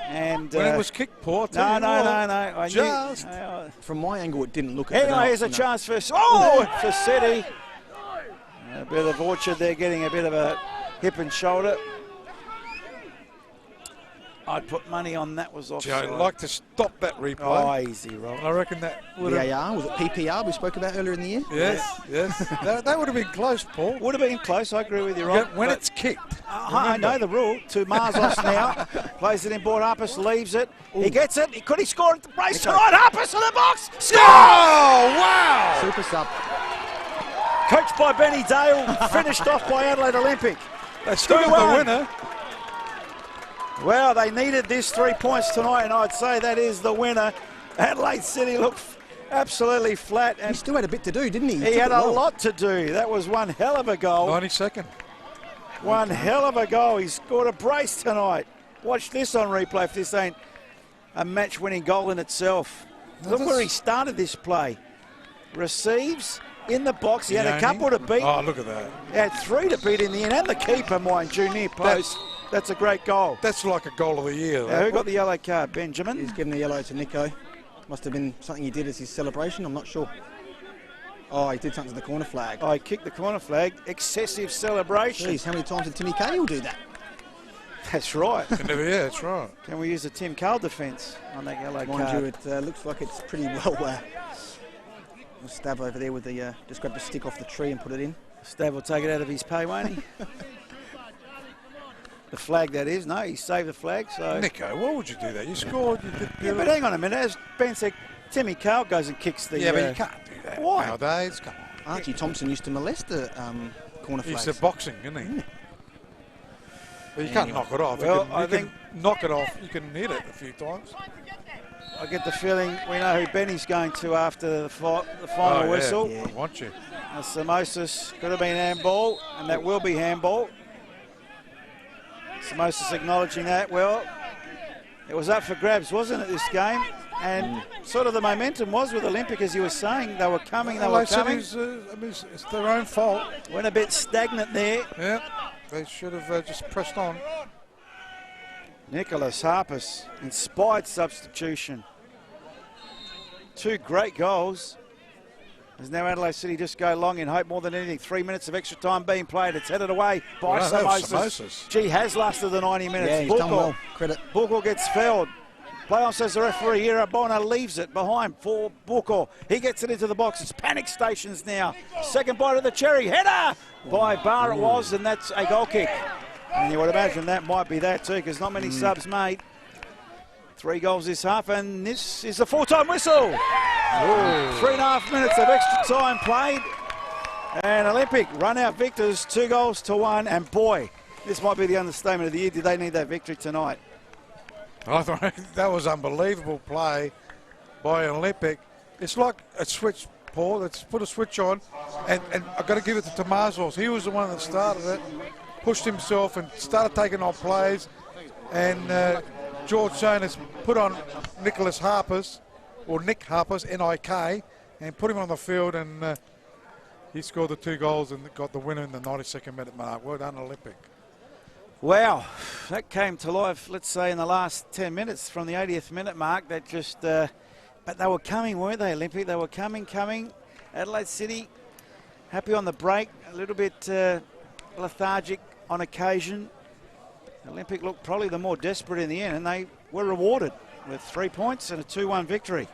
And when it was kicked, Paul. No. I Just. knew, From my angle, it didn't look. Anyway, here's a chance for for City. A bit of Orchard there getting a bit of a hip and shoulder. I'd put money on that was offside. I'd like to stop that replay. Oh, easy, Rob. I reckon that would have... VAR, was it PPR we spoke about earlier in the year? Yes, yes. that would have been close, Paul. Would have been close, I agree with you, Rob. Yeah, when it's kicked. I know the rule. To Marzos now. Plays it in board. Harpus leaves it. He gets it. Could he score at the brace tonight? Harpus to the box. Score! Oh, wow! Super sub. Coached by Benny Dale. Finished off by Adelaide Olympic. They still got the winner. Well, they needed this 3 points tonight, and I'd say that is the winner. Adelaide City looked absolutely flat. And he still had a bit to do, didn't he? He had a lot to do. That was one hell of a goal. 92nd. One hell of a goal. He scored a brace tonight. Watch this on replay if this ain't a match-winning goal in itself. Look where he started this play. Receives in the box. He had a couple to beat. Oh, look at that. He had 3 to beat in the end, and the keeper, mind you, near post. That's a great goal. That's like a goal of the year. Who got the yellow card? Benjamin? He's given the yellow to Nico. Must have been something he did as his celebration, I'm not sure. Oh, he did something to the corner flag. Oh, he kicked the corner flag. Excessive celebration. Jeez, how many times did Timmy Cahill do that? That's right. Yeah, that's right. Can we use the Tim Carl defence on that yellow card? Mind you, it looks like it's pretty well... Stav over there with the... just grabbed a stick off the tree and put it in. Stav will take it out of his pay, won't he? The flag, that is. No, he saved the flag. So Nico, why would you do that? You scored. You did. Yeah, but hang on a minute. As Ben said, Timmy Carl goes and kicks the... Yeah, but you can't do that why? nowadays. Come on. Archie Thompson used to molest the corner flags. He's the boxing, isn't he? But you can't knock it off. Well, you can knock it off. You can hit it a few times. I get the feeling we know who Benny's going to after the final whistle. Yeah. I want you. Samosis could have been handball, and that will be handball. Samosis acknowledging that. Well, it was up for grabs, wasn't it, this game? And sort of the momentum was with Olympic, as you were saying. They were coming, they were coming. It's their own fault. Went a bit stagnant there. Yeah, they should have just pressed on. Nicholas Harpus, inspired substitution. 2 great goals. As now Adelaide City just go long in hope more than anything. 3 minutes of extra time being played. It's headed away by Samosis. Gee, has lasted the 90 minutes. Yeah, he's done well. Credit. Bukor gets fouled. Play on, says the referee here. Bonner leaves it behind for Bukor. He gets it into the box. It's panic stations now. Second bite of the cherry. Header by Barr it was, and that's a goal kick. And you would imagine that might be that too, because not many subs made. 3 goals this half, and this is the full-time whistle. 3.5 minutes of extra time played. And Olympic run out victors, 2-1. And boy, this might be the understatement of the year. Did they need that victory tonight? I thought that was unbelievable play by Olympic. It's like a switch, Paul. Let's put a switch on. And I've got to give it to Tomazos. He was the one that started it, pushed himself and started taking on plays. And George Jonas put on Nicholas Harpus, or Nick Harpus, N-I-K, and put him on the field, and he scored the 2 goals and got the winner in the 92nd minute mark. Well done, Olympic. Wow, that came to life, let's say, in the last 10 minutes from the 80th minute mark. That just, but they were coming, weren't they, Olympic? They were coming. Adelaide City, happy on the break, a little bit lethargic on occasion. Olympic looked probably the more desperate in the end, and they were rewarded with 3 points and a 2-1 victory.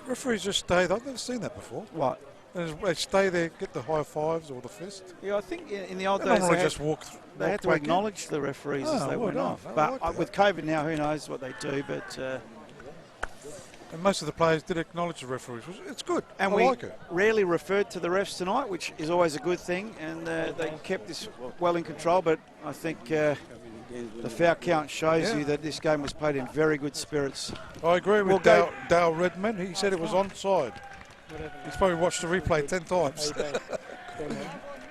Referees just stay there. I've never seen that before. What? They stay there, get the high fives or the fist. Yeah, I think in the old they days normally just walk. They had to acknowledge the referees as they went off. But with COVID now, who knows what they do? But and most of the players did acknowledge the referees. It's good. And I we like it. rarely referred to the refs tonight, which is always a good thing. And they kept this well in control. But I think the foul count shows you that this game was played in very good spirits. I agree with Dale Redman. He said it was onside. He's probably watched the replay 10 times.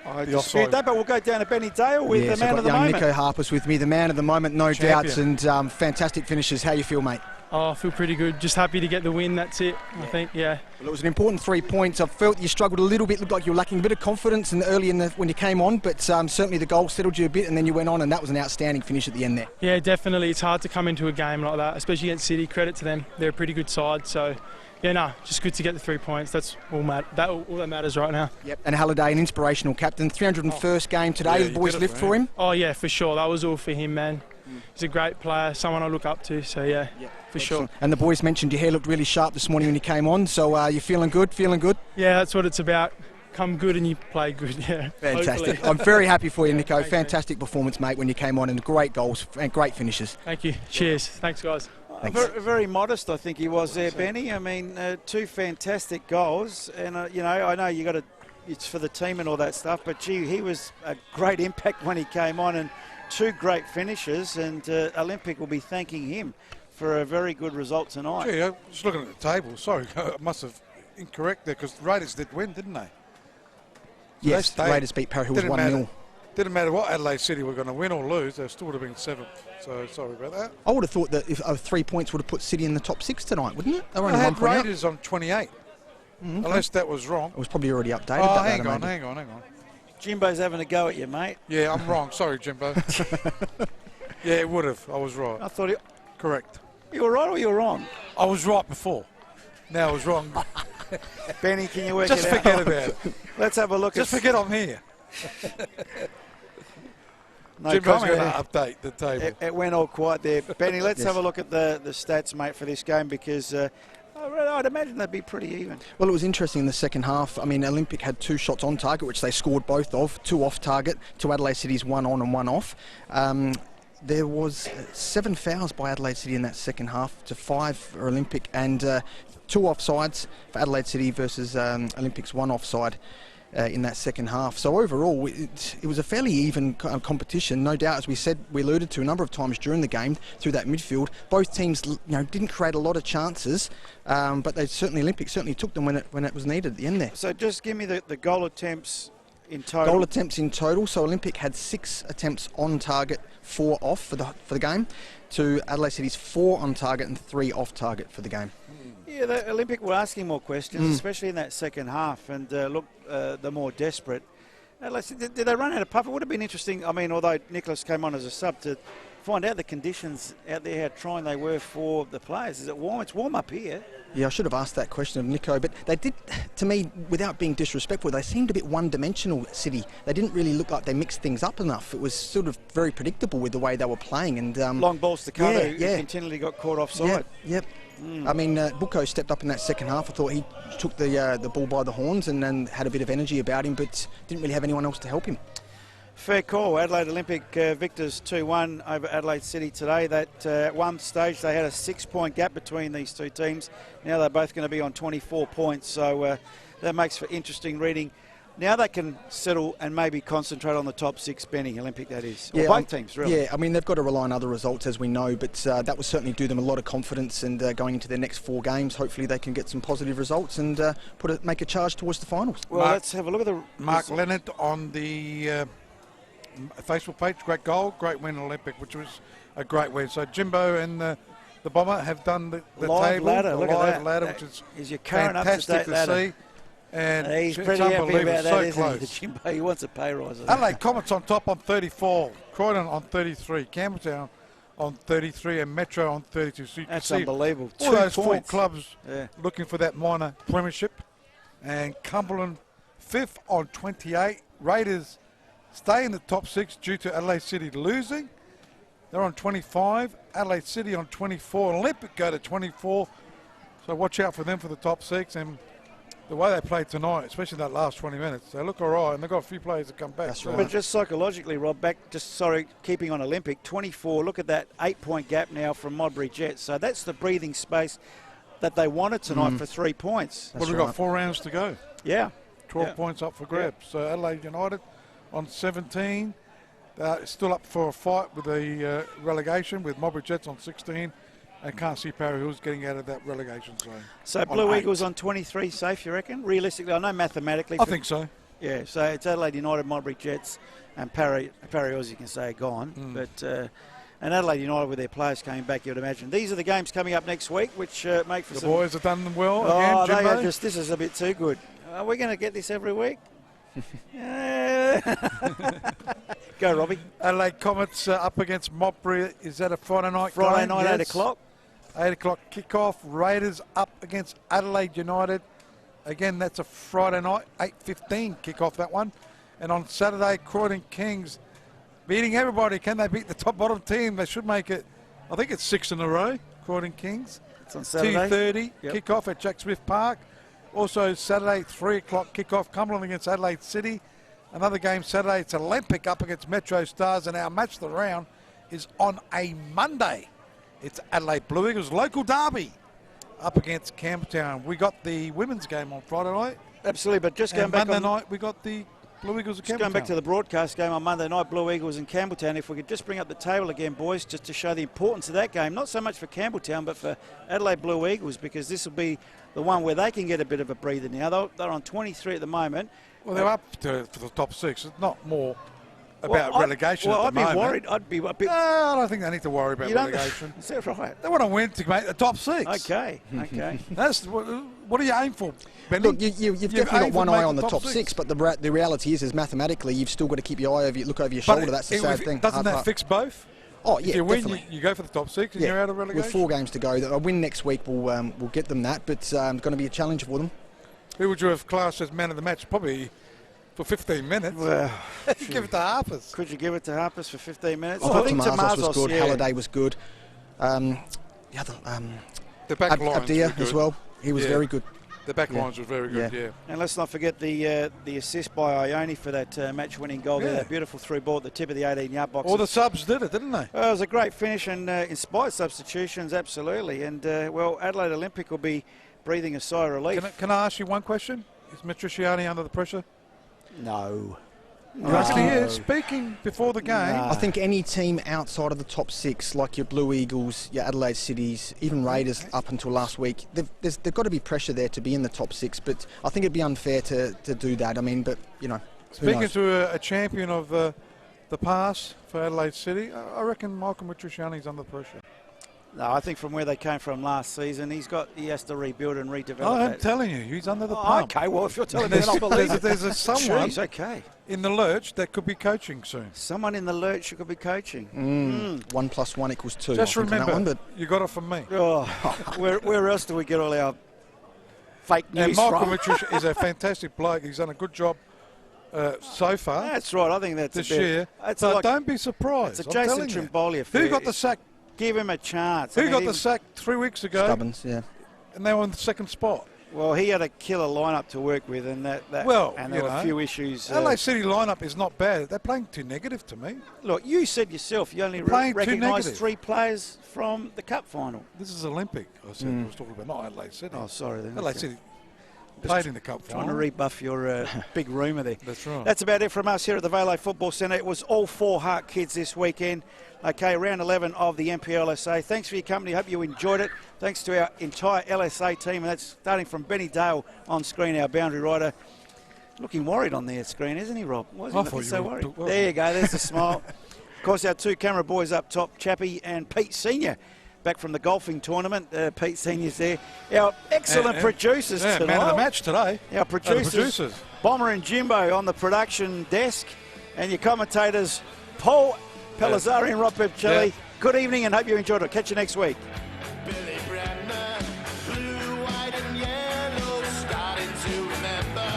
I dispute that, but we'll go down to Benny Dale with the man of the young moment. Nico Harpus with me, the man of the moment, no doubts, and fantastic finishes. How you feel, mate? Oh, I feel pretty good. Just happy to get the win, that's it, I think, yeah. Well, it was an important 3 points. I felt you struggled a little bit, looked like you were lacking a bit of confidence when you came on, but certainly the goal settled you a bit, and then you went on, and that was an outstanding finish at the end there. Yeah, definitely. It's hard to come into a game like that, especially against City. Credit to them. They're a pretty good side, so Yeah, no, just good to get the 3 points. That's all that matters right now. Yep. And Halliday, an inspirational captain. 301st game today. Yeah, the boys you did it lived for him. Oh yeah, for sure. That was all for him, man. He's a great player, someone I look up to. So yeah, for sure. And the boys mentioned your hair looked really sharp this morning when you came on. So you're feeling good? Feeling good? Yeah, that's what it's about. Come good and you play good. Yeah. Fantastic. Hopefully. I'm very happy for you, Nico. Thanks, Fantastic performance, mate, when you came on, and great goals and great finishes. Thank you. Cheers. Thanks, guys. Very, very modest, I think he was there, Benny. I mean, 2 fantastic goals, and I know you got to. It's for the team and all that stuff, but gee, he was a great impact when he came on, and 2 great finishes, and Olympic will be thanking him for a very good result tonight. Gee, I was looking at the table. Sorry, I must have incorrect there because the Raiders did win, didn't they? So yes, the Raiders beat Parry Hills 1-0. Didn't matter what Adelaide City were going to win or lose, they still would have been 7th. So sorry about that. I would have thought that if 3 points would have put City in the top 6 tonight, wouldn't it? They were only I 1 had point up. Raiders on 28, unless that was wrong. It was probably already updated. Oh, hang on. Jimbo's having a go at you, mate. Yeah, I'm wrong. Sorry, Jimbo. Yeah, it would have. I was right. I thought Correct. You were right or you were wrong? I was right before. Now I was wrong. Benny, can you work Just it out? forget about it. Let's have a look. Just forget I'm here. No Jimbo's comment. going to update the table. It went all quiet there. Benny, let's have a look at the stats, mate, for this game, because I'd imagine they'd be pretty even. Well, it was interesting in the second half. I mean, Olympic had 2 shots on target, which they scored both of, 2 off target, to Adelaide City's 1 on and 1 off. There was 7 fouls by Adelaide City in that second half to 5 for Olympic, and 2 offsides for Adelaide City versus Olympic's 1 offside in that second half. So overall, it was a fairly even competition. No doubt, as we said, we alluded to a number of times during the game through that midfield. Both teams, didn't create a lot of chances, but Olympic certainly took them when it was needed at the end there. So just give me the goal attempts in total. Goal attempts in total. So Olympic had 6 attempts on target, 4 off for the game, to Adelaide City's 4 on target and 3 off target for the game. Yeah, the Olympic were asking more questions, especially in that second half, and the more desperate. Did they run out of puff? It would have been interesting, I mean, although Nicholas came on as a sub, to find out the conditions out there, how trying they were for the players. Is it warm? It's warm up here. Yeah, I should have asked that question of Nico, but they did, to me, without being disrespectful, they seemed a bit one-dimensional, City. They didn't really look like they mixed things up enough. It was sort of very predictable with the way they were playing. And long balls to Carter, who continually got caught offside. Yep. I mean, Bucco stepped up in that second half. I thought he took the ball by the horns and then had a bit of energy about him, but didn't really have anyone else to help him. Fair call. Adelaide Olympic victors 2-1 over Adelaide City today. That at one stage they had a 6-point gap between these 2 teams. Now they're both going to be on 24 points, so that makes for interesting reading. Now they can settle and maybe concentrate on the top 6, Benny, Olympic that is. Or both teams, really. Yeah, I mean, they've got to rely on other results, as we know, but that will certainly do them a lot of confidence, and going into their next 4 games, hopefully they can get some positive results and make a charge towards the finals. Well, let's have a look at the Mark Leonard on the Facebook page. Great goal, great win Olympic, which was a great win. So Jimbo and the Bomber have done the live table, ladder. the Look live at that. ladder, which is your current fantastic to see. And he's it's pretty happy unbelievable, about that, so isn't close. he? Jimbo, he wants a pay rise. Adelaide Comets on top on 34, Croydon on 33, Campbelltown on 33, and Metro on 32. So you That's can see unbelievable. all 2 those points. 4 clubs looking for that minor premiership. And Cumberland 5th on 28. Raiders stay in the top 6 due to Adelaide City losing. They're on 25. Adelaide City on 24. Olympic go to 24. So watch out for them for the top 6. And the way they played tonight, especially that last 20 minutes, they look all right, and they've got a few players that come back. That's right. But just psychologically, Rob, keeping on Olympic, 24, look at that 8-point gap now from Modbury Jets. So that's the breathing space that they wanted tonight for 3 points. Well, we've got 4 rounds to go. Yeah. 12 points up for grabs. So Adelaide United on 17. Still up for a fight with the relegation, with Modbury Jets on 16. And can't see Parry Hills getting out of that relegation zone. So Blue Eagles on 23 safe, you reckon? Realistically, I know mathematically. I think so. Yeah, so it's Adelaide United, Modbury Jets, and Parry Hills, you can say, are gone. But and Adelaide United, with their players coming back, you'd imagine. These are the games coming up next week, which make for the boys have done them well again, Jimbo. They are this is a bit too good. Are we going to get this every week? Go, Robbie. Adelaide Comets up against Modbury. Is that a Friday night Friday game? night, Yes. 8 o'clock. 8 o'clock kickoff. Raiders up against Adelaide United. Again, that's a Friday night, 8:15 kickoff, that one. And on Saturday, Croydon Kings beating everybody. Can they beat the top-bottom team? They should make it, I think it's 6 in a row, Croydon Kings. It's on Saturday. 2:30 Yep. kickoff at Jack Smith Park. Also Saturday, 3 o'clock kickoff, Cumberland against Adelaide City. Another game Saturday, it's Olympic up against Metro Stars. And our match of the round is on a Monday. It's Adelaide Blue Eagles local derby up against Campbelltown. We got the women's game on Friday night. Absolutely, but just going And back Monday on night, we got the Blue Eagles of Campbelltown. Just going back to the broadcast game on Monday night, Blue Eagles and Campbelltown. If we could just bring up the table again, boys, just to show the importance of that game, not so much for Campbelltown, but for Adelaide Blue Eagles, because this will be the one where they can get a bit of a breather now. They're on 23 at the moment. Well, they're up for the top 6. It's not more about relegation at the I'd be moment. worried. I'd be a bit... No, I don't think they need to worry about relegation. Is that right? They want to win to make the top 6. Okay. That's what do you aim for, Benny? Look, you've definitely got one eye on the top 6, but the reality is mathematically you've still got to keep your eye over, look over your shoulder. That's the sad thing. Doesn't that fix both? Oh yeah, if you win, definitely. you go for the top 6 and you're out of relegation. With 4 games to go, a win next week will get them that, but it's going to be a challenge for them. Who would you have classed as man of the match? Probably for 15 minutes. Well, give it to Harpers. Could you give it to Harpers for 15 minutes? I think Tomazos was good. Halliday was good. The back lines Abdia were good as well. He was very good. The back lines were very good. Yeah. And let's not forget the assist by Ione for that match-winning goal there. That beautiful through ball at the tip of the 18-yard box. All the subs did it, didn't they? Well, it was a great finish and inspired substitutions, absolutely. And well, Adelaide Olympic will be breathing a sigh of relief. Can I ask you one question? Is Matriciani under the pressure? No. You reckon he is? Speaking before the game. I think any team outside of the top 6, like your Blue Eagles, your Adelaide Cities, even Raiders up until last week, they've got to be pressure there to be in the top 6. But I think it'd be unfair to do that. I mean, but, you know, Speaking to a champion of the past for Adelaide City, I reckon Michael Matriciani's under pressure. No, I think from where they came from last season, he has to rebuild and redevelop. I'm telling you, he's under the pump. Okay, well, if you're telling me, then I'll believe it. There's someone in the lurch that could be coaching soon. Someone in the lurch who could be coaching. 1 + 1 = 2. Just remember, that one, but you got it from me. Oh, where else do we get all our fake news Michael from? Matricia is a fantastic bloke. He's done a good job so far. That's right. I think that's this a bit, year. It's But like, don't be surprised. it's a Jason Trimboli affair. Who got the sack? Give him a chance. Who got the sack 3 weeks ago? Stubbins, yeah. And they were in the second spot. Well, he had a killer lineup to work with, and there were a few issues. LA City lineup is not bad. They're playing too negative to me. Look, you said yourself you only Playing too recognised negative. 3 players from the Cup final. This is Olympic. I said I was talking about not Adelaide City. Oh, sorry then. Adelaide City played in the Cup final. Trying to rebuff your big rumour there. That's right. That's about it from us here at the Velo Football Centre. It was all 4 Heart kids this weekend. Okay, round 11 of the NPL LSA. Thanks for your company. Hope you enjoyed it. Thanks to our entire LSA team, and that's starting from Benny Dale on screen, our boundary rider. Looking worried on their screen, isn't he, Rob? Why is he looking so worried? There you go, there's the smile. Of course, our 2 camera boys up top, Chappie and Pete Senior, back from the golfing tournament. Pete Senior's there. Our excellent producers tonight. Man of the match today. Our producers, Bomber and Jimbo on the production desk, and your commentators, Paul Pelizzari and Rob Pepcelli. Good evening and hope you enjoyed it. Catch you next week. Billy Bremner, blue, white and yellow, starting to remember.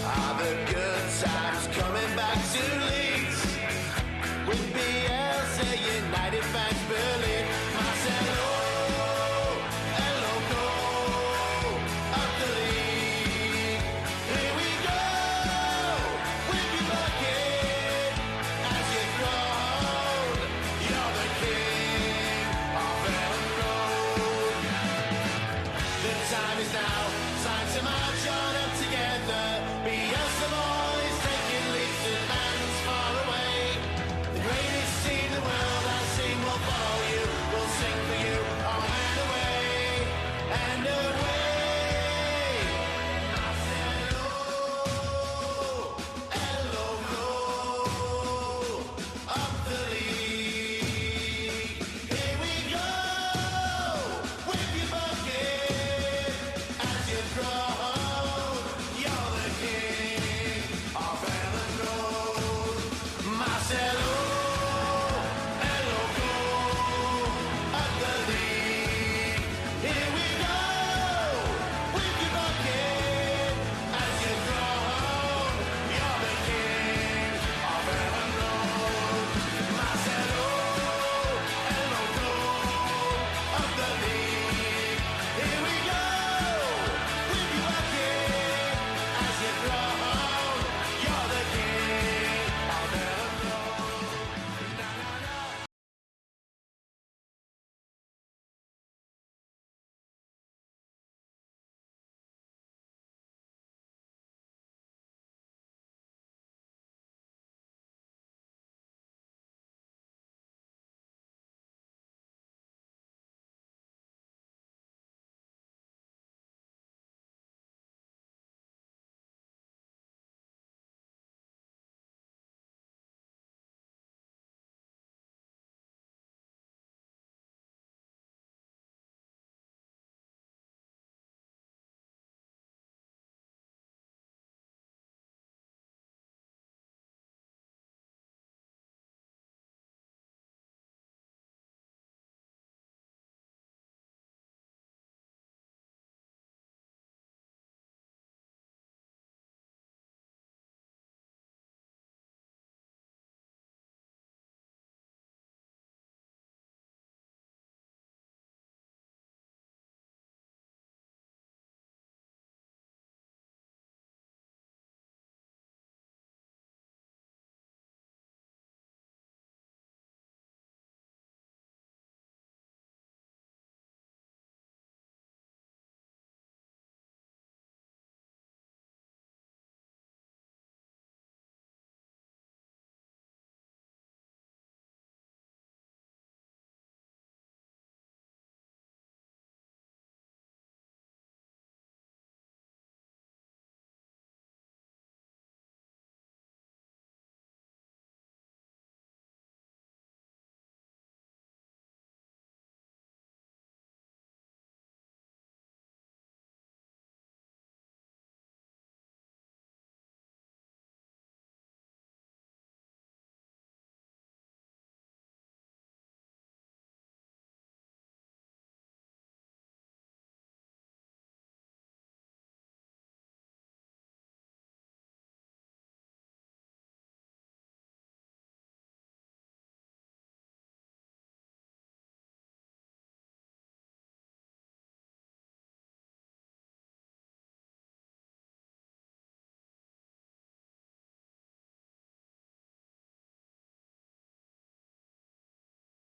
Are the good times coming back to Leeds with BL?